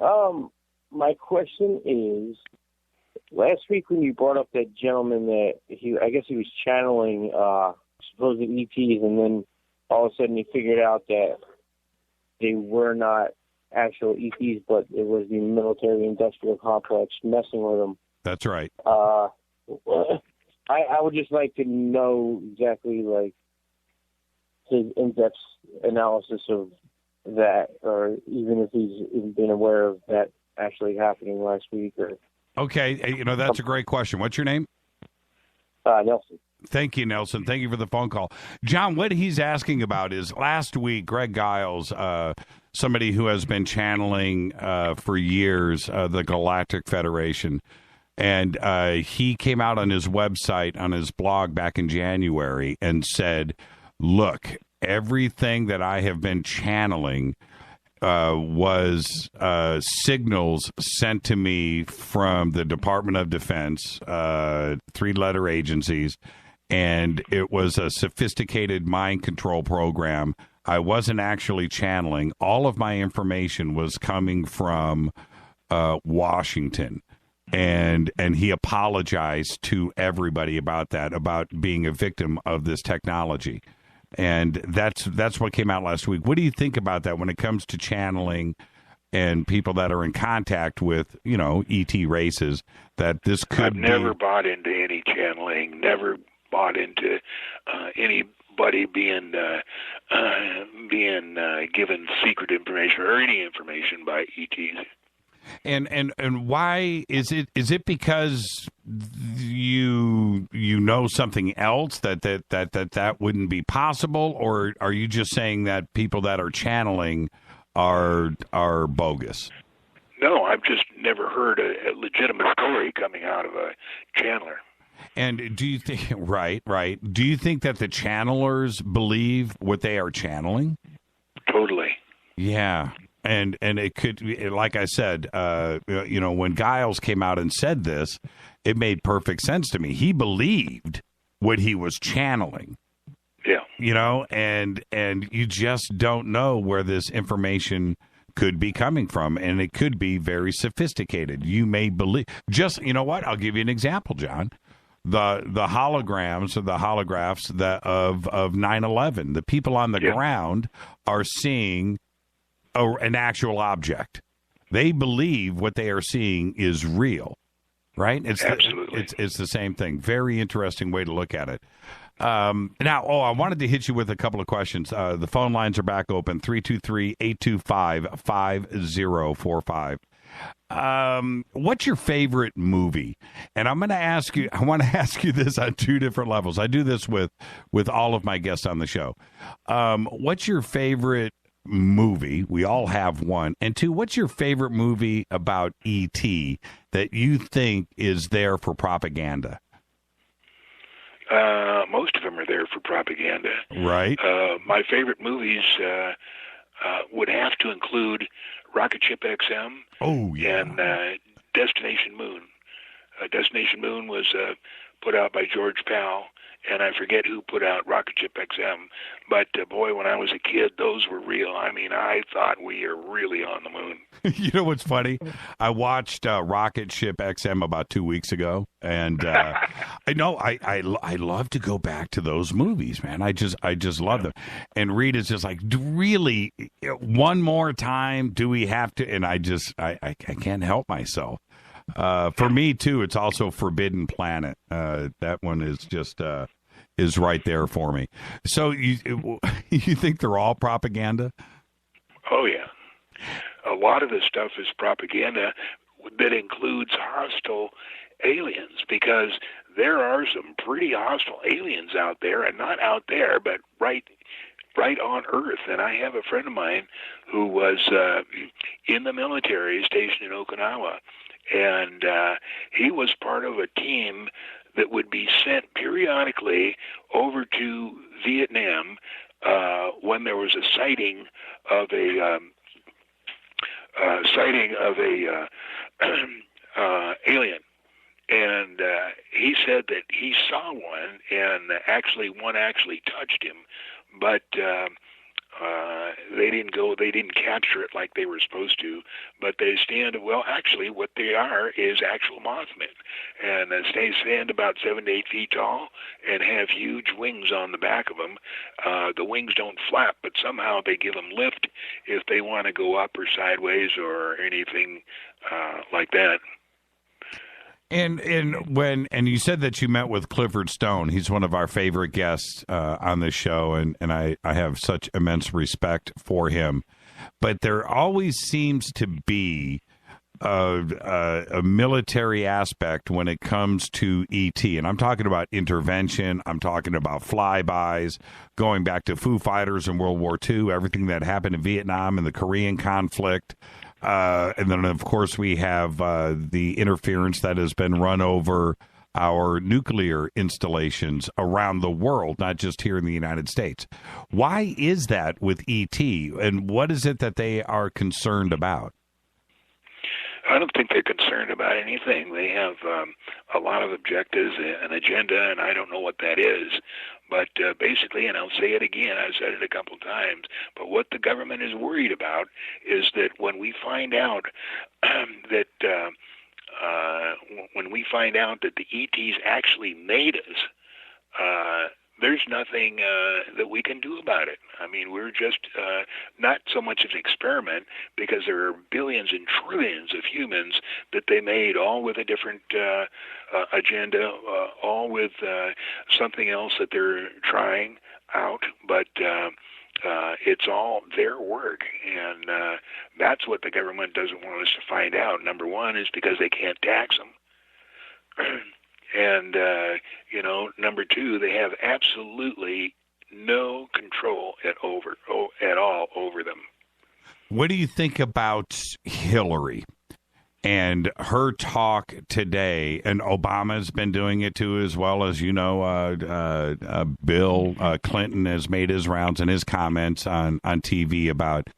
My question is, last week when you brought up that gentleman that I guess he was channeling supposed ETs, and then all of a sudden he figured out that they were not actual ETs, but it was the military-industrial complex messing with them. That's right. I would just like to know exactly, his in-depth analysis of that, or even if he's been aware of that actually happening last week. Okay, that's a great question. What's your name? Nelson. Thank you, Nelson. Thank you for the phone call. John, what he's asking about is last week, Greg Giles, somebody who has been channeling for years the Galactic Federation, and he came out on his website, on his blog back in January and said, look, everything that I have been channeling was signals sent to me from the Department of Defense, 3-letter agencies, and it was a sophisticated mind control program. I wasn't actually channeling. All of my information was coming from Washington. And he apologized to everybody about that, about being a victim of this technology. And that's what came out last week. What do you think about that when it comes to channeling and people that are in contact with, ET races, that this could I've never bought into any channeling, never bought into anybody being given secret information or any information by ETs. And why is it? Is it because you know something else that wouldn't be possible, or are you just saying that people that are channeling are bogus? No, I've just never heard a legitimate story coming out of a channeler. And do you think right? Do you think that the channelers believe what they are channeling? Totally. Yeah. And it could, like I said, when Giles came out and said this, it made perfect sense to me. He believed what he was channeling. Yeah. And you just don't know where this information could be coming from, and it could be very sophisticated. You may believe. Just, you know what? I'll give you an example, John. The holograms or the holographs of 9/11. The people on the ground are seeing an actual object. They believe what they are seeing is real, right? Absolutely. It's the same thing. Very interesting way to look at it. I wanted to hit you with a couple of questions. The phone lines are back open, 323-825-5045. What's your favorite movie? And I want to ask you this on two different levels. I do this with all of my guests on the show. What's your favorite movie? We all have one. And two, what's your favorite movie about E.T. that you think is there for propaganda? Most of them are there for propaganda. Right. My favorite movies would have to include Rocket Ship XM. Oh, yeah. And Destination Moon. Destination Moon was put out by George Powell, and I forget who put out Rocket Ship XM. But, boy, when I was a kid, those were real. I mean, I thought we are really on the moon. You know what's funny? I watched Rocket Ship XM about 2 weeks ago, and I love to go back to those movies, man. I just love them. And Reed is just like, really, one more time, do we have to? And I can't help myself. For me, too, it's also Forbidden Planet. That one is just is right there for me. So you think they're all propaganda? Oh, yeah. A lot of the stuff is propaganda that includes hostile aliens, because there are some pretty hostile aliens out there, and not out there, but right on Earth. And I have a friend of mine who was in the military stationed in Okinawa, and he was part of a team that would be sent periodically over to Vietnam when there was a sighting of a alien. And he said that he saw one, and one actually touched him, but they didn't capture it like they were supposed to. But they actually what they are is actual Mothmen, and they stand about 7 to 8 feet tall and have huge wings on the back of them. The wings don't flap, but somehow they give them lift if they want to go up or sideways or anything like that. And you said that you met with Clifford Stone. He's one of our favorite guests on this show, and I have such immense respect for him. But there always seems to be a military aspect when it comes to ET. And I'm talking about intervention. I'm talking about flybys, going back to Foo Fighters in World War II, everything that happened in Vietnam and the Korean conflict. And then, of course, we have the interference that has been run over our nuclear installations around the world, not just here in the United States. Why is that with ET, and what is it that they are concerned about? I don't think they're concerned about anything. They have a lot of objectives, an agenda, and I don't know what that is. But basically, and I'll say it again, I've said it a couple times, but what the government is worried about is that when we find out that the ETs actually made us, there's nothing that we can do about it. I mean, we're just not so much an experiment, because there are billions and trillions of humans that they made, all with a different agenda, all with something else that they're trying out, but it's all their work, and that's what the government doesn't want us to find out. Number one is because they can't tax them. And, number two, they have absolutely no control at all over them. What do you think about Hillary and her talk today? And Obama's been doing it too, as well as, Bill Clinton has made his rounds and his comments on TV about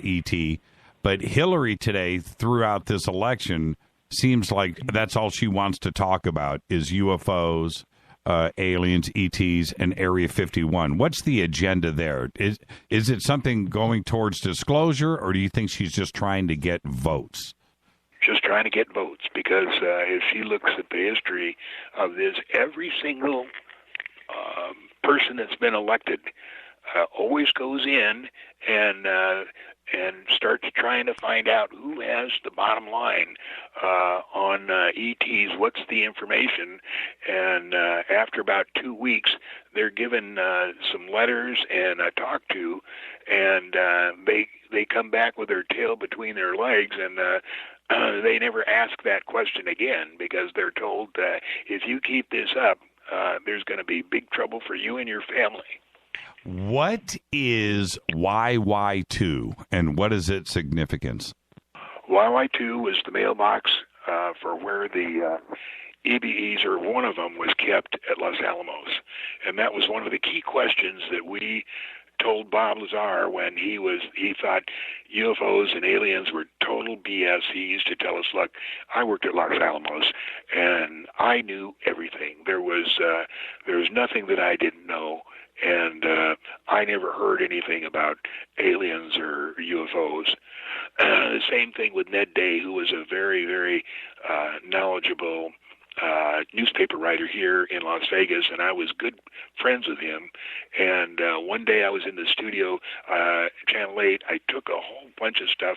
ET. But Hillary today, throughout this election, seems like that's all she wants to talk about is UFOs, aliens, ETs, and Area 51. What's the agenda there? Is it something going towards disclosure, or do you think she's just trying to get votes? Just trying to get votes, because if she looks at the history of this, every single person that's been elected always goes in and starts trying to find out who has the bottom line on ETs, what's the information, and after about 2 weeks, they're given some letters and a talk to, and they come back with their tail between their legs, and they never ask that question again, because they're told if you keep this up, there's going to be big trouble for you and your family. What is YY2, and what is its significance? YY2 was the mailbox for where the EBEs, or one of them, was kept at Los Alamos. And that was one of the key questions that we told Bob Lazar when he thought UFOs and aliens were total BS. He used to tell us, look, I worked at Los Alamos, and I knew everything. There was nothing that I didn't know. And I never heard anything about aliens or UFOs. The same thing with Ned Day, who was a very, very knowledgeable newspaper writer here in Las Vegas, and I was good friends with him. And one day I was in the studio, Channel 8. I took a whole bunch of stuff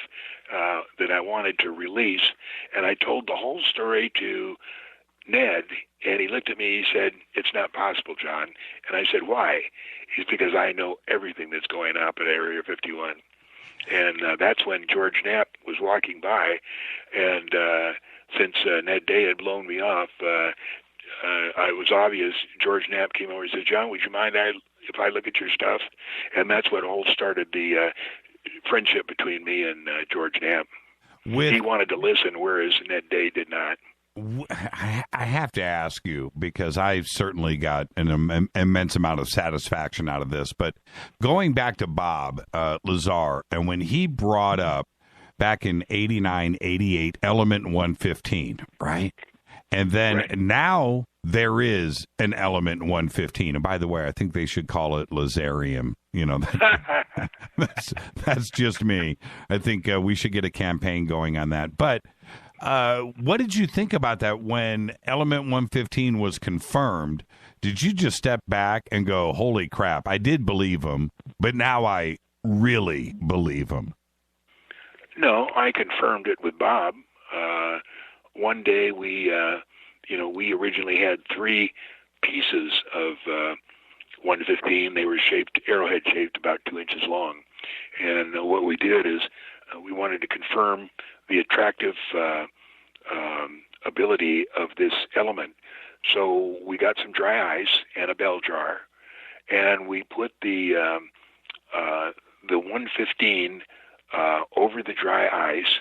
that I wanted to release, and I told the whole story to Ned, and he looked at me, he said, "It's not possible, John." And I said, "Why?" He's, "Because I know everything that's going up at Area 51. And that's when George Knapp was walking by, and since Ned Day had blown me off, I was obvious. George Knapp came over and said, "John, would you mind if I look at your stuff?" And that's what all started the friendship between me and George Knapp. He wanted to listen, whereas Ned Day did not. I have to ask you, because I've certainly got an immense amount of satisfaction out of this, but going back to Bob Lazar, and when he brought up back in 89, 88, Element 115, right? And then now there is an Element 115. And by the way, I think they should call it Lazarium. That's just me. I think we should get a campaign going on that. But what did you think about that when Element 115 was confirmed? Did you just step back and go, holy crap, I did believe him, but now I really believe him? No, I confirmed it with Bob. One day we originally had 3 pieces of 115. They were arrowhead-shaped, about 2 inches long. And what we did is we wanted to confirm the attractive ability of this element. So we got some dry ice and a bell jar, and we put the 115 over the dry ice,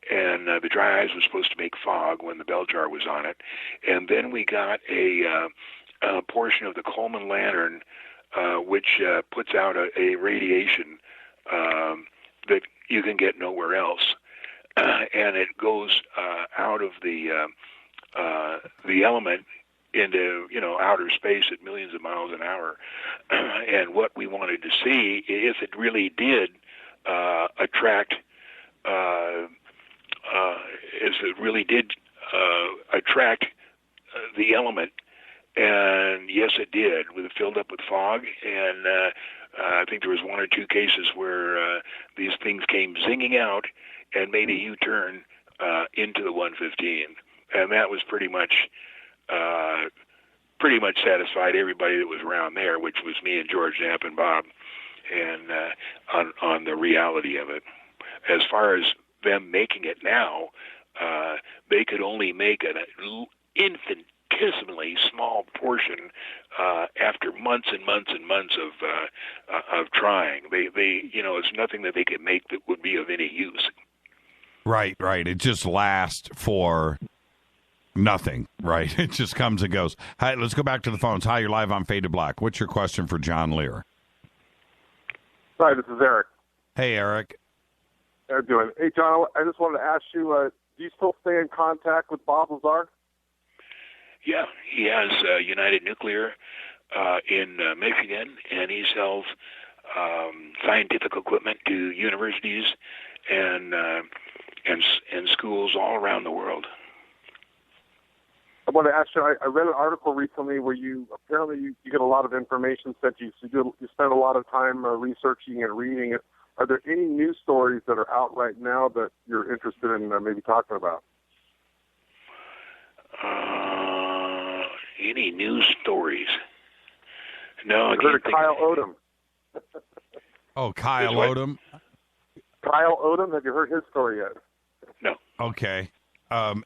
and the dry ice was supposed to make fog when the bell jar was on it. And then we got a portion of the Coleman lantern, which puts out a radiation that you can get nowhere else. And it goes out of the element into outer space at millions of miles an hour. And what we wanted to see, if it really did attract the element. And yes, it did. It filled up with fog, and I think there was one or two cases where these things came zinging out and made a U-turn into the 115, and that was pretty much satisfied everybody that was around there, which was me and George Knapp and Bob, and on the reality of it. As far as them making it now, they could only make an infinitesimally small portion after months and months and months of trying. They it's nothing that they could make that would be of any use. Right. It just lasts for nothing, right? It just comes and goes. Hi, let's go back to the phones. Hi, you're live on Fade to Black. What's your question for John Lear? Hi, this is Eric. Hey, Eric. How are you doing? Hey, John, I just wanted to ask you, do you still stay in contact with Bob Lazar? Yeah, he has United Nuclear in Michigan, and he sells scientific equipment to universities and schools all around the world. I want to ask you, I read an article recently where you get a lot of information sent to you. So you spend a lot of time researching and reading it. Are there any news stories that are out right now that you're interested in maybe talking about? Any news stories? No, I heard of Kyle Odom. Oh, Kyle Odom? Kyle Odom, have you heard his story yet? No. Okay.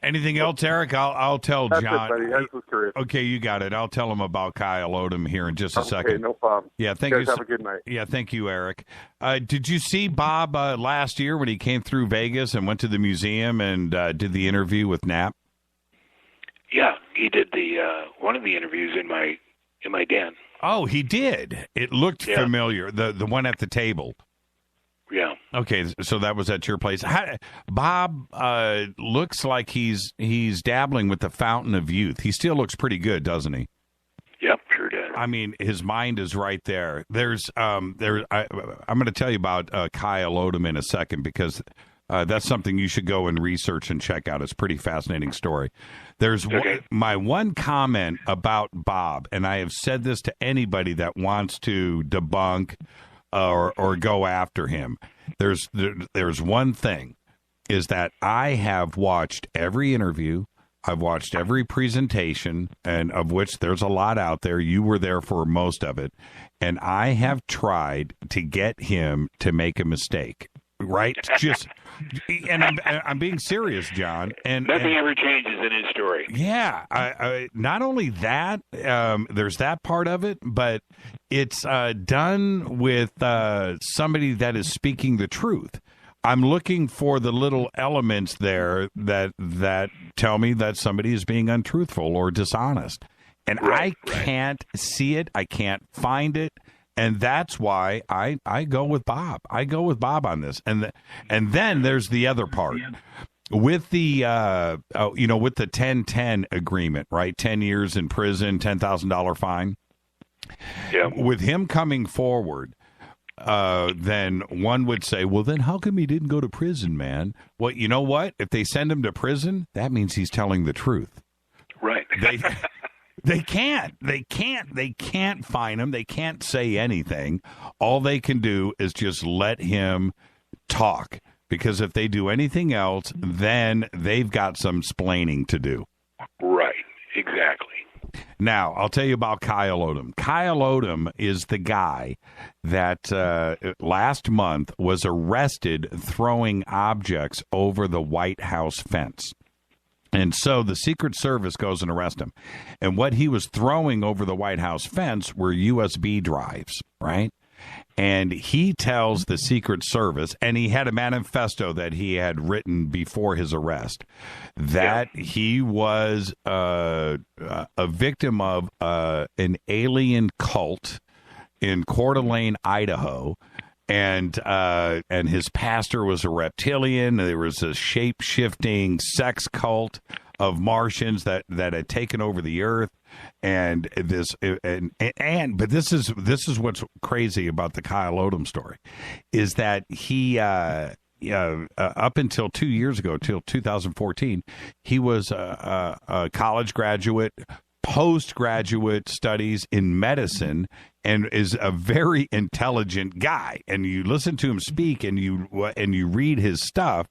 Anything else, Eric? I'll tell That's John. It, buddy. I was curious. Okay, you got it. I'll tell him about Kyle Odom here in just a second. Okay, no problem. Yeah, thank you. Guys you. Have a good night. Yeah, thank you, Eric. Did you see Bob last year when he came through Vegas and went to the museum and did the interview with Knapp? Yeah, he did the one of the interviews in my den. Oh, he did. It looked familiar. The one at the table. Yeah. Okay, so that was at your place. Bob looks like he's dabbling with the fountain of youth. He still looks pretty good, doesn't he? Yep, sure does. I mean, his mind is right there. I'm going to tell you about Kyle Odom in a second because that's something you should go and research and check out. It's a pretty fascinating story. There's my one comment about Bob, and I have said this to anybody that wants to debunk or go after him. There's one thing, is that I have watched every interview, I've watched every presentation, and of which there's a lot out there. You were there for most of it, and I have tried to get him to make a mistake. Right? Just, and I'm being serious, John. And nothing ever changes in his story. Yeah, I not only that, there's that part of it, but it's done with somebody that is speaking the truth. I'm looking for the little elements there that tell me that somebody is being untruthful or dishonest, and I can't see it. I can't find it. And that's why I go with Bob. I go with Bob on this. And then there's the other part. With the, with the 10-10 agreement, right? 10 years in prison, $10,000 fine. Yeah. With him coming forward, then one would say, well, then how come he didn't go to prison, man? Well, you know what? If they send him to prison, that means he's telling the truth. Right. They can't fine him. They can't say anything. All they can do is just let him talk, because if they do anything else, then they've got some splaining to do. Right, exactly. Now, I'll tell you about Kyle Odom. Kyle Odom is the guy that last month was arrested throwing objects over the White House fence. And so the Secret Service goes and arrests him. And what he was throwing over the White House fence were USB drives, right? And he tells the Secret Service, and he had a manifesto that he had written before his arrest, that he was a victim of an alien cult in Coeur d'Alene, Idaho. And his pastor was a reptilian. There was a shape-shifting sex cult of Martians that had taken over the Earth, and this but this is what's crazy about the Kyle Odom story, is that he up until 2 years ago, till 2014, he was a college graduate, postgraduate studies in medicine, and is a very intelligent guy. And you listen to him speak, and you read his stuff.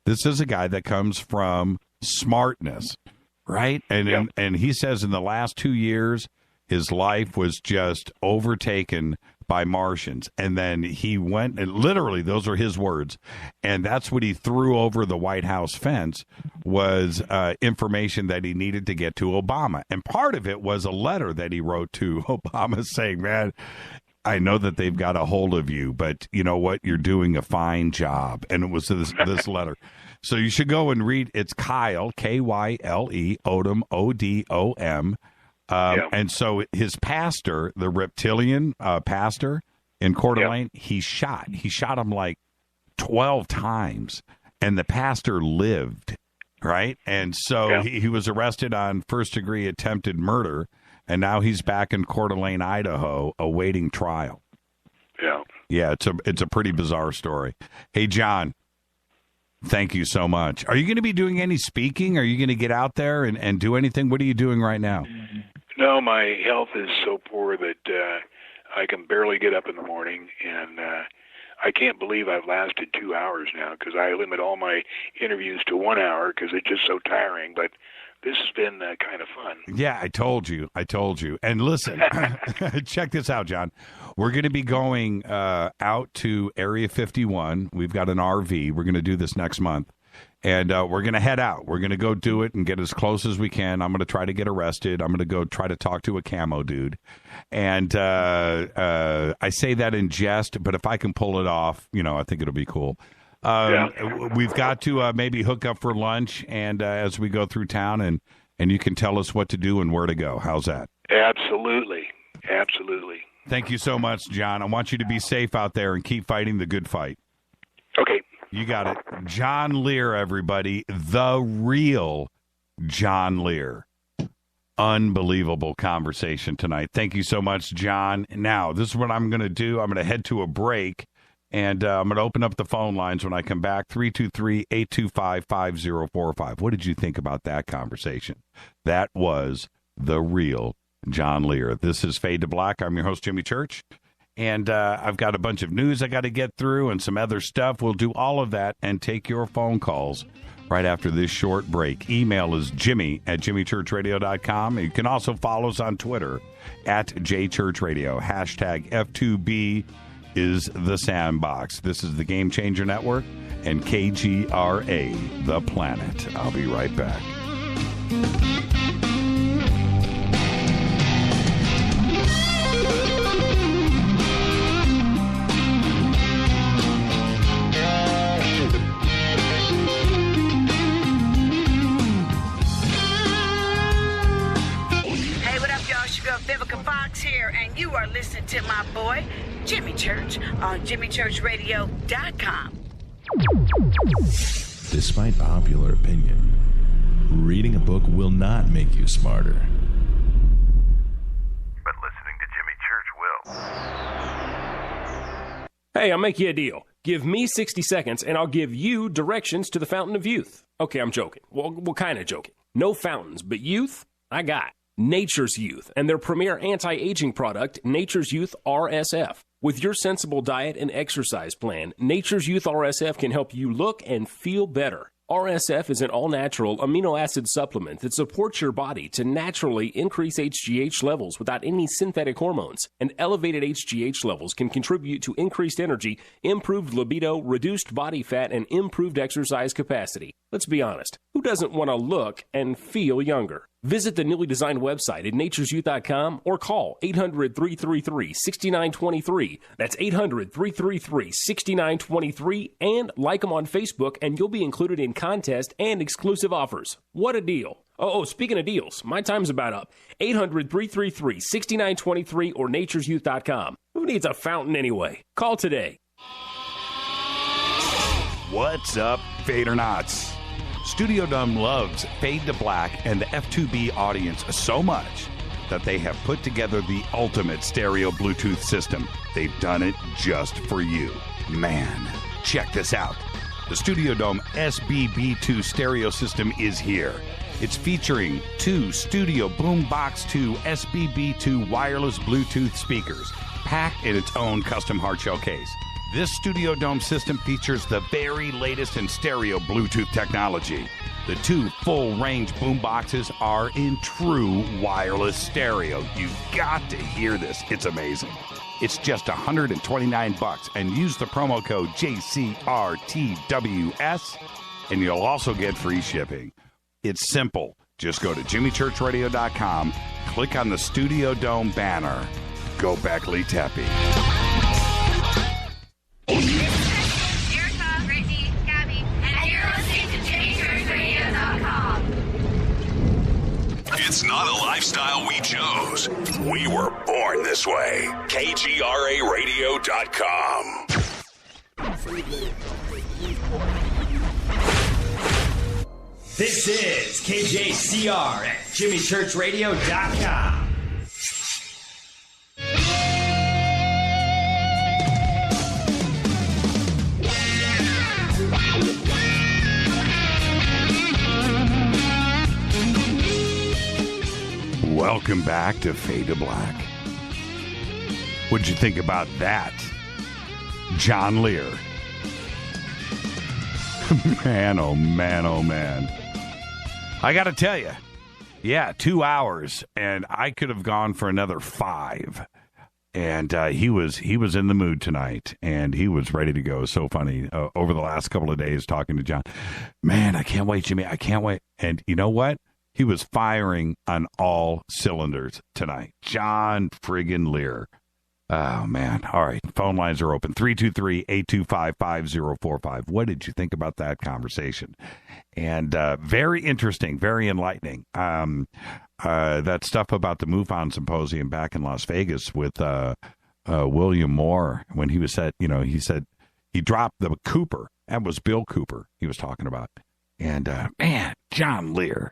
This is a guy that comes from smartness, right? And he says in the last 2 years, his life was just overtaken by Martians. And then he went, and literally, those are his words, and that's what he threw over the White House fence, was information that he needed to get to Obama. And part of it was a letter that he wrote to Obama saying, man, I know that they've got a hold of you, but you know what? You're doing a fine job. And it was this letter. So you should go and read. It's Kyle, Kyle, Odom, Odom. And so his pastor, the reptilian pastor in Coeur d'Alene, he shot him like 12 times, and the pastor lived, right? And so he was arrested on first-degree attempted murder, and now he's back in Coeur d'Alene, Idaho, awaiting trial. Yeah, it's a pretty bizarre story. Hey, John, thank you so much. Are you going to be doing any speaking? Are you going to get out there and do anything? What are you doing right now? No, my health is so poor that I can barely get up in the morning, and I can't believe I've lasted 2 hours now, because I limit all my interviews to 1 hour because it's just so tiring. But this has been kind of fun. Yeah, I told you. And listen, check this out, John. We're going to be going out to Area 51. We've got an RV. We're going to do this next month. And we're going to head out. We're going to go do it and get as close as we can. I'm going to try to get arrested. I'm going to go try to talk to a camo dude. And I say that in jest, but if I can pull it off, I think it'll be cool. We've got to maybe hook up for lunch and as we go through town, and you can tell us what to do and where to go. How's that? Absolutely. Thank you so much, John. I want you to be safe out there and keep fighting the good fight. Okay. You got it. John Lear, everybody. The real John Lear. Unbelievable conversation tonight. Thank you so much, John. Now, this is what I'm going to do. I'm going to head to a break, and I'm going to open up the phone lines when I come back. 323-825-5045. What did you think about that conversation? That was the real John Lear. This is Fade to Black. I'm your host, Jimmy Church. And I've got a bunch of news I got to get through and some other stuff. We'll do all of that and take your phone calls right after this short break. Email is jimmy@jimmychurchradio.com. You can also follow us on Twitter @JChurchRadio. Hashtag F2B is the sandbox. This is the Game Changer Network and KGRA, The Planet. I'll be right back. And you are listening to my boy, Jimmy Church, on JimmyChurchRadio.com. Despite popular opinion, reading a book will not make you smarter. But listening to Jimmy Church will. Hey, I'll make you a deal. Give me 60 seconds, and I'll give you directions to the Fountain of Youth. Okay, I'm joking. Well, kind of joking. No fountains, but youth, I got. Nature's Youth and their premier anti-aging product, Nature's Youth RSF. With your sensible diet and exercise plan, Nature's Youth RSF can help you look and feel better. RSF is an all-natural amino acid supplement that supports your body to naturally increase HGH levels without any synthetic hormones. And elevated HGH levels can contribute to increased energy, improved libido, reduced body fat, and improved exercise capacity. Let's be honest, who doesn't want to look and feel younger? Visit the newly designed website at naturesyouth.com or call 800-333-6923. That's 800-333-6923, and like them on Facebook, and you'll be included in contest and exclusive offers. What a deal. Oh, speaking of deals, my time's about up. 800-333-6923 or naturesyouth.com. Who needs a fountain anyway? Call today. What's up, Fadernauts? Studio Dome loves Fade to Black and the F2B audience so much that they have put together the ultimate stereo Bluetooth system. They've done it just for you. Man, check this out. The Studio Dome SBB2 stereo system is here. It's featuring 2 Studio Boombox 2 SBB2 wireless Bluetooth speakers, packed in its own custom hardshell case. This Studio Dome system features the very latest in stereo Bluetooth technology. The 2 full-range boomboxes are in true wireless stereo. You've got to hear this. It's amazing. It's just $129 and use the promo code JCRTWS and you'll also get free shipping. It's simple. Just go to jimmychurchradio.com, click on the Studio Dome banner. Go Beckley Teppy. Erica, Brittany, Gabby, and you're listening to JimmyChurchRadio.com. It's not a lifestyle we chose. We were born this way. KGRARadio.com. This is KJCR at JimmyChurchRadio.com. Welcome back to Fade to Black. What'd you think about that? John Lear. Man, oh man, oh man. I got to tell you, yeah, 2 hours, and I could have gone for another 5. And he was in the mood tonight, and he was ready to go. So funny. Over the last couple of days talking to John. Man, I can't wait, Jimmy. I can't wait. And you know what? He was firing on all cylinders tonight. John friggin' Lear. Oh, man. All right. Phone lines are open. 323-825-5045. What did you think about that conversation? And very interesting, very enlightening. That stuff about the MUFON Symposium back in Las Vegas with William Moore, when he was he said he dropped the Cooper. That was Bill Cooper he was talking about. And, man, John Lear.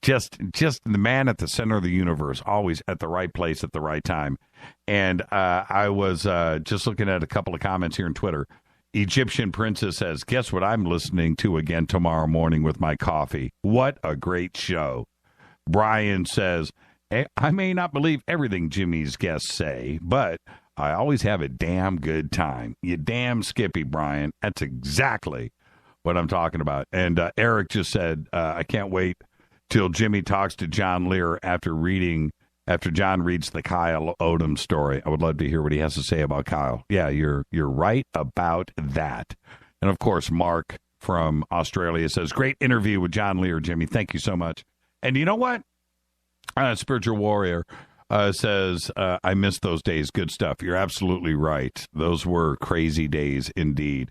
Just the man at the center of the universe, always at the right place at the right time. And I was just looking at a couple of comments here on Twitter. Egyptian Princess says, guess what I'm listening to again tomorrow morning with my coffee? What a great show. Brian says, I may not believe everything Jimmy's guests say, but I always have a damn good time. You damn Skippy, Brian. That's exactly what I'm talking about. And Eric just said, I can't wait till Jimmy talks to John Lear after John reads the Kyle Odom story. I would love to hear what he has to say about Kyle. Yeah, you're right about that. And of course, Mark from Australia says, great interview with John Lear, Jimmy. Thank you so much. And you know what? Spiritual Warrior says, I miss those days. Good stuff. You're absolutely right. Those were crazy days indeed.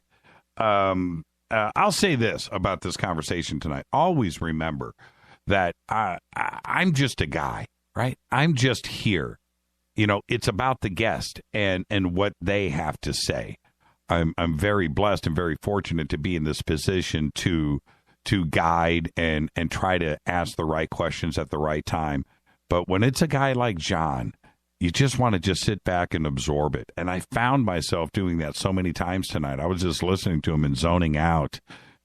I'll say this about this conversation tonight. Always remember that I'm just a guy, right? I'm just here. You know, it's about the guest and what they have to say. I'm very blessed and very fortunate to be in this position to guide and try to ask the right questions at the right time. But when it's a guy like John, you just want to just sit back and absorb it. And I found myself doing that so many times tonight. I was just listening to him and zoning out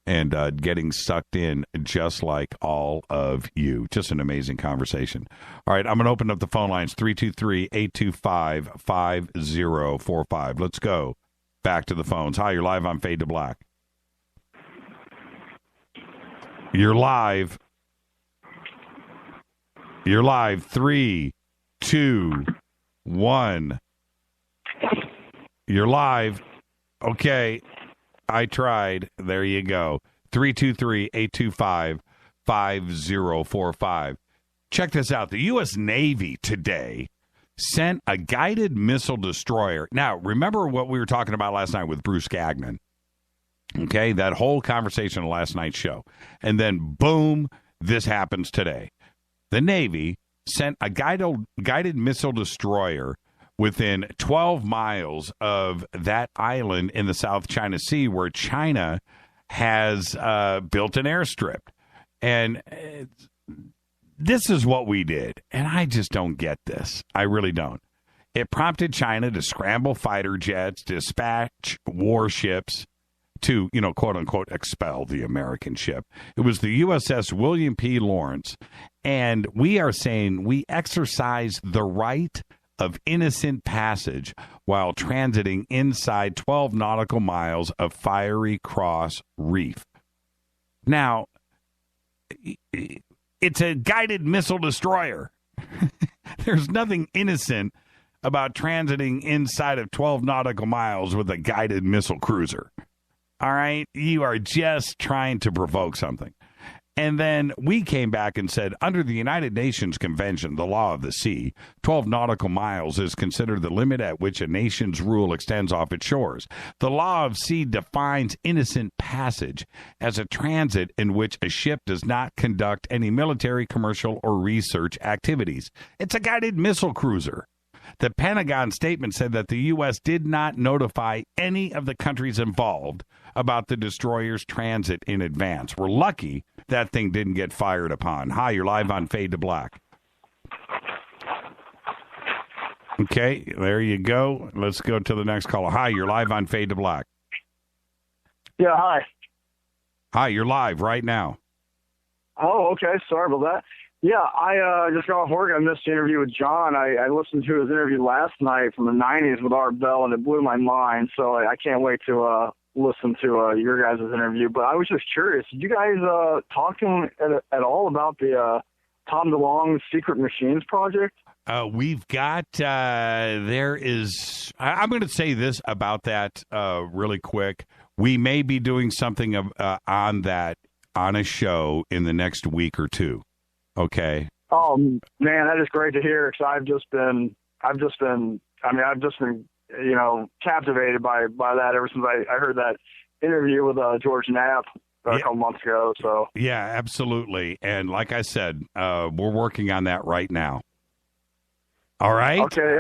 and getting sucked in just like all of you. Just an amazing conversation. All right, I'm going to open up the phone lines, 323-825-5045. Let's go back to the phones. Hi, you're live on Fade to Black. You're live. You're live. 3, 2, 1. You're live. Okay. I tried. There you go. 323-825-5045. Check this out. The U.S. Navy today sent a guided missile destroyer. Now, remember what we were talking about last night with Bruce Gagnon? Okay, that whole conversation on last night's show. And then, boom, this happens today. The Navy sent a guided missile destroyer within 12 miles of that island in the South China Sea where China has built an airstrip. And this is what we did. And I just don't get this. I really don't. It prompted China to scramble fighter jets, dispatch warships to, quote unquote, expel the American ship. It was the USS William P. Lawrence. And we are saying we exercise the right of innocent passage while transiting inside 12 nautical miles of Fiery Cross Reef. Now, it's a guided missile destroyer. There's nothing innocent about transiting inside of 12 nautical miles with a guided missile cruiser. All right? You are just trying to provoke something. And then we came back and said, under the United Nations Convention, the law of the sea, 12 nautical miles is considered the limit at which a nation's rule extends off its shores. The law of sea defines innocent passage as a transit in which a ship does not conduct any military, commercial, or research activities. It's a guided missile cruiser. The Pentagon statement said that the U.S. did not notify any of the countries involved about the destroyer's transit in advance. We're lucky that thing didn't get fired upon. Hi, you're live on Fade to Black. Okay, there you go. Let's go to the next caller. Hi, you're live on Fade to Black. Yeah, hi. Hi, you're live right now. Oh, okay. Sorry about that. Yeah, I just got off work. I missed the interview with John. I listened to his interview last night from the 90s with Art Bell, and it blew my mind. So I can't wait to listen to your guys' interview. But I was just curious, did you guys talk to him at all about the Tom DeLonge's Secret Machines project? We've got, there is, I'm going to say this about that really quick. We may be doing something on that on a show in the next week or two. Okay. Oh man, that is great to hear. Because I've just been, captivated by that ever since I heard that interview with George Knapp a couple months ago. So yeah, absolutely. And like I said, we're working on that right now. All right. Okay.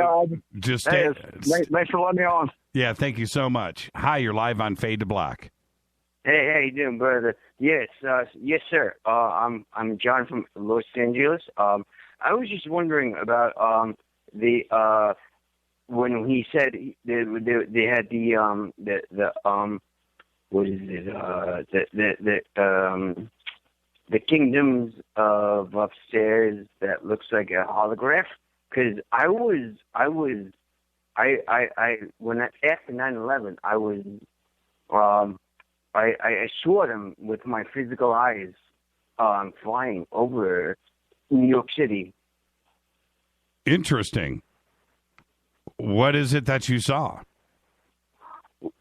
Just thanks for letting me on. Yeah. Thank you so much. Hi, you're live on Fade to Black. Hey, how you doing, brother? Yes, yes, sir. I'm John from Los Angeles. I was just wondering about when he said they had the kingdoms of upstairs that looks like a holograph. Because after 9/11 I saw them with my physical eyes flying over New York City. Interesting. What is it that you saw?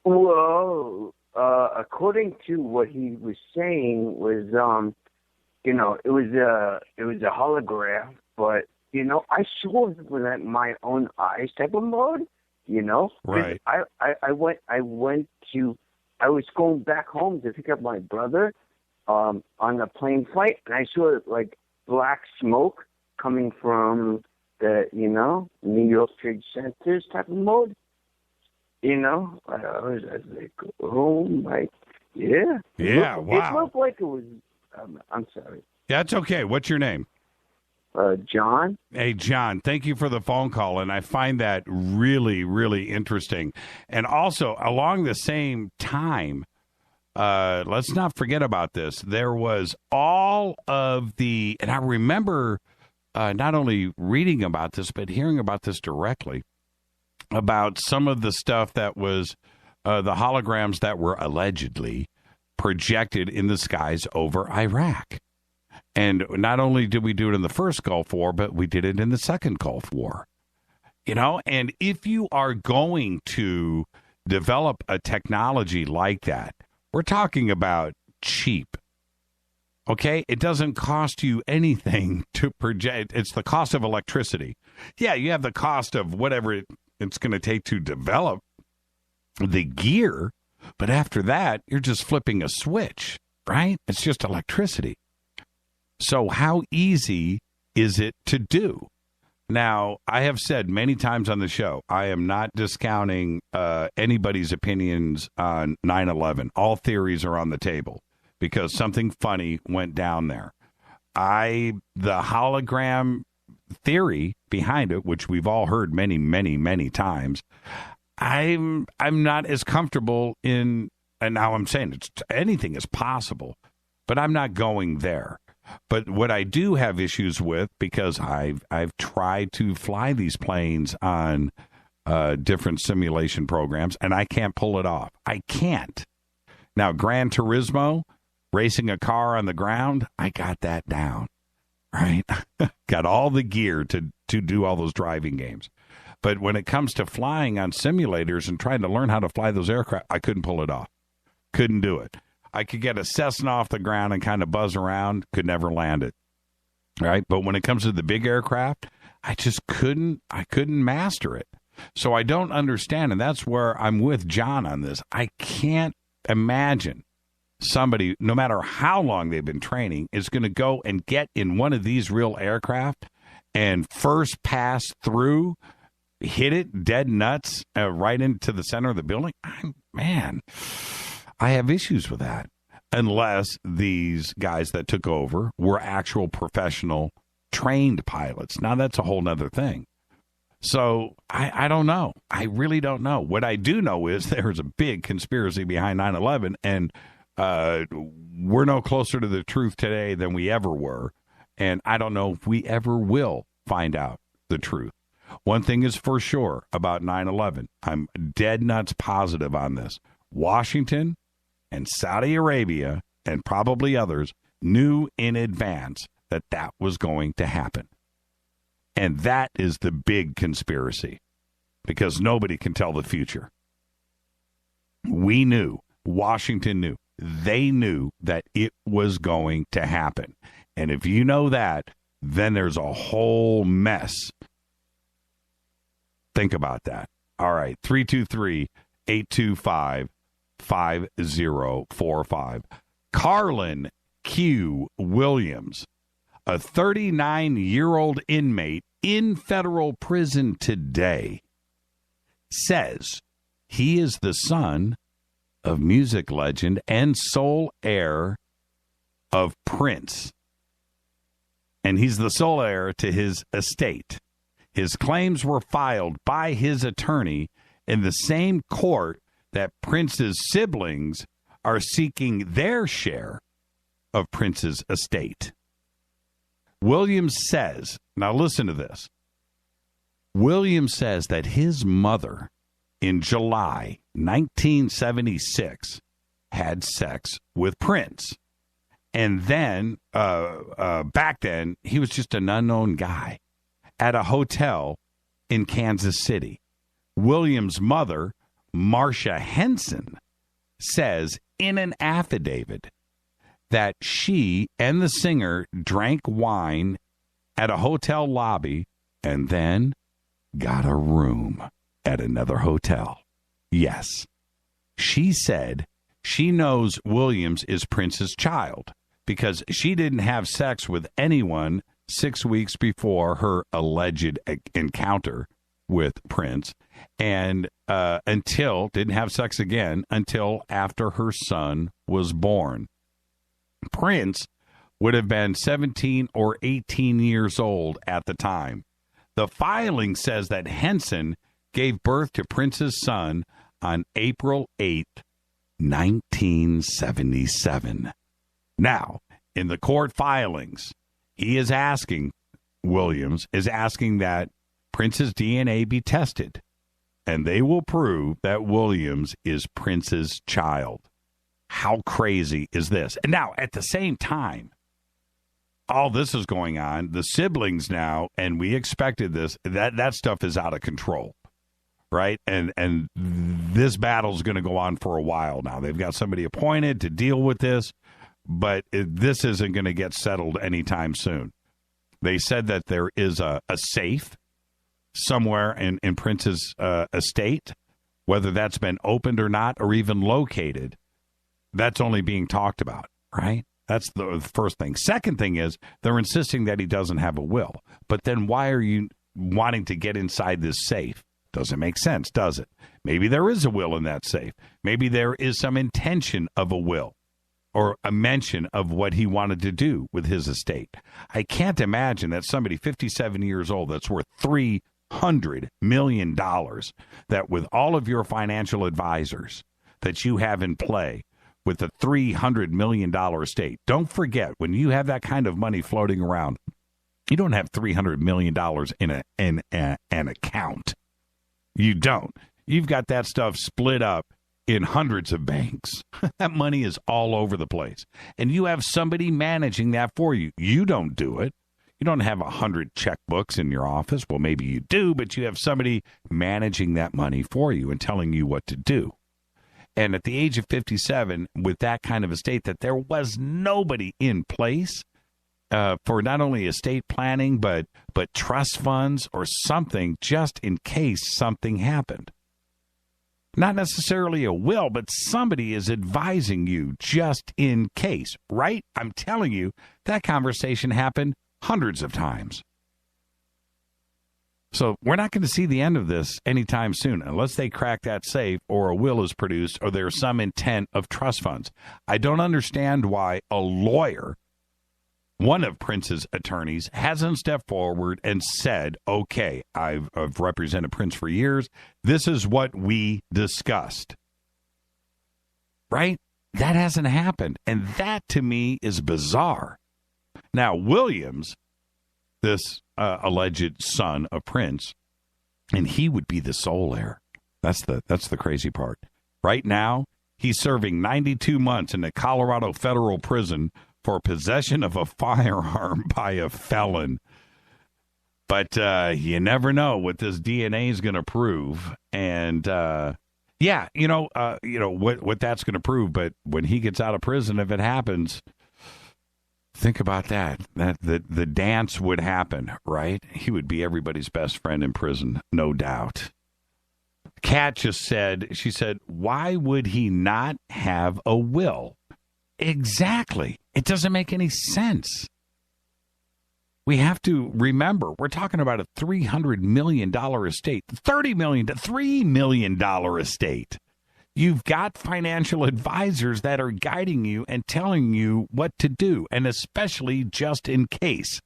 Well, according to what he was saying was, it was a holograph, but I saw it with my own eyes type of mode. Right. I was going back home to pick up my brother on a plane flight, and I saw like black smoke coming from the New York Trade Centers type of mode. I was like, oh my, yeah. Yeah, wow. It looked like it was. I'm sorry. That's okay. What's your name? John. Hey, John, thank you for the phone call, and I find that really, really interesting. And also, along the same time, let's not forget about this. There was all of the, and I remember not only reading about this, but hearing about this directly, about some of the stuff that was the holograms that were allegedly projected in the skies over Iraq. And not only did we do it in the first Gulf War, but we did it in the second Gulf War. And if you are going to develop a technology like that, we're talking about cheap. Okay? It doesn't cost you anything to project. It's the cost of electricity. Yeah, you have the cost of whatever it's going to take to develop the gear, but after that, you're just flipping a switch, right? It's just electricity. So how easy is it to do? Now, I have said many times on the show, I am not discounting anybody's opinions on 9/11. All theories are on the table. because something funny went down there. The hologram theory behind it, which we've all heard many, many, many times, I'm not as comfortable in, and now I'm saying anything is possible, but I'm not going there. But what I do have issues with, because I've tried to fly these planes on different simulation programs, and I can't pull it off. I can't. Now, Gran Turismo, racing a car on the ground, I got that down, right? Got all the gear to do all those driving games. But when it comes to flying on simulators and trying to learn how to fly those aircraft, I couldn't pull it off. Couldn't do it. I could get a Cessna off the ground and kind of buzz around, could never land it, right? But when it comes to the big aircraft, I just couldn't master it. So I don't understand, and that's where I'm with John on this. I can't imagine somebody, no matter how long they've been training, is going to go and get in one of these real aircraft and first pass through, hit it dead nuts right into the center of the building. I have issues with that, unless these guys that took over were actual professional trained pilots. Now that's a whole nother thing. So I don't know. I really don't know. What I do know is there's a big conspiracy behind 9/11, and we're no closer to the truth today than we ever were. And I don't know if we ever will find out the truth. One thing is for sure about 9/11. I'm dead nuts positive on this. Washington and Saudi Arabia and probably others knew in advance that that was going to happen. And that is the big conspiracy, because nobody can tell the future. We knew. Washington knew. They knew that it was going to happen. And if you know that, then there's a whole mess. Think about that. All right, 323-825-5045. Carlin Q. Williams, a 39-year-old inmate in federal prison today, says he is the son of music legend and sole heir of Prince. And he's the sole heir to his estate. His claims were filed by his attorney in the same court that Prince's siblings are seeking their share of Prince's estate. Williams says, now listen to this. Williams says that his mother in July 1976 had sex with Prince. And then, back then, he was just an unknown guy at a hotel in Kansas City. Williams' mother, Marcia Henson, says in an affidavit that she and the singer drank wine at a hotel lobby and then got a room at another hotel. Yes, she said she knows Williams is Prince's child because she didn't have sex with anyone 6 weeks before her alleged encounter with Prince, and didn't have sex again until after her son was born. Prince would have been 17 or 18 years old at the time. The filing says that Henson gave birth to Prince's son on April 8, 1977. Now, in the court filings, Williams is asking that Prince's DNA be tested, and they will prove that Williams is Prince's child. How crazy is this? And now, at the same time, all this is going on, the siblings now, and we expected this, that stuff is out of control, right? And this battle's going to go on for a while now. They've got somebody appointed to deal with this, but this isn't going to get settled anytime soon. They said that there is a safe somewhere in Prince's estate, whether that's been opened or not, or even located. That's only being talked about, right? That's the first thing. Second thing is they're insisting that he doesn't have a will. But then why are you wanting to get inside this safe? Doesn't make sense, does it? Maybe there is a will in that safe. Maybe there is some intention of a will. or a mention of what he wanted to do with his estate. I can't imagine that somebody 57 years old that's worth $300 million, that with all of your financial advisors that you have in play with the $300 million estate, don't forget, when you have that kind of money floating around, you don't have $300 million in an account. You don't. You've got that stuff split up in hundreds of banks. That money is all over the place. And you have somebody managing that for you. You don't do it. You don't have 100 checkbooks in your office. Well, maybe you do, but you have somebody managing that money for you and telling you what to do. And at the age of 57, with that kind of estate, that there was nobody in place for not only estate planning, but trust funds or something, just in case something happened. Not necessarily a will, but somebody is advising you just in case, right? I'm telling you, that conversation happened hundreds of times. So we're not going to see the end of this anytime soon unless they crack that safe or a will is produced or there's some intent of trust funds. I don't understand why a lawyer, one of Prince's attorneys, hasn't stepped forward and said, okay, I've represented Prince for years. This is what we discussed. Right? That hasn't happened. And that, to me, is bizarre. Now, Williams, this alleged son of Prince, and he would be the sole heir. That's the crazy part. Right now, he's serving 92 months in a Colorado federal prison for possession of a firearm by a felon. But you never know what this DNA is going to prove. And what that's going to prove. But when he gets out of prison, if it happens, think about that. The dance would happen, right? He would be everybody's best friend in prison, no doubt. Kat just said, why would he not have a will? Exactly. It doesn't make any sense. We have to remember, we're talking about a $300 million estate, $3 million estate. You've got financial advisors that are guiding you and telling you what to do, and especially just in case.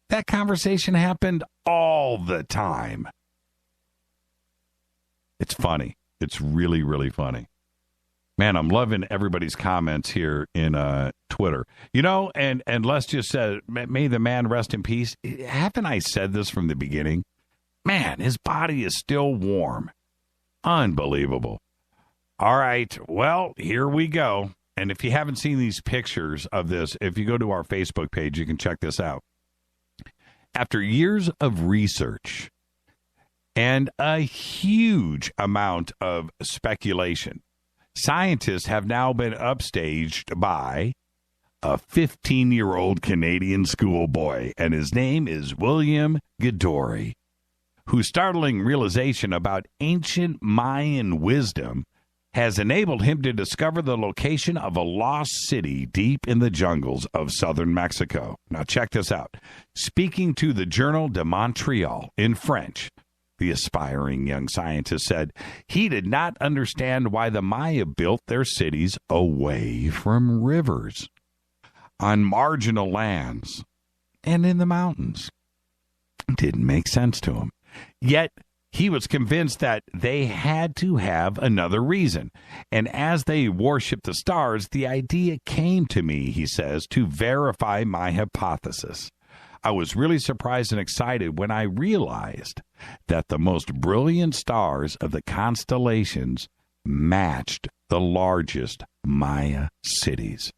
That conversation happened all the time. It's funny. It's really, really funny. Man, I'm loving everybody's comments here in Twitter. And Les just said, may the man rest in peace. Haven't I said this from the beginning? Man, his body is still warm. Unbelievable. All right, well, here we go. And if you haven't seen these pictures of this, if you go to our Facebook page, you can check this out. After years of research and a huge amount of speculation, scientists have now been upstaged by a 15-year-old Canadian schoolboy, and his name is William Gadori, whose startling realization about ancient Mayan wisdom has enabled him to discover the location of a lost city deep in the jungles of southern Mexico. Now check this out. Speaking to the Journal de Montreal in French, the aspiring young scientist said he did not understand why the Maya built their cities away from rivers, on marginal lands, and in the mountains. It didn't make sense to him. Yet, he was convinced that they had to have another reason. And as they worshiped the stars, the idea came to me, he says, to verify my hypothesis. I was really surprised and excited when I realized that the most brilliant stars of the constellations matched the largest Maya cities.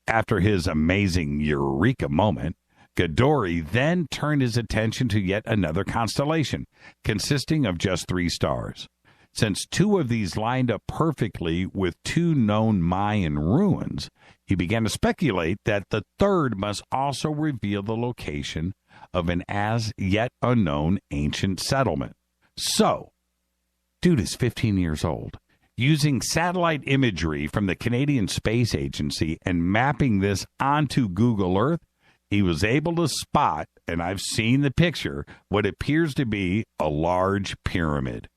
After his amazing eureka moment, Gadori then turned his attention to yet another constellation, consisting of just 3 stars. Since 2 of these lined up perfectly with 2 known Mayan ruins, he began to speculate that the third must also reveal the location of an as-yet unknown ancient settlement. So, dude is 15 years old. Using satellite imagery from the Canadian Space Agency and mapping this onto Google Earth, he was able to spot, and I've seen the picture, what appears to be a large pyramid.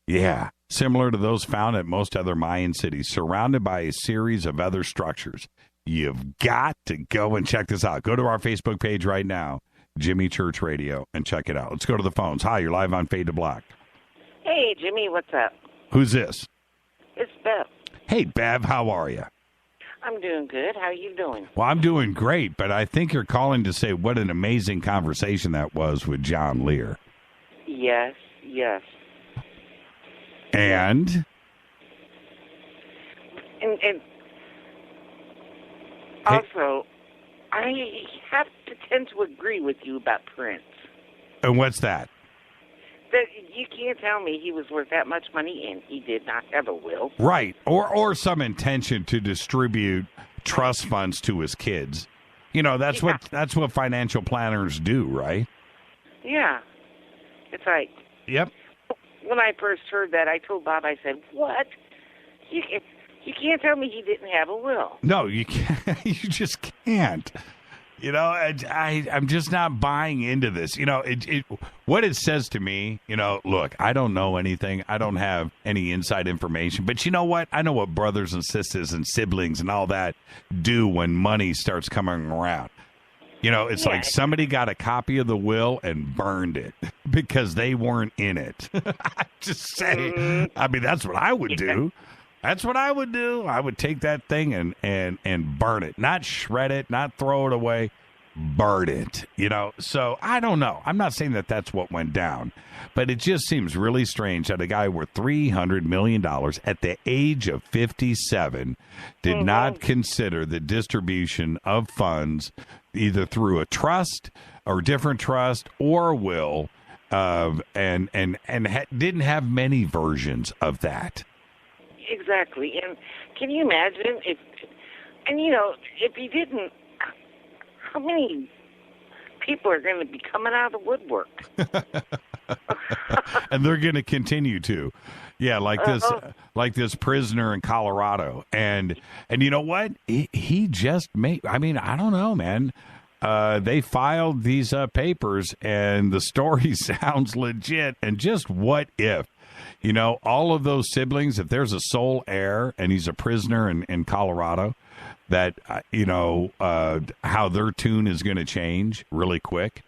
Yeah, similar to those found at most other Mayan cities, surrounded by a series of other structures. you've got to go and check this out. Go to our Facebook page right now, Jimmy Church Radio, and check it out. Let's go to the phones. Hi, you're live on Fade to Black. Hey, Jimmy, what's up? Who's this? It's Bev. Hey, Bev, how are you? I'm doing good. How are you doing? Well, I'm doing great, but I think you're calling to say what an amazing conversation that was with John Lear. Yes. And also, I have to tend to agree with you about Prince. And what's that? That you can't tell me he was worth that much money and he did not have a will. Right. Or some intention to distribute trust funds to his kids. You know, that's what financial planners do, right? Yeah. It's like, yep. When I first heard that, I told Bob, I said, what? You can't tell me he didn't have a will. No, you can't. You just can't. You know, I'm just not buying into this. You know, what it says to me, you know, look, I don't know anything. I don't have any inside information. But you know what? I know what brothers and sisters and siblings and all that do when money starts coming around. You know, it's like somebody got a copy of the will and burned it because they weren't in it. Just say, I mean, that's what I would do. That's what I would do. I would take that thing and burn it, not shred it, not throw it away, burn it. You know, so I don't know. I'm not saying that that's what went down, but it just seems really strange that a guy worth $300 million at the age of 57 did not consider the distribution of funds either through a trust or different trust or a will, and didn't have many versions of that. Exactly. And can you imagine if he didn't, how many people are going to be coming out of the woodwork? And they're going to continue to. Yeah, like this prisoner in Colorado. And you know what? He just made, I mean, I don't know, man. They filed these papers and the story sounds legit. And just what if? You know, all of those siblings, if there's a sole heir and he's a prisoner in Colorado, that, how their tune is going to change really quick.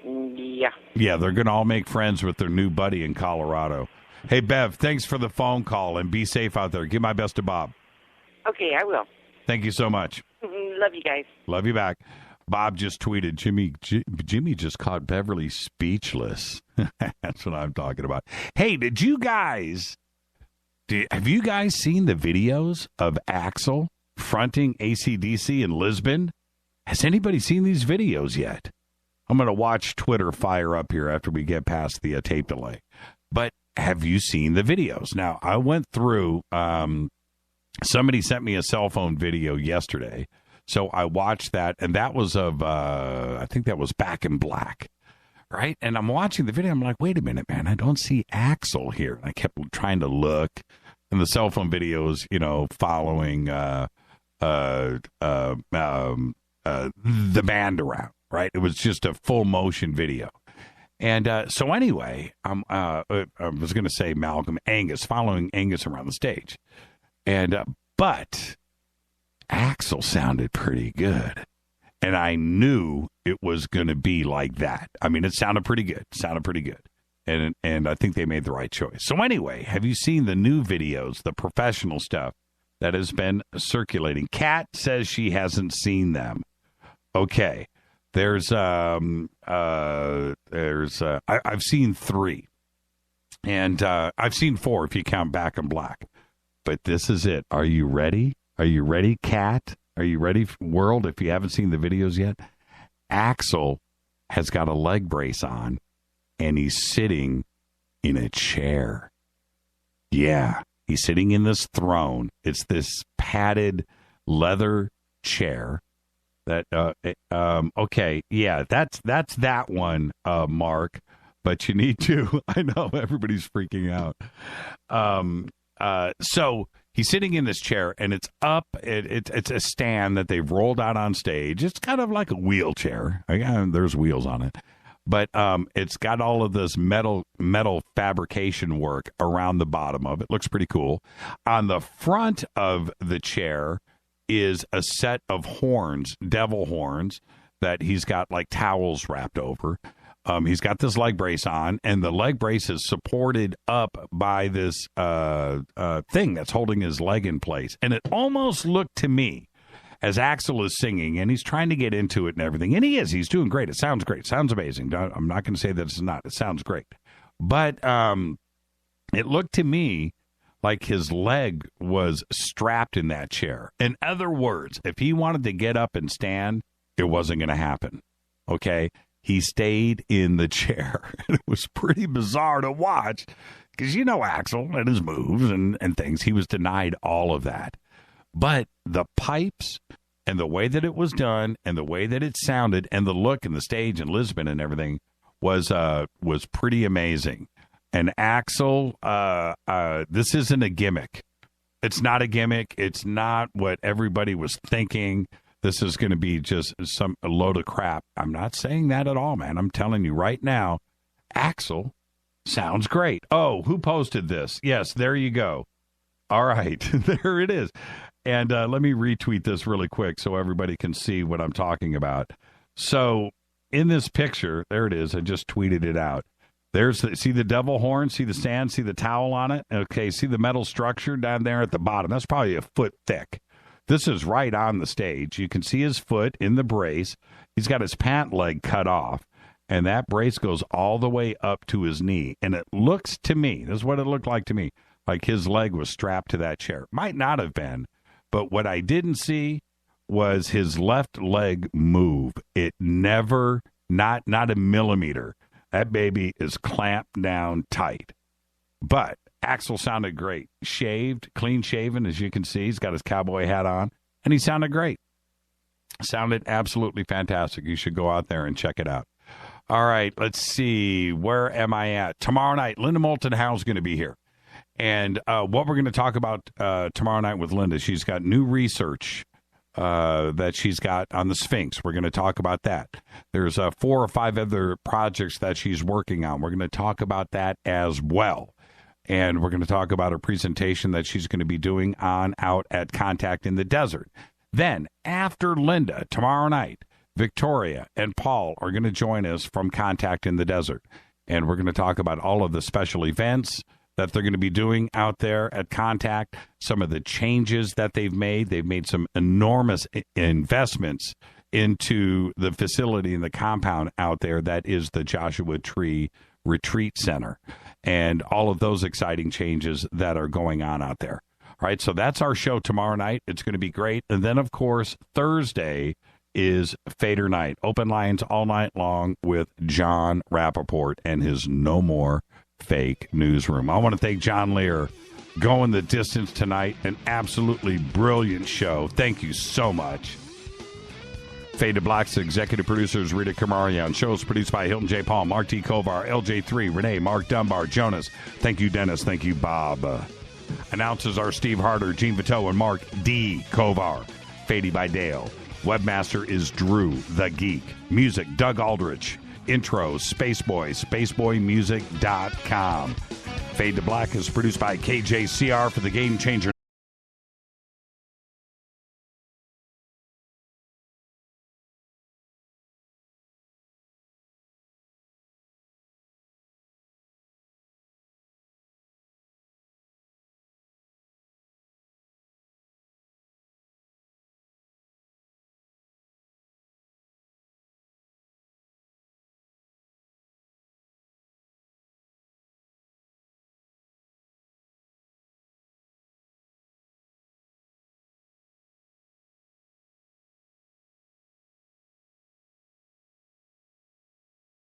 Yeah. Yeah, they're going to all make friends with their new buddy in Colorado. Hey, Bev, thanks for the phone call and be safe out there. Give my best to Bob. Okay, I will. Thank you so much. Love you guys. Love you back. Bob just tweeted, Jimmy just caught Beverly speechless. That's what I'm talking about. Hey, have you guys seen the videos of Axl fronting AC/DC in Lisbon? Has anybody seen these videos yet? I'm going to watch Twitter fire up here after we get past the tape delay. But have you seen the videos? Now, I went through, somebody sent me a cell phone video yesterday. So I watched that, and that was of, I think that was Back in Black, right? And I'm watching the video. I'm like, wait a minute, man, I don't see Axl here. And I kept trying to look, and the cell phone videos, following the band around, right? It was just a full motion video. And so anyway, I was going to say Angus, following Angus around the stage. And but Axl sounded pretty good. And I knew it was going to be like that. I mean, it sounded pretty good. And I think they made the right choice. So anyway, have you seen the new videos, the professional stuff that has been circulating? Kat says she hasn't seen them. Okay. I've seen 3. And I've seen 4 if you count Back in Black. But this is it. Are you ready? Are you ready, Kat? Are you ready, world, if you haven't seen the videos yet? Axl has got a leg brace on, and he's sitting in a chair. Yeah, he's sitting in this throne. It's this padded leather chair. That okay, yeah, that's that one, Mark. But you need to. I know everybody's freaking out. So he's sitting in this chair, and it's up. It's a stand that they've rolled out on stage. It's kind of like a wheelchair. There's wheels on it, but it's got all of this metal fabrication work around the bottom of it. Looks pretty cool. On the front of the chair is a set of horns, devil horns, that he's got like towels wrapped over. He's got this leg brace on, and the leg brace is supported up by this thing that's holding his leg in place. And it almost looked to me, as Axl is singing, and he's trying to get into it and everything, and he is. He's doing great. It sounds great. It sounds amazing. I'm not going to say that it's not. It sounds great. But it looked to me like his leg was strapped in that chair. In other words, if he wanted to get up and stand, it wasn't going to happen. Okay? He stayed in the chair. It was pretty bizarre to watch because you know Axl and his moves and things. He was denied all of that. But the pipes and the way that it was done and the way that it sounded and the look and the stage and Lisbon and everything was pretty amazing. And Axl, this isn't a gimmick. It's not a gimmick. It's not what everybody was thinking. This is going to be just a load of crap. I'm not saying that at all, man. I'm telling you right now, Axl sounds great. Oh, who posted this? Yes, there you go. All right, there it is. And let me retweet this really quick so everybody can see what I'm talking about. So in this picture, there it is. I just tweeted it out. See the devil horn? See the stand? See the towel on it? Okay, see the metal structure down there at the bottom? That's probably a foot thick. This is right on the stage. You can see his foot in the brace. He's got his pant leg cut off, and that brace goes all the way up to his knee. And it looks to me, this is what it looked like to me, like his leg was strapped to that chair. Might not have been, but what I didn't see was his left leg move. It never, not a millimeter. That baby is clamped down tight. But Axl sounded great. Shaved, clean shaven, as you can see. He's got his cowboy hat on, and he sounded great. Sounded absolutely fantastic. You should go out there and check it out. All right, let's see. Where am I at? Tomorrow night, Linda Moulton Howell's going to be here. And what we're going to talk about tomorrow night with Linda, she's got new research that she's got on the Sphinx. We're going to talk about that. There's 4 or 5 other projects that she's working on. We're going to talk about that as well. And we're going to talk about a presentation that she's going to be doing out at Contact in the Desert. Then, after Linda, tomorrow night, Victoria and Paul are going to join us from Contact in the Desert. And we're going to talk about all of the special events that they're going to be doing out there at Contact, some of the changes that they've made. They've made some enormous investments into the facility and the compound out there that is the Joshua Tree Retreat Center, and all of those exciting changes that are going on out there. All right, so that's our show tomorrow night. It's going to be great. And then, of course, Thursday is Fader Night. Open lines all night long with John Rappaport and his No More Fake Newsroom. I want to thank John Lear going the distance tonight. An absolutely brilliant show. Thank you so much. Fade to Black's executive producers, Rita Kamarian. Shows produced by Hilton J. Paul, Mark D. Kovar, LJ3, Renee, Mark Dunbar, Jonas. Thank you, Dennis. Thank you, Bob. Announcers are Steve Harder, Gene Vito, and Mark D. Kovar. Fady by Dale. Webmaster is Drew, the Geek. Music, Doug Aldrich. Intro, Spaceboy, spaceboymusic.com. Fade to Black is produced by KJCR for the Game Changer